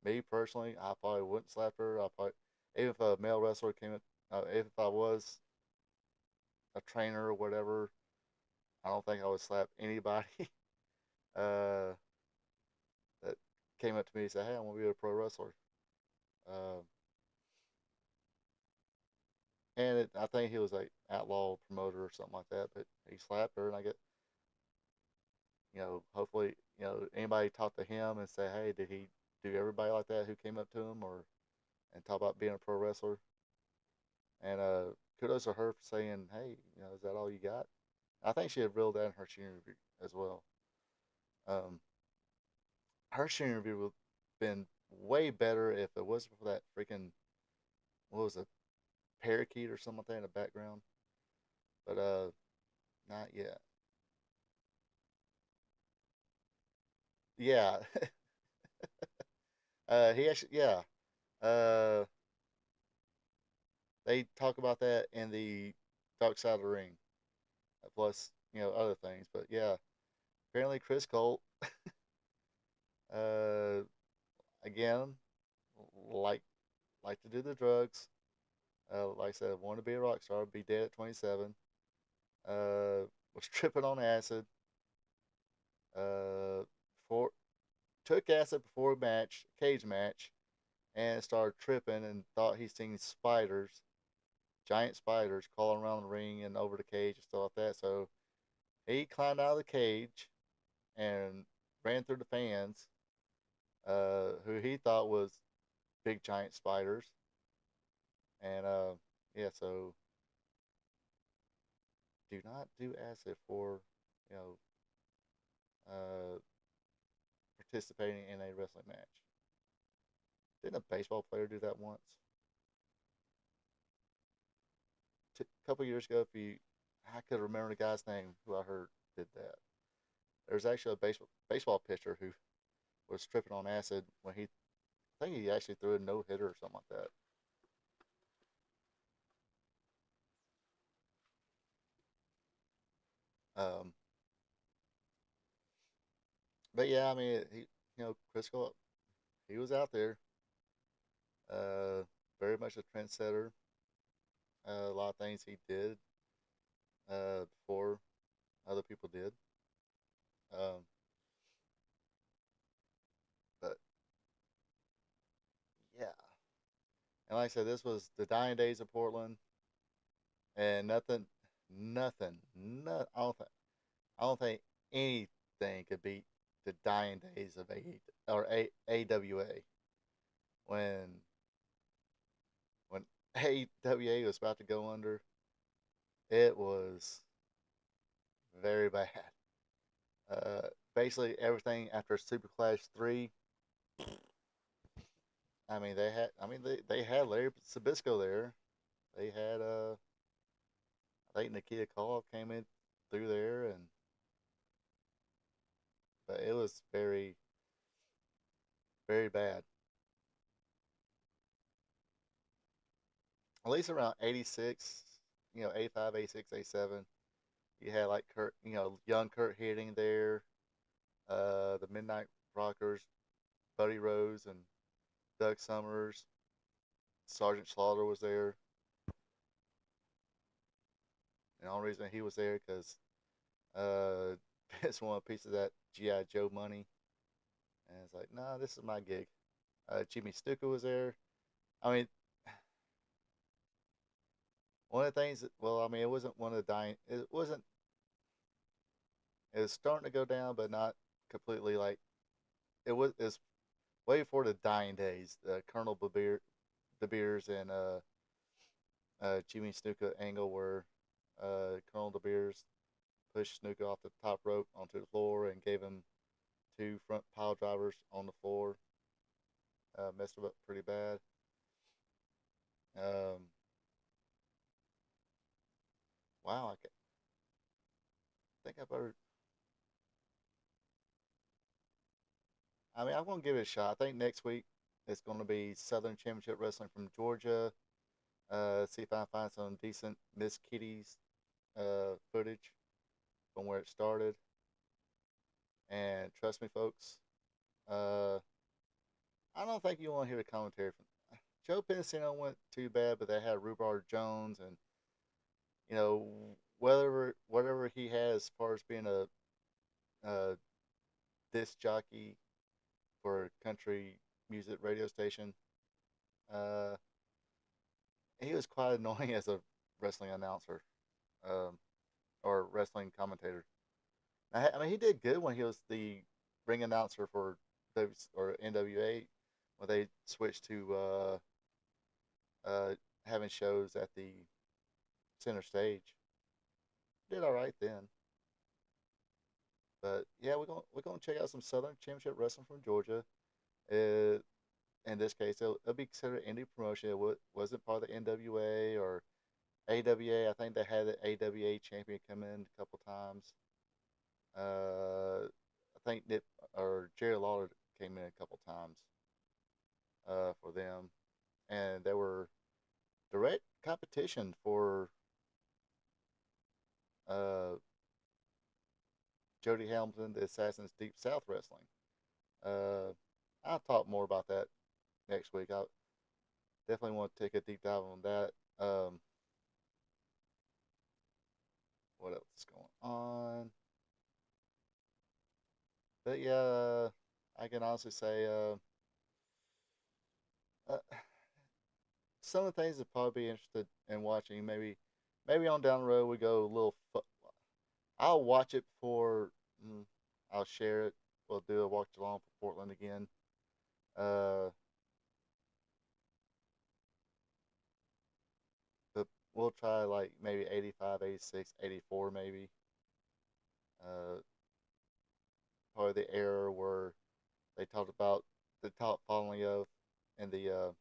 Me personally, I probably wouldn't slap her. I probably, even if a male wrestler came in, even if I was a trainer or whatever, I don't think I would slap anybody uh, that came up to me and said, "Hey, I want to be a pro wrestler." Um, I think he was like outlaw promoter or something like that. But he slapped her, and I get, hopefully, anybody talk to him and say, "Hey, did he do everybody like that who came up to him, or and talk about being a pro wrestler?" And kudos to her for saying, "Hey, is that all you got?" I think she had reeled that in her shoe interview as well. Um, her shoe interview would have been way better if it wasn't for that freaking what was it, parakeet or something like that in the background. But not yet. Yeah, he actually yeah. Uh, they talk about that in the Dark Side of the Ring, plus other things. But yeah, apparently Chris Colt, uh, again, like like to do the drugs. Like I said, wanted to be a rock star, be dead at 27. Was tripping on acid. Uh, for Took acid before a match, cage match, and started tripping and thought he seen spiders, giant spiders, crawling around the ring and over the cage and stuff like that. So He climbed out of the cage and ran through the fans, who he thought was big giant spiders. And yeah, so do not do acid for, you know, uh, participating in a wrestling match. Didn't a baseball player do that once? A couple years ago, if you, I could remember the guy's name who I heard did that. There's actually a baseball pitcher who was tripping on acid when he, I think he actually threw a no hitter or something like that. But yeah, I mean, Chris Cole, he was out there, uh, very much a trendsetter. A lot of things he did before other people did. Um, but yeah, and like I said, this was the dying days of Portland, and nothing. I don't think anything could beat the dying days of AWA when when AWA was about to go under. It was very bad. Uh, Basically everything after Super Clash 3. They had Larry Sabisco there. They had I think Nikita Call came in through there, and but it was very bad. At least around 86, 85, 86, 87. You had like young Kurt hitting there, the Midnight Rockers, Buddy Rose and Doug Summers, Sergeant Slaughter was there. And the only reason he was there because uh, Vince wanted a piece of that GI Joe money, and it's like, nah, this is my gig. Jimmy Snuka was there. I mean, one of the things. Well, I mean, it wasn't one of the dying. It wasn't. It was starting to go down, but not completely. Like it was. It's way before the dying days. Colonel De Beers and Jimmy Snuka angle where Colonel De Beers pushed Snuka off the top rope onto the floor and gave him two front pile drivers on the floor. Messed him up pretty bad. Um, wow, I think I better. I mean, I'm going to give it a shot. I think next week it's going to be Southern Championship Wrestling from Georgia. See if I can find some decent Miss Kitty's footage from where it started. And trust me, folks, uh, I don't think you want to hear the commentary from Joe Pensino went too bad, but they had Rhubarb Jones and you know whatever he has as far as being a disc jockey for a country music radio station. Uh, he was quite annoying as a wrestling announcer um, or wrestling commentator. I mean, he did good when he was the ring announcer for or NWA when they switched to having shows at the center stage. Did all right then. But yeah, we're gonna check out some Southern Championship Wrestling from Georgia. Uh, in this case, it'll be considered indie promotion. It wasn't part of the NWA or AWA. I think they had the AWA champion come in a couple times. I think Nip or Jerry Lawler came in a couple times for them, and they were direct competition for uh, Jody Hamilton, the Assassins Deep South Wrestling. Uh, I'll talk more about that next week. I definitely want to take a deep dive on that. What else is going on? But yeah, I can honestly say uh, some of the things that probably be interested in watching. Maybe on down the road we go a little I'll watch it before I'll share it. We'll do a watch along for Portland again. Uh, but we'll try like maybe 85, 86, 84 maybe. Uh, Probably the era where they talked about the top following of and the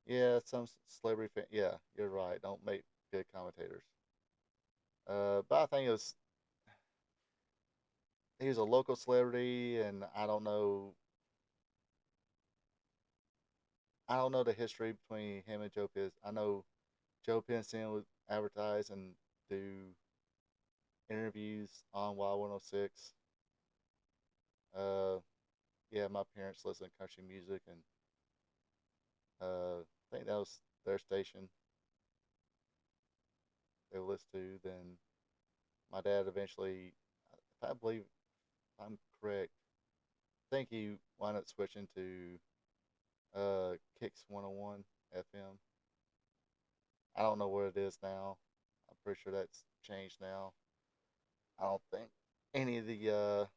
yeah, some celebrity fan. Yeah, you're right. Don't make good commentators. But I think he was a local celebrity, and I don't know the history between him and Joe Piz. I know Joe Pinson would advertise and do interviews on Y106. Uh, yeah, my parents listen to country music, and I think that was their station they would listen to. Then my dad eventually, if I believe I'm correct, I think he wound up switching to Kicks 101 FM. I don't know what it is now. I'm pretty sure that's changed now. I don't think any of the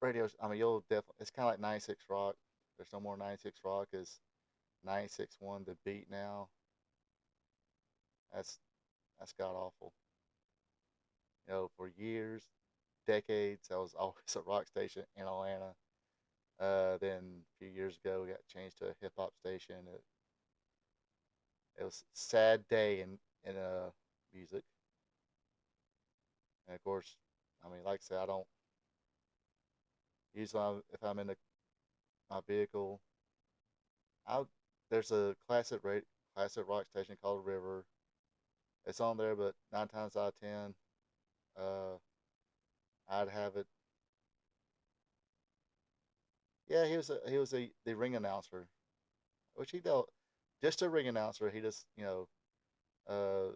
radios. I mean, you'll definitely. It's kind of like 96 Rock. There's no more 96 Rock. Is 96.1 the beat now? That's that's god awful. For years, decades, that was always a rock station in Atlanta. Then a few years ago, we got changed to a hip hop station. It was a sad day in music. And of course, I mean, like I said, I don't usually if I'm in my vehicle, I'll there's a classic rock station called River. It's on there, but 9 times out of 10, uh, I'd have it. Yeah, he was the ring announcer, which he dealt just a ring announcer. He just uh,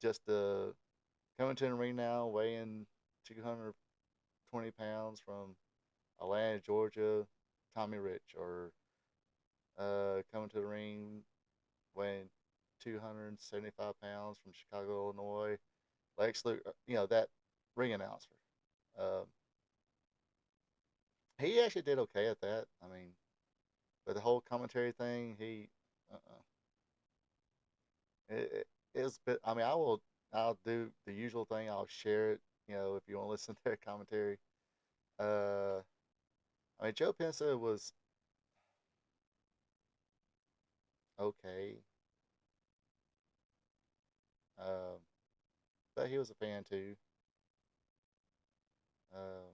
just coming to the ring now, weighing 220 pounds from Atlanta, Georgia, Tommy Rich, or coming to the ring weighing 275 pounds from Chicago, Illinois, Lex Luger, that ring announcer. Um, he actually did okay at that. I mean, but the whole commentary thing, it was. I mean, I'll do the usual thing. I'll share it. If you want to listen to their commentary. Uh, I mean, Joe Pensa was okay, um, but he was a fan too. Uh,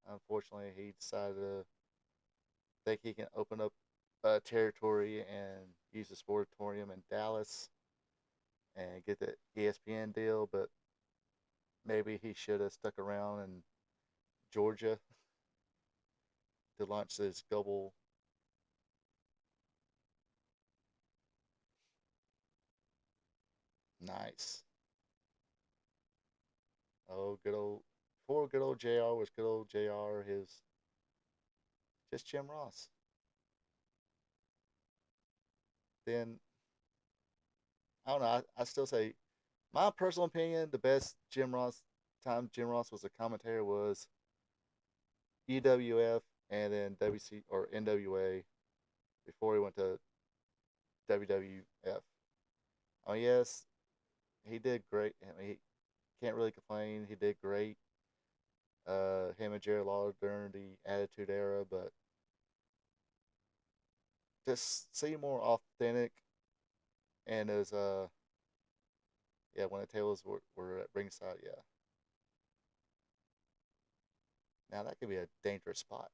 Unfortunately, he decided to think he can open up a territory and use the sportatorium in Dallas and get the ESPN deal, but maybe he should have stuck around in Georgia to launch this global. Nice. Oh, good old. Before good old JR was good old JR, his just Jim Ross. Then, I don't know. I still say, my personal opinion, the best Jim Ross was a commentator was EWF and then WC or NWA before he went to WWF. Oh yes, he did great. I mean, he can't really complain. He did great. Him and Jerry Lawler during the Attitude Era, but just seem more authentic and as yeah, when the tables were at ringside, yeah. Now that could be a dangerous spot.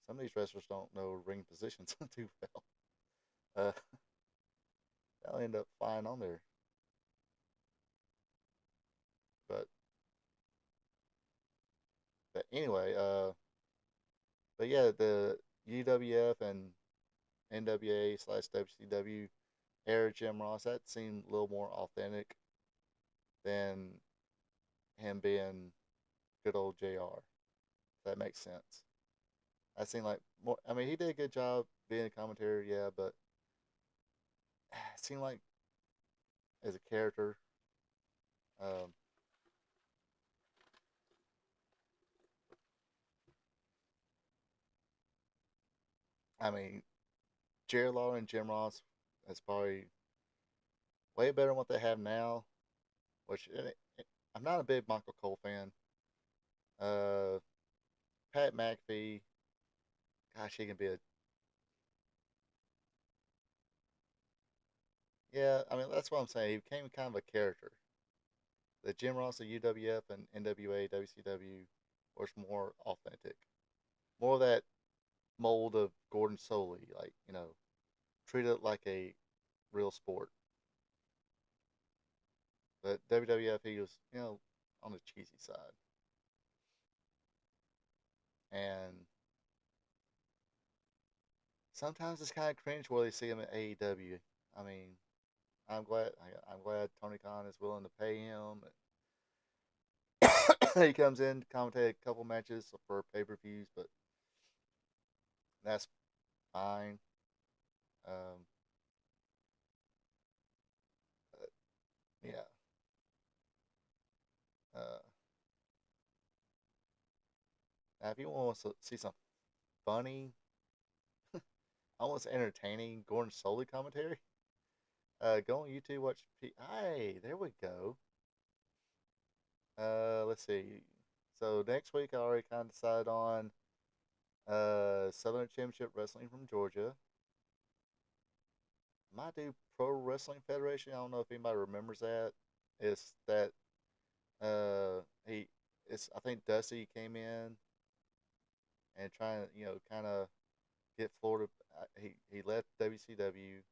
Some of these wrestlers don't know ring positions too well. Uh, they'll end up flying on there. But anyway, but yeah, the UWF and NWA/WCW era Jim Ross, that seemed a little more authentic than him being good old JR. If that makes sense. That seemed like more. I mean, he did a good job being a commentator, yeah, but it seemed like as a character. Um, I mean, Jerry Lawler and Jim Ross is probably way better than what they have now. Which I'm not a big Michael Cole fan. Uh, Pat McAfee, gosh, he can be a yeah. I mean, that's what I'm saying. He became kind of a character. The Jim Ross of UWF and NWA, WCW was more authentic, more of that mold of Gordon Soley, like treat it like a real sport. But WWF, he was on the cheesy side, and sometimes it's kind of cringe where they see him at AEW. I mean, I'm glad Tony Khan is willing to pay him. He comes in, commentate a couple matches for pay per views, but that's fine. Um, yeah. Uh, Now, if you want to see some funny, almost entertaining Gordon Soley commentary, go on YouTube. Watch. Hey, there we go. Let's see. So next week, I already kind of decided on Southern Championship Wrestling from Georgia. Might do Pro Wrestling Federation. I don't know if anybody remembers that. It's that he it's I think Dusty came in and trying to kind of get Florida. He left WCW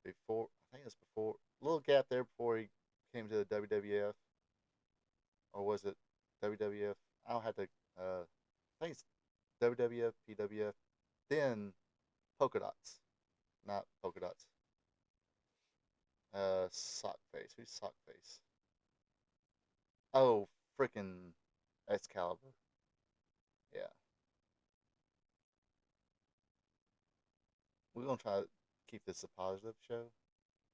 before. I think it's before a little gap there before he came to the WWF, or was it WWF? I don't have to. I think it's WWF, PWF, then Polka Dots, not Polka Dots. Sockface. Who's Sockface? Oh, freaking Excalibur. Yeah, we're gonna try to keep this a positive show.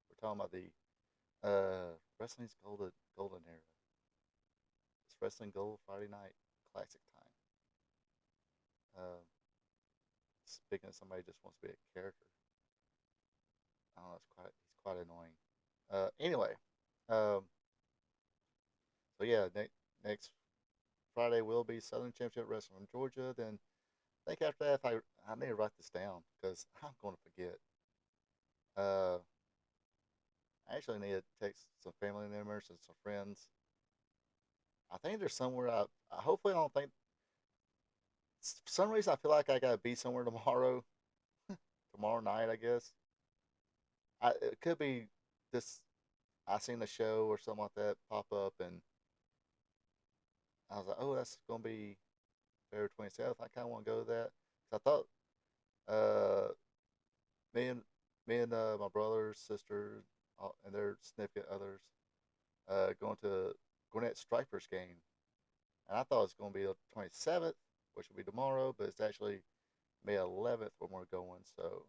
We're talking about the wrestling's golden era. It's Wrestling Gold Friday Night Classic time. Um, Speaking of somebody who just wants to be a character, I don't know. He's quite annoying. Anyway, um, so yeah, next Friday will be Southern Championship Wrestling from Georgia. Then I think after that, I need to write this down because I'm going to forget. Uh, I actually need to text some family members and some friends. I think there's somewhere I hopefully I don't think. For some reason, I feel like I gotta be somewhere tomorrow, tomorrow night. I guess it could be this. I seen a show or something like that pop up, and I was like, oh, that's gonna be February 27th. I kind of want to go to that. So I thought, uh, me and my brothers, sisters, and their significant others, going to Gwinnett Stripers game, and I thought it was going to be the 27th, which will be tomorrow, but it's actually May 11th when we're going. So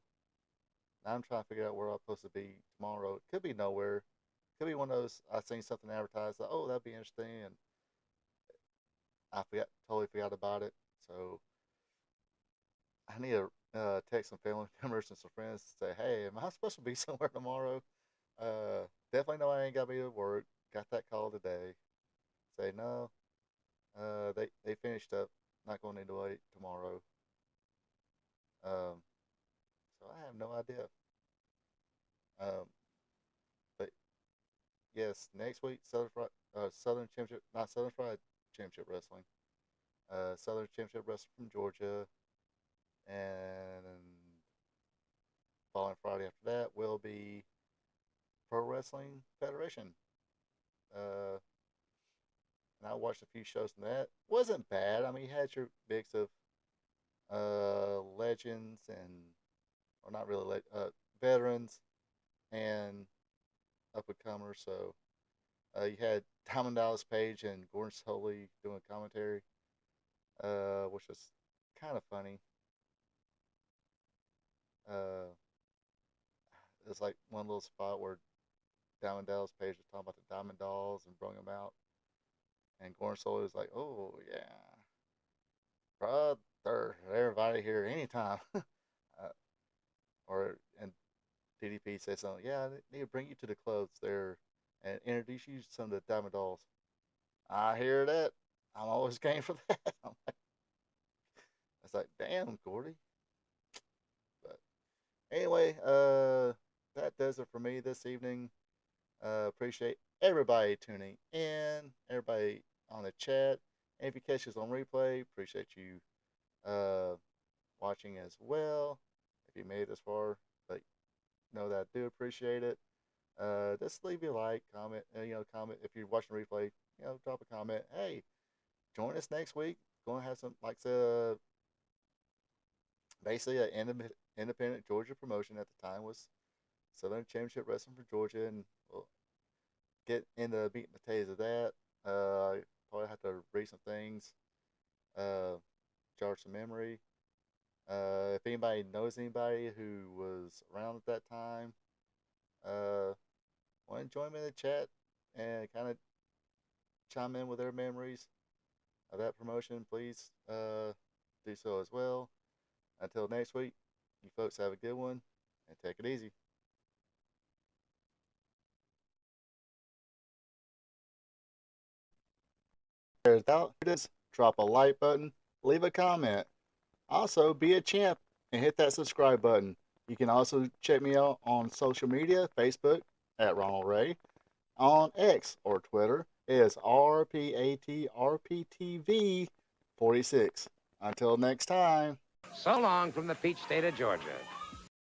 now I'm trying to figure out where I'm supposed to be tomorrow. It could be nowhere. Could be one of those I seen something advertised. Like, oh, that'd be interesting, and totally forgot about it. So I need to text some family members and some friends to say, hey, am I supposed to be somewhere tomorrow? Definitely know I ain't got to be at work. Got that call today. Say no. They finished up. Not going to need to wait tomorrow. Um, so I have no idea. Um, but yes, next week Southern Championship, not Southern Fried Championship Wrestling. Southern Championship Wrestling from Georgia, and following Friday after that will be Pro Wrestling Federation. Uh, and I watched a few shows from that. Wasn't bad. I mean, you had your mix of legends and, or not really, veterans and up and comers. So you had Diamond Dallas Page and Gordon Soley doing commentary, which was kind of funny. Uh, it's like one little spot where Diamond Dallas Page was talking about the Diamond Dolls and brought them out. And Gordon Solie was like, "Oh yeah, brother, everybody here anytime." Or and DDP said something. Yeah, they need to bring you to the clubs there and introduce you to some of the Diamond Dolls. I hear that. I'm always game for that. I'm like, it's like, damn, Gordy. But anyway, that does it for me this evening. Appreciate everybody tuning in, everybody on the chat. And if you catch us on replay, appreciate you watching as well. If you made it this far, but know that I do appreciate it. Just leave a like, comment, comment if you're watching replay. Drop a comment. Hey, join us next week. Going to have some, like, basically an independent Georgia promotion at the time was Southern Championship Wrestling for Georgia, and we'll get into the meat and potatoes of that. I probably have to read some things, jog some memory. If anybody knows anybody who was around at that time, want to join me in the chat and kind of chime in with their memories of that promotion, please do so as well. Until next week, you folks have a good one and take it easy. There's out. Drop a like button, leave a comment. Also, be a champ and hit that subscribe button. You can also check me out on social media, Facebook at Ronald Ray, on X or Twitter is RPATRPTV46. Until next time. So long from the peach state of Georgia.